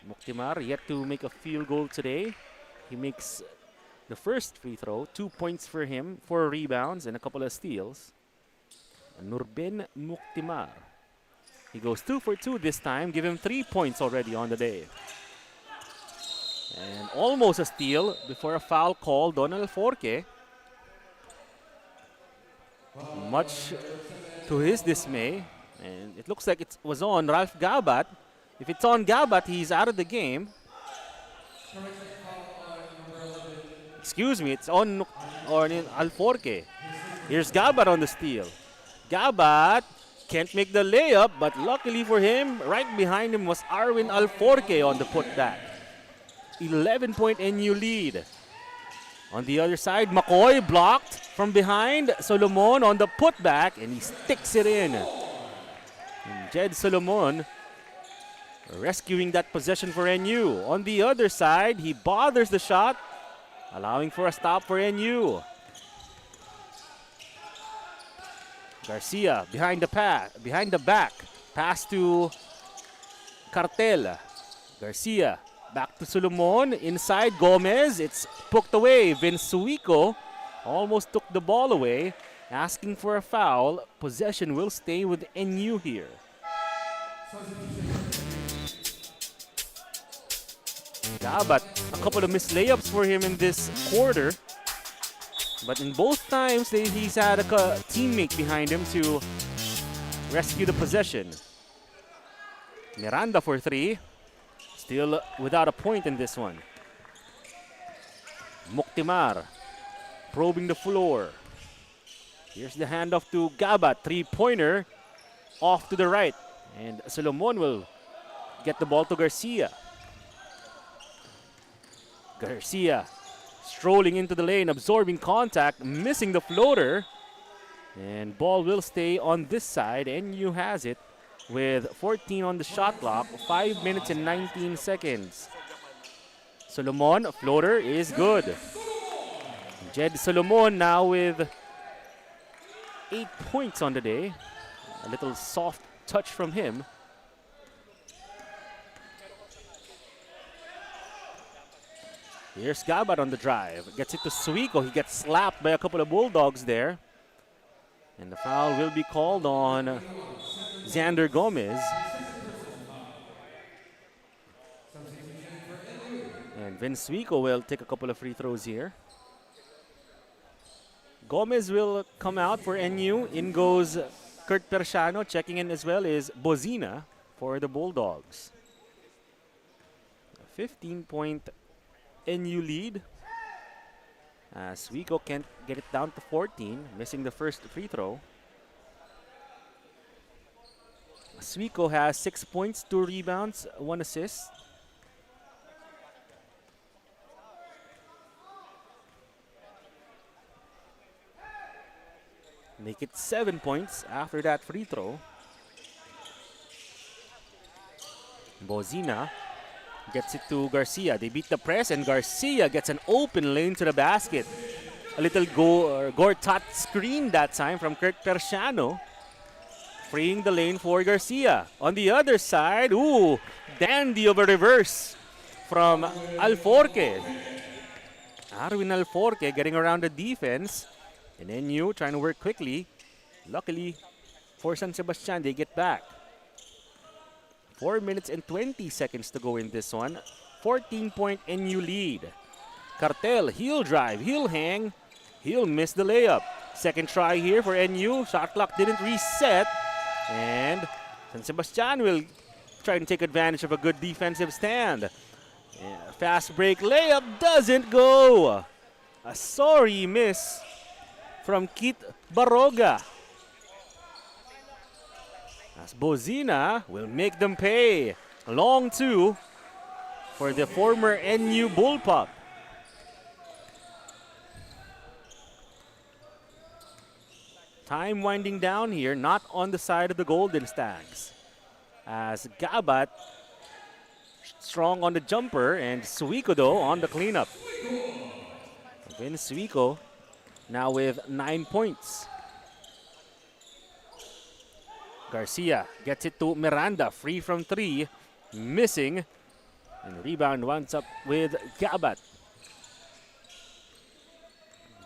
A: Muktimar yet to make a field goal today. He makes the first free throw. 2 points for him, 4 rebounds, and a couple of steals. Nurben Muktimar. He goes 2 for 2 this time. Give him 3 points already on the day. And almost a steal before a foul call. Donald Forque. Much to his dismay. And it looks like it was on Ralph Gabat. If it's on Gabat, he's out of the game. Excuse me, it's on Alforque. Here's Gabat on the steal. Gabat can't make the layup, but luckily for him, right behind him was Arwin Alforque on the putback. 11-point NU lead. On the other side, McCoy blocked from behind. Solomon on the putback, and he sticks it in. And Jed Solomon rescuing that possession for NU. On the other side, he bothers the shot, allowing for a stop for NU. Garcia behind the back. Pass to Cartel. Garcia back to Solomon. Inside Gomez. It's poked away. Vinsuico almost took the ball away, asking for a foul. Possession will stay with NU here. Yeah, but a couple of missed layups for him in this quarter. But in both times, he's had a teammate behind him to rescue the possession. Miranda for three. Still without a point in this one. Muktimar probing the floor. Here's the handoff to Gabat. Three-pointer off to the right. And Solomon will get the ball to Garcia. Garcia strolling into the lane, absorbing contact, missing the floater. And ball will stay on this side. NU has it with 14 on the shot clock, 5 minutes and 19 seconds. Solomon, floater is good. Jed Solomon now with 8 points on the day. A little soft touch from him. Here's Gabat on the drive. Gets it to Suico. He gets slapped by a couple of Bulldogs there. And the foul will be called on Xander Gomez. And Vince Suico will take a couple of free throws here. Gomez will come out for NU. In goes Kurt Persiano. Checking in as well is Bozina for the Bulldogs. A 15-point NU lead. Suico can't get it down to 14, missing the first free throw. Suico has 6 points, 2 rebounds, 1 assist. Make it 7 points after that free throw. Bozina gets it to Garcia. They beat the press, and Garcia gets an open lane to the basket. A little Gortat screen that time from Kurt Persiano, freeing the lane for Garcia. On the other side, ooh, dandy of a reverse from Alforque. Arwin Alforque getting around the defense. And NU trying to work quickly. Luckily for San Sebastian, they get back. 4 minutes and 20 seconds to go in this one. 14-point NU lead. Cartel, he'll drive, he'll hang, he'll miss the layup. Second try here for NU. Shot clock didn't reset. And San Sebastian will try and take advantage of a good defensive stand. Yeah, fast break layup doesn't go. A sorry miss from Kit Baroga. As Bozina will make them pay. Long two for the former NU Bullpup. Time winding down here, not on the side of the Golden Stags. As Gabat strong on the jumper and Suico though on the cleanup. Vince Suico now with 9 points. Garcia gets it to Miranda, free from three, missing. And rebound winds up with Gabat.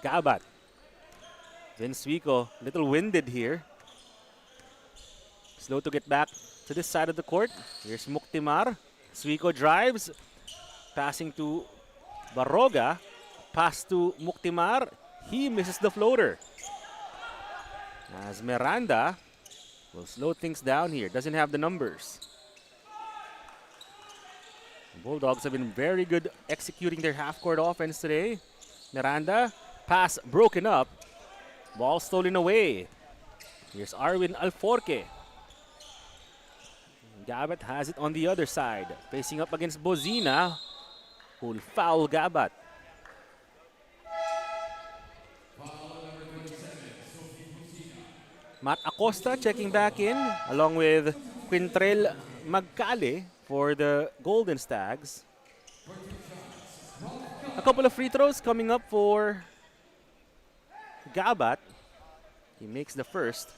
A: Gabat. Vince Suico, little winded here. Slow to get back to this side of the court. Here's Muktimar. Suico drives, passing to Baroga. Pass to Muktimar. He misses the floater. As Miranda will slow things down here. Doesn't have the numbers. The Bulldogs have been very good executing their half-court offense today. Miranda, pass broken up. Ball stolen away. Here's Arwin Alforque. Gabat has it on the other side. Facing up against Bozina, who'll foul Gabat. Matt Acosta checking back in, along with Quintrell Magcale for the Golden Stags. A couple of free throws coming up for Gabat. He makes the first.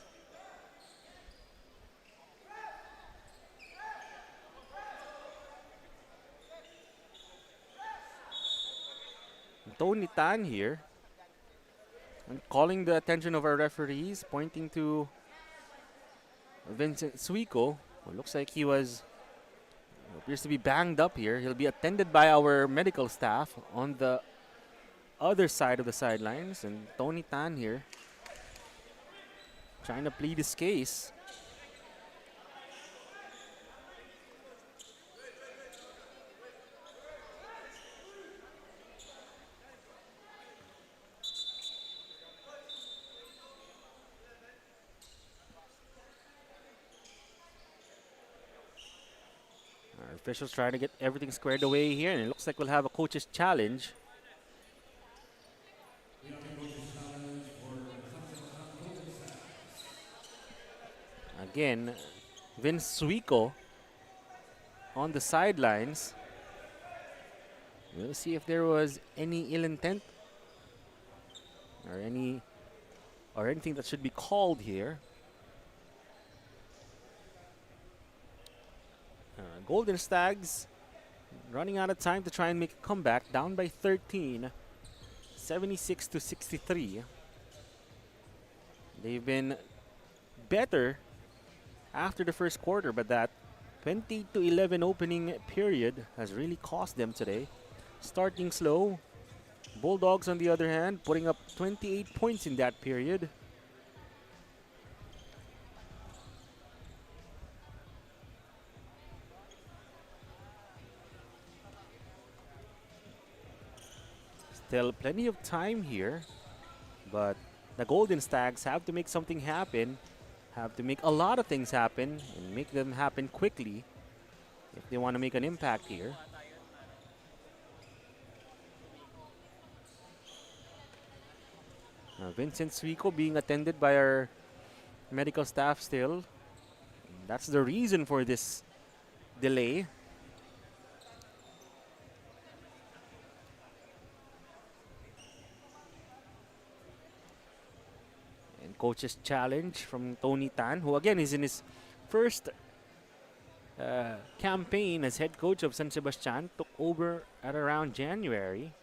A: Tony Tan here, and calling the attention of our referees, pointing to Vincent Suico, who looks like he appears to be banged up here. He'll be attended by our medical staff on the other side of the sidelines, and Tony Tan here trying to plead his case. Our officials trying to get everything squared away here, and it looks like we'll have a coach's challenge. Again, Vince Suico on the sidelines. We'll see if there was any ill intent or anything that should be called here. Golden Stags running out of time to try and make a comeback, down by 13, 76-63. They've been better after the first quarter, but that 20-11 opening period has really cost them today. Starting slow. Bulldogs, on the other hand, putting up 28 points in that period. Still plenty of time here, but the Golden Stags have to make something happen, have to make a lot of things happen, and make them happen quickly if they want to make an impact here. Vincent Suico being attended by our medical staff still. That's the reason for this delay. And coach's challenge from Tony Tan, who again is in his first campaign as head coach of San Sebastian. Took over at around January.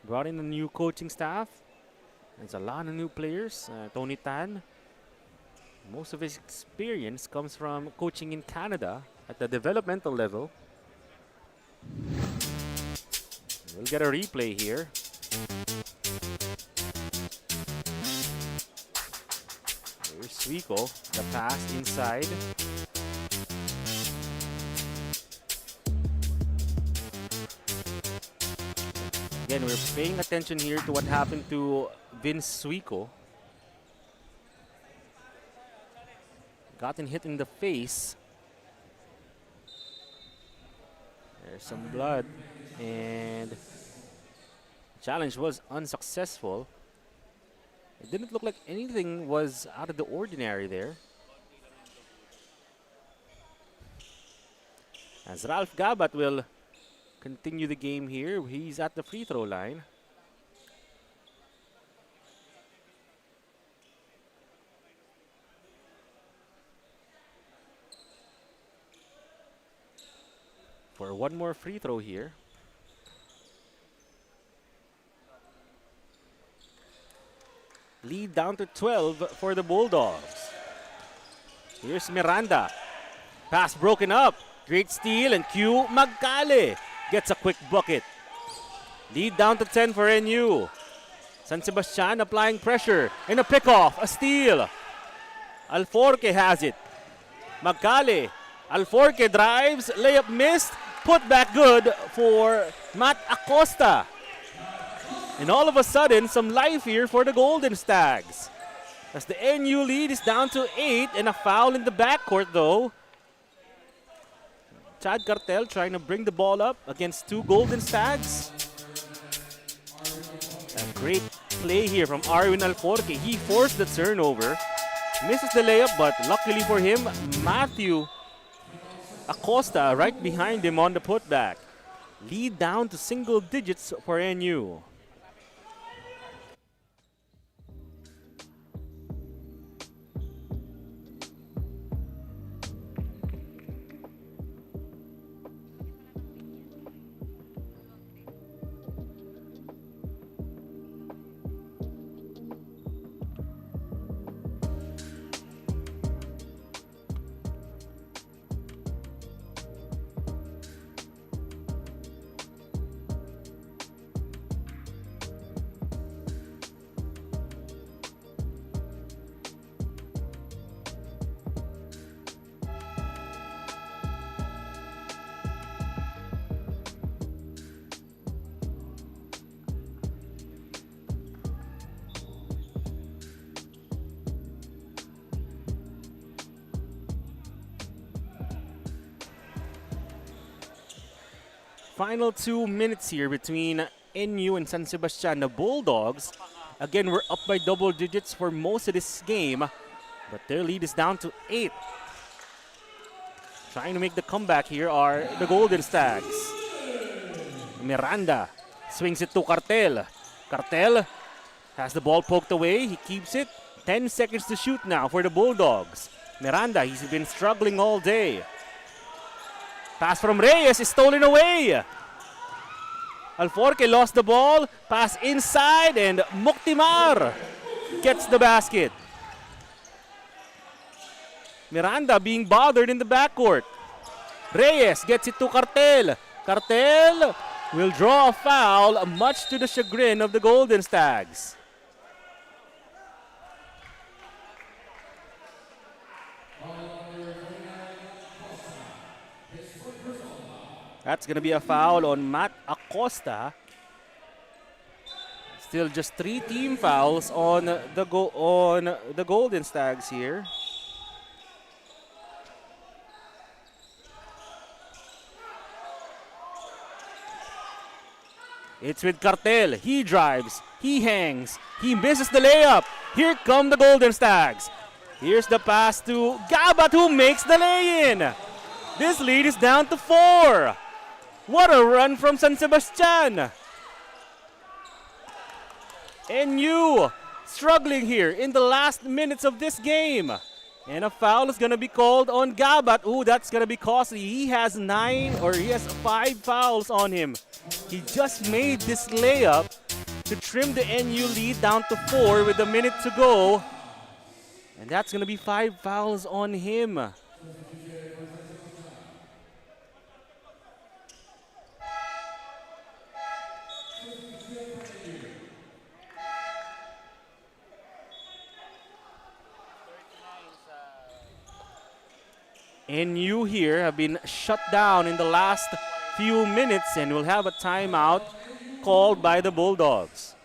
A: Brought in a new coaching staff. There's a lot of new players. Tony Tan, most of his experience comes from coaching in Canada at the developmental level. We'll get a replay here. Here's Suico, the pass inside. Again, we're paying attention here to what happened to Vince Suico. Gotten hit in the face. There's some blood, and challenge was unsuccessful. It didn't look like anything was out of the ordinary there. As Ralph Gabat will continue the game here. He's at the free throw line. For one more free throw here. Lead down to 12 for the Bulldogs. Here's Miranda. Pass broken up. Great steal, and Q Magcale gets a quick bucket. Lead down to 10 for NU. San Sebastian applying pressure, and a pickoff, a steal. Alforque has it. Magcale. Alforque drives, layup missed, put back good for Matt Acosta. And all of a sudden, some life here for the Golden Stags. As the NU lead is down to 8 and a foul in the backcourt though. Chad Cartel trying to bring the ball up against 2 Golden Stags. A great play here from Arwin Alforque. He forced the turnover. Misses the layup, but luckily for him, Matthew Acosta right behind him on the putback. Lead down to single digits for NU. Final 2 minutes here between NU and San Sebastian. The Bulldogs, again, we're up by double digits for most of this game, but their lead is down to 8. Trying to make the comeback here are the Golden Stags. Miranda swings it to Cartel. Cartel has the ball poked away. He keeps it. 10 seconds to shoot now for the Bulldogs. Miranda, he's been struggling all day. Pass from Reyes is stolen away. Alforque lost the ball. Pass inside and Muktimar gets the basket. Miranda being bothered in the backcourt. Reyes gets it to Cartel. Cartel will draw a foul, much to the chagrin of the Golden Stags. That's going to be a foul on Matt Acosta. Still just 3 team fouls on the Golden Stags here. It's with Cartel. He drives. He hangs. He misses the layup. Here come the Golden Stags. Here's the pass to Gabat, who makes the lay-in. This lead is down to 4. What a run from San Sebastian. NU struggling here in the last minutes of this game. And a foul is going to be called on Gabat. Ooh, that's going to be costly. He has 5 fouls on him. He just made this layup to trim the NU lead down to 4 with a minute to go. And that's going to be 5 fouls on him. NU here have been shut down in the last few minutes and will have a timeout called by the Bulldogs.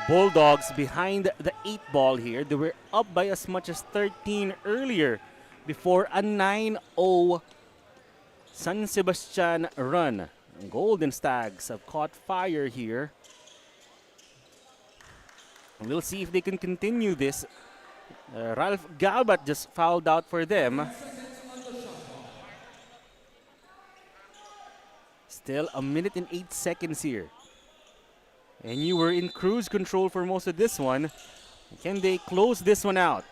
A: Bulldogs behind the 8 ball here. They were up by as much as 13 earlier before a 9-0 San Sebastian run. Golden Stags have caught fire here. We'll see if they can continue this. Ralph Galbat just fouled out for them. Still a minute and 8 seconds here. And you were in cruise control for most of this one. Can they close this one out?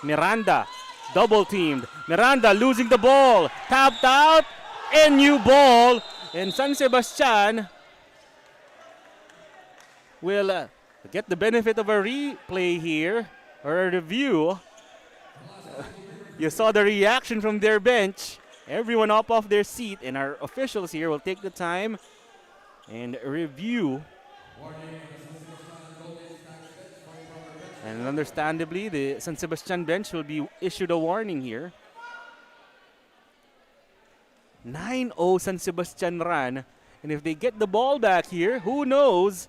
A: Miranda, double teamed. Miranda losing the ball. Tapped out. And new ball. And San Sebastian will get the benefit of a replay here, or a review. You saw the reaction from their bench. Everyone up off their seat, and our officials here will take the time and review. And understandably, the San Sebastian bench will be issued a warning here. 9-0 San Sebastian run. And if they get the ball back here, who knows?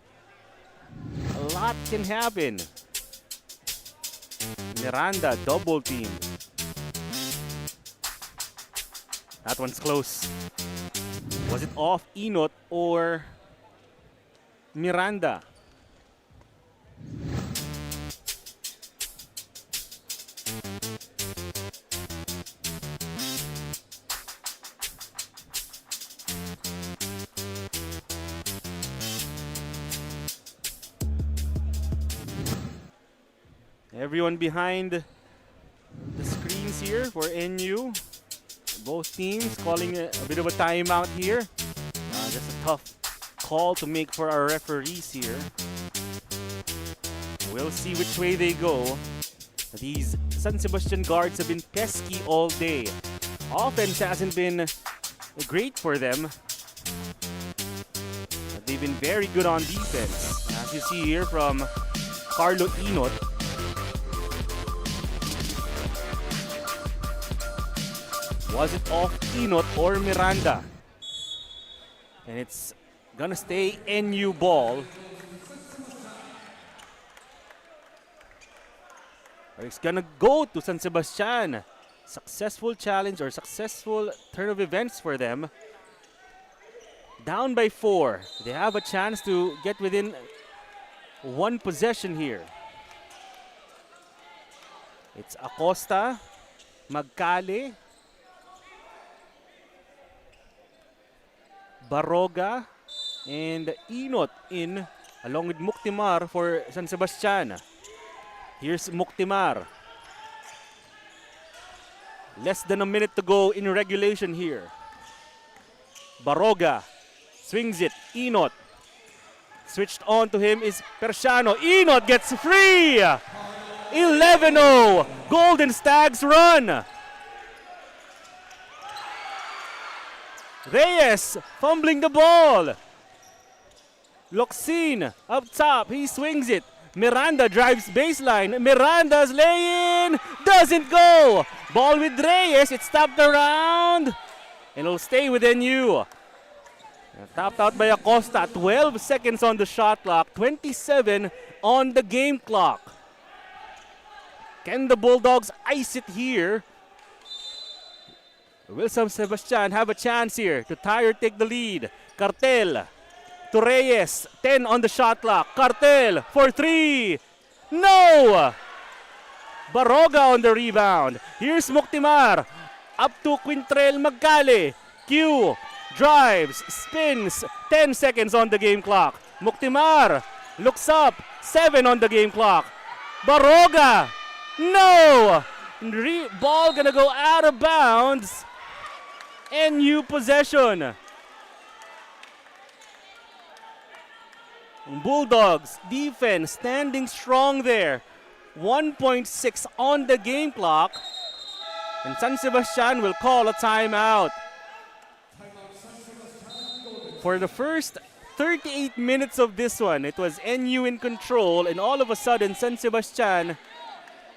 A: A lot can happen. Miranda double team. That one's close. Was it off Inot or Miranda? Everyone behind the screens here for NU. Both teams calling a bit of a timeout here. Just a tough call to make for our referees here. We'll see which way they go. These San Sebastian guards have been pesky all day. Offense hasn't been great for them, but they've been very good on defense. As you see here from Carlo Inot. Was it off Inot or Miranda? And it's gonna stay NU ball. Or it's gonna go to San Sebastian. Successful challenge or successful turn of events for them. Down by 4. They have a chance to get within one possession here. It's Acosta, Magcale, Baroga, and Inot in along with Muktimar for San Sebastian. Here's Muktimar. Less than a minute to go in regulation here. Baroga swings it. Inot. Switched on to him is Persiano. Inot gets free. 11-0. Golden Stags run. Reyes fumbling the ball. Loxin up top. He swings it. Miranda drives baseline. Miranda's lay-in. Doesn't go. Ball with Reyes. It's tapped around. And it'll stay with NU. Tapped out by Acosta. 12 seconds on the shot clock. 27 on the game clock. Can the Bulldogs ice it here? Will San Sebastian have a chance here to tie or take the lead? Cartel to Reyes. 10 on the shot clock. Cartel for 3. No! Baroga on the rebound. Here's Muktimar. Up to Quintrell Magcale. Q drives, spins. 10 seconds on the game clock. Muktimar looks up. 7 on the game clock. Baroga. No! Ball gonna go out of bounds. NU possession. Bulldogs defense standing strong there. 1.6 on the game clock. And San Sebastian will call a timeout. For the first 38 minutes of this one, it was NU in control, and all of a sudden San Sebastian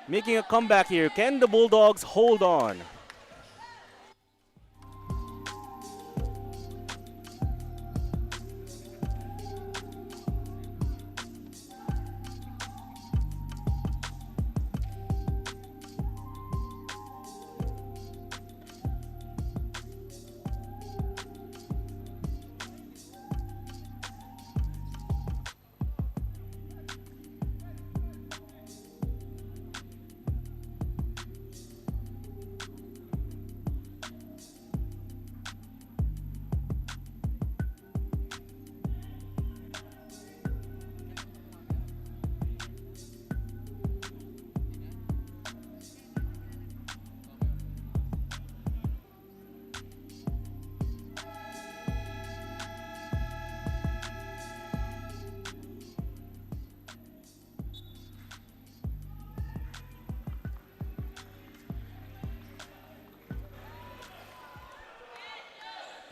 A: making a comeback here. Can the Bulldogs hold on?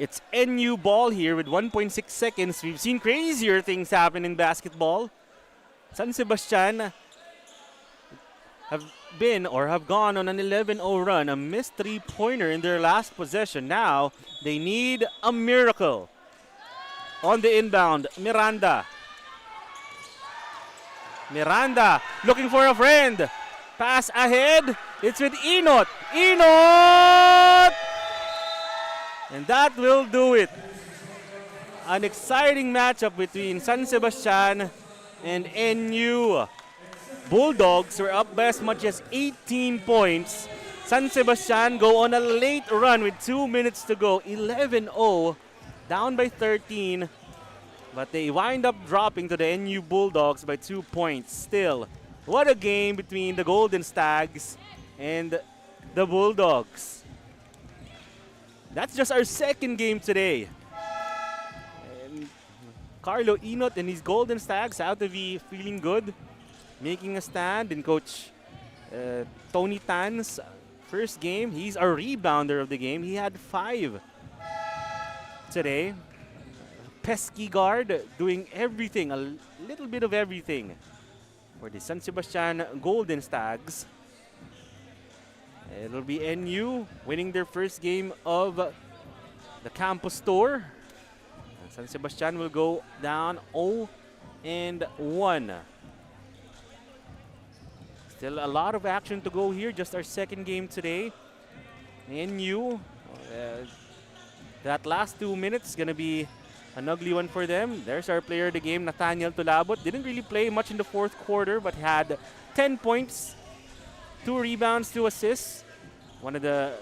A: It's NU ball here with 1.6 seconds. We've seen crazier things happen in basketball. San Sebastian have gone on an 11-0 run, a missed three-pointer in their last possession. Now they need a miracle. On the inbound, Miranda looking for a friend. Pass ahead. It's with Inot. And that will do it. An exciting matchup between San Sebastian and NU. Bulldogs were up by as much as 18 points. San Sebastian go on a late run with 2 minutes to go. 11-0, down by 13. But they wind up dropping to the NU Bulldogs by 2 points. Still, what a game between the Golden Stags and the Bulldogs. That's just our second game today. And Carlo Inot and his Golden Stags out to be feeling good, making a stand in Coach Tony Tan's first game. He's a rebounder of the game. He had 5 today. Pesky guard, doing everything, a little bit of everything for the San Sebastian Golden Stags. It'll be NU winning their first game of the campus tour. And San Sebastian will go down 0-1. Still a lot of action to go here. Just our second game today. NU, that last 2 minutes is going to be an ugly one for them. There's our player of the game, Nathaniel Tulabot. Didn't really play much in the fourth quarter, but had 10 points, 2 rebounds, 2 assists. One of the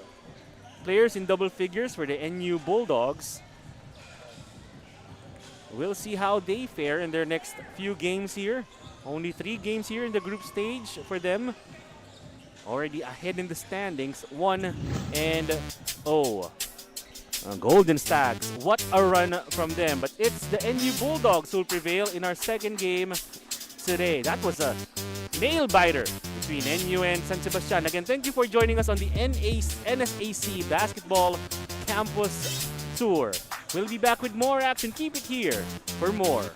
A: players in double figures for the NU Bulldogs. We'll see how they fare in their next few games here. Only 3 games here in the group stage for them. Already ahead in the standings, 1-0. Golden Stags, what a run from them. But it's the NU Bulldogs who will prevail in our second game today. That was a nail-biter between NU and San Sebastian. Again, thank you for joining us on the NSAC Basketball Campus Tour. We'll be back with more action. Keep it here for more.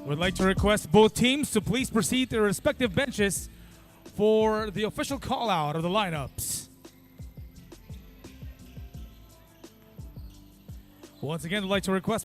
D: Would like to request both teams to please proceed to their respective benches for the official call out of the lineups. Once again, I'd like to request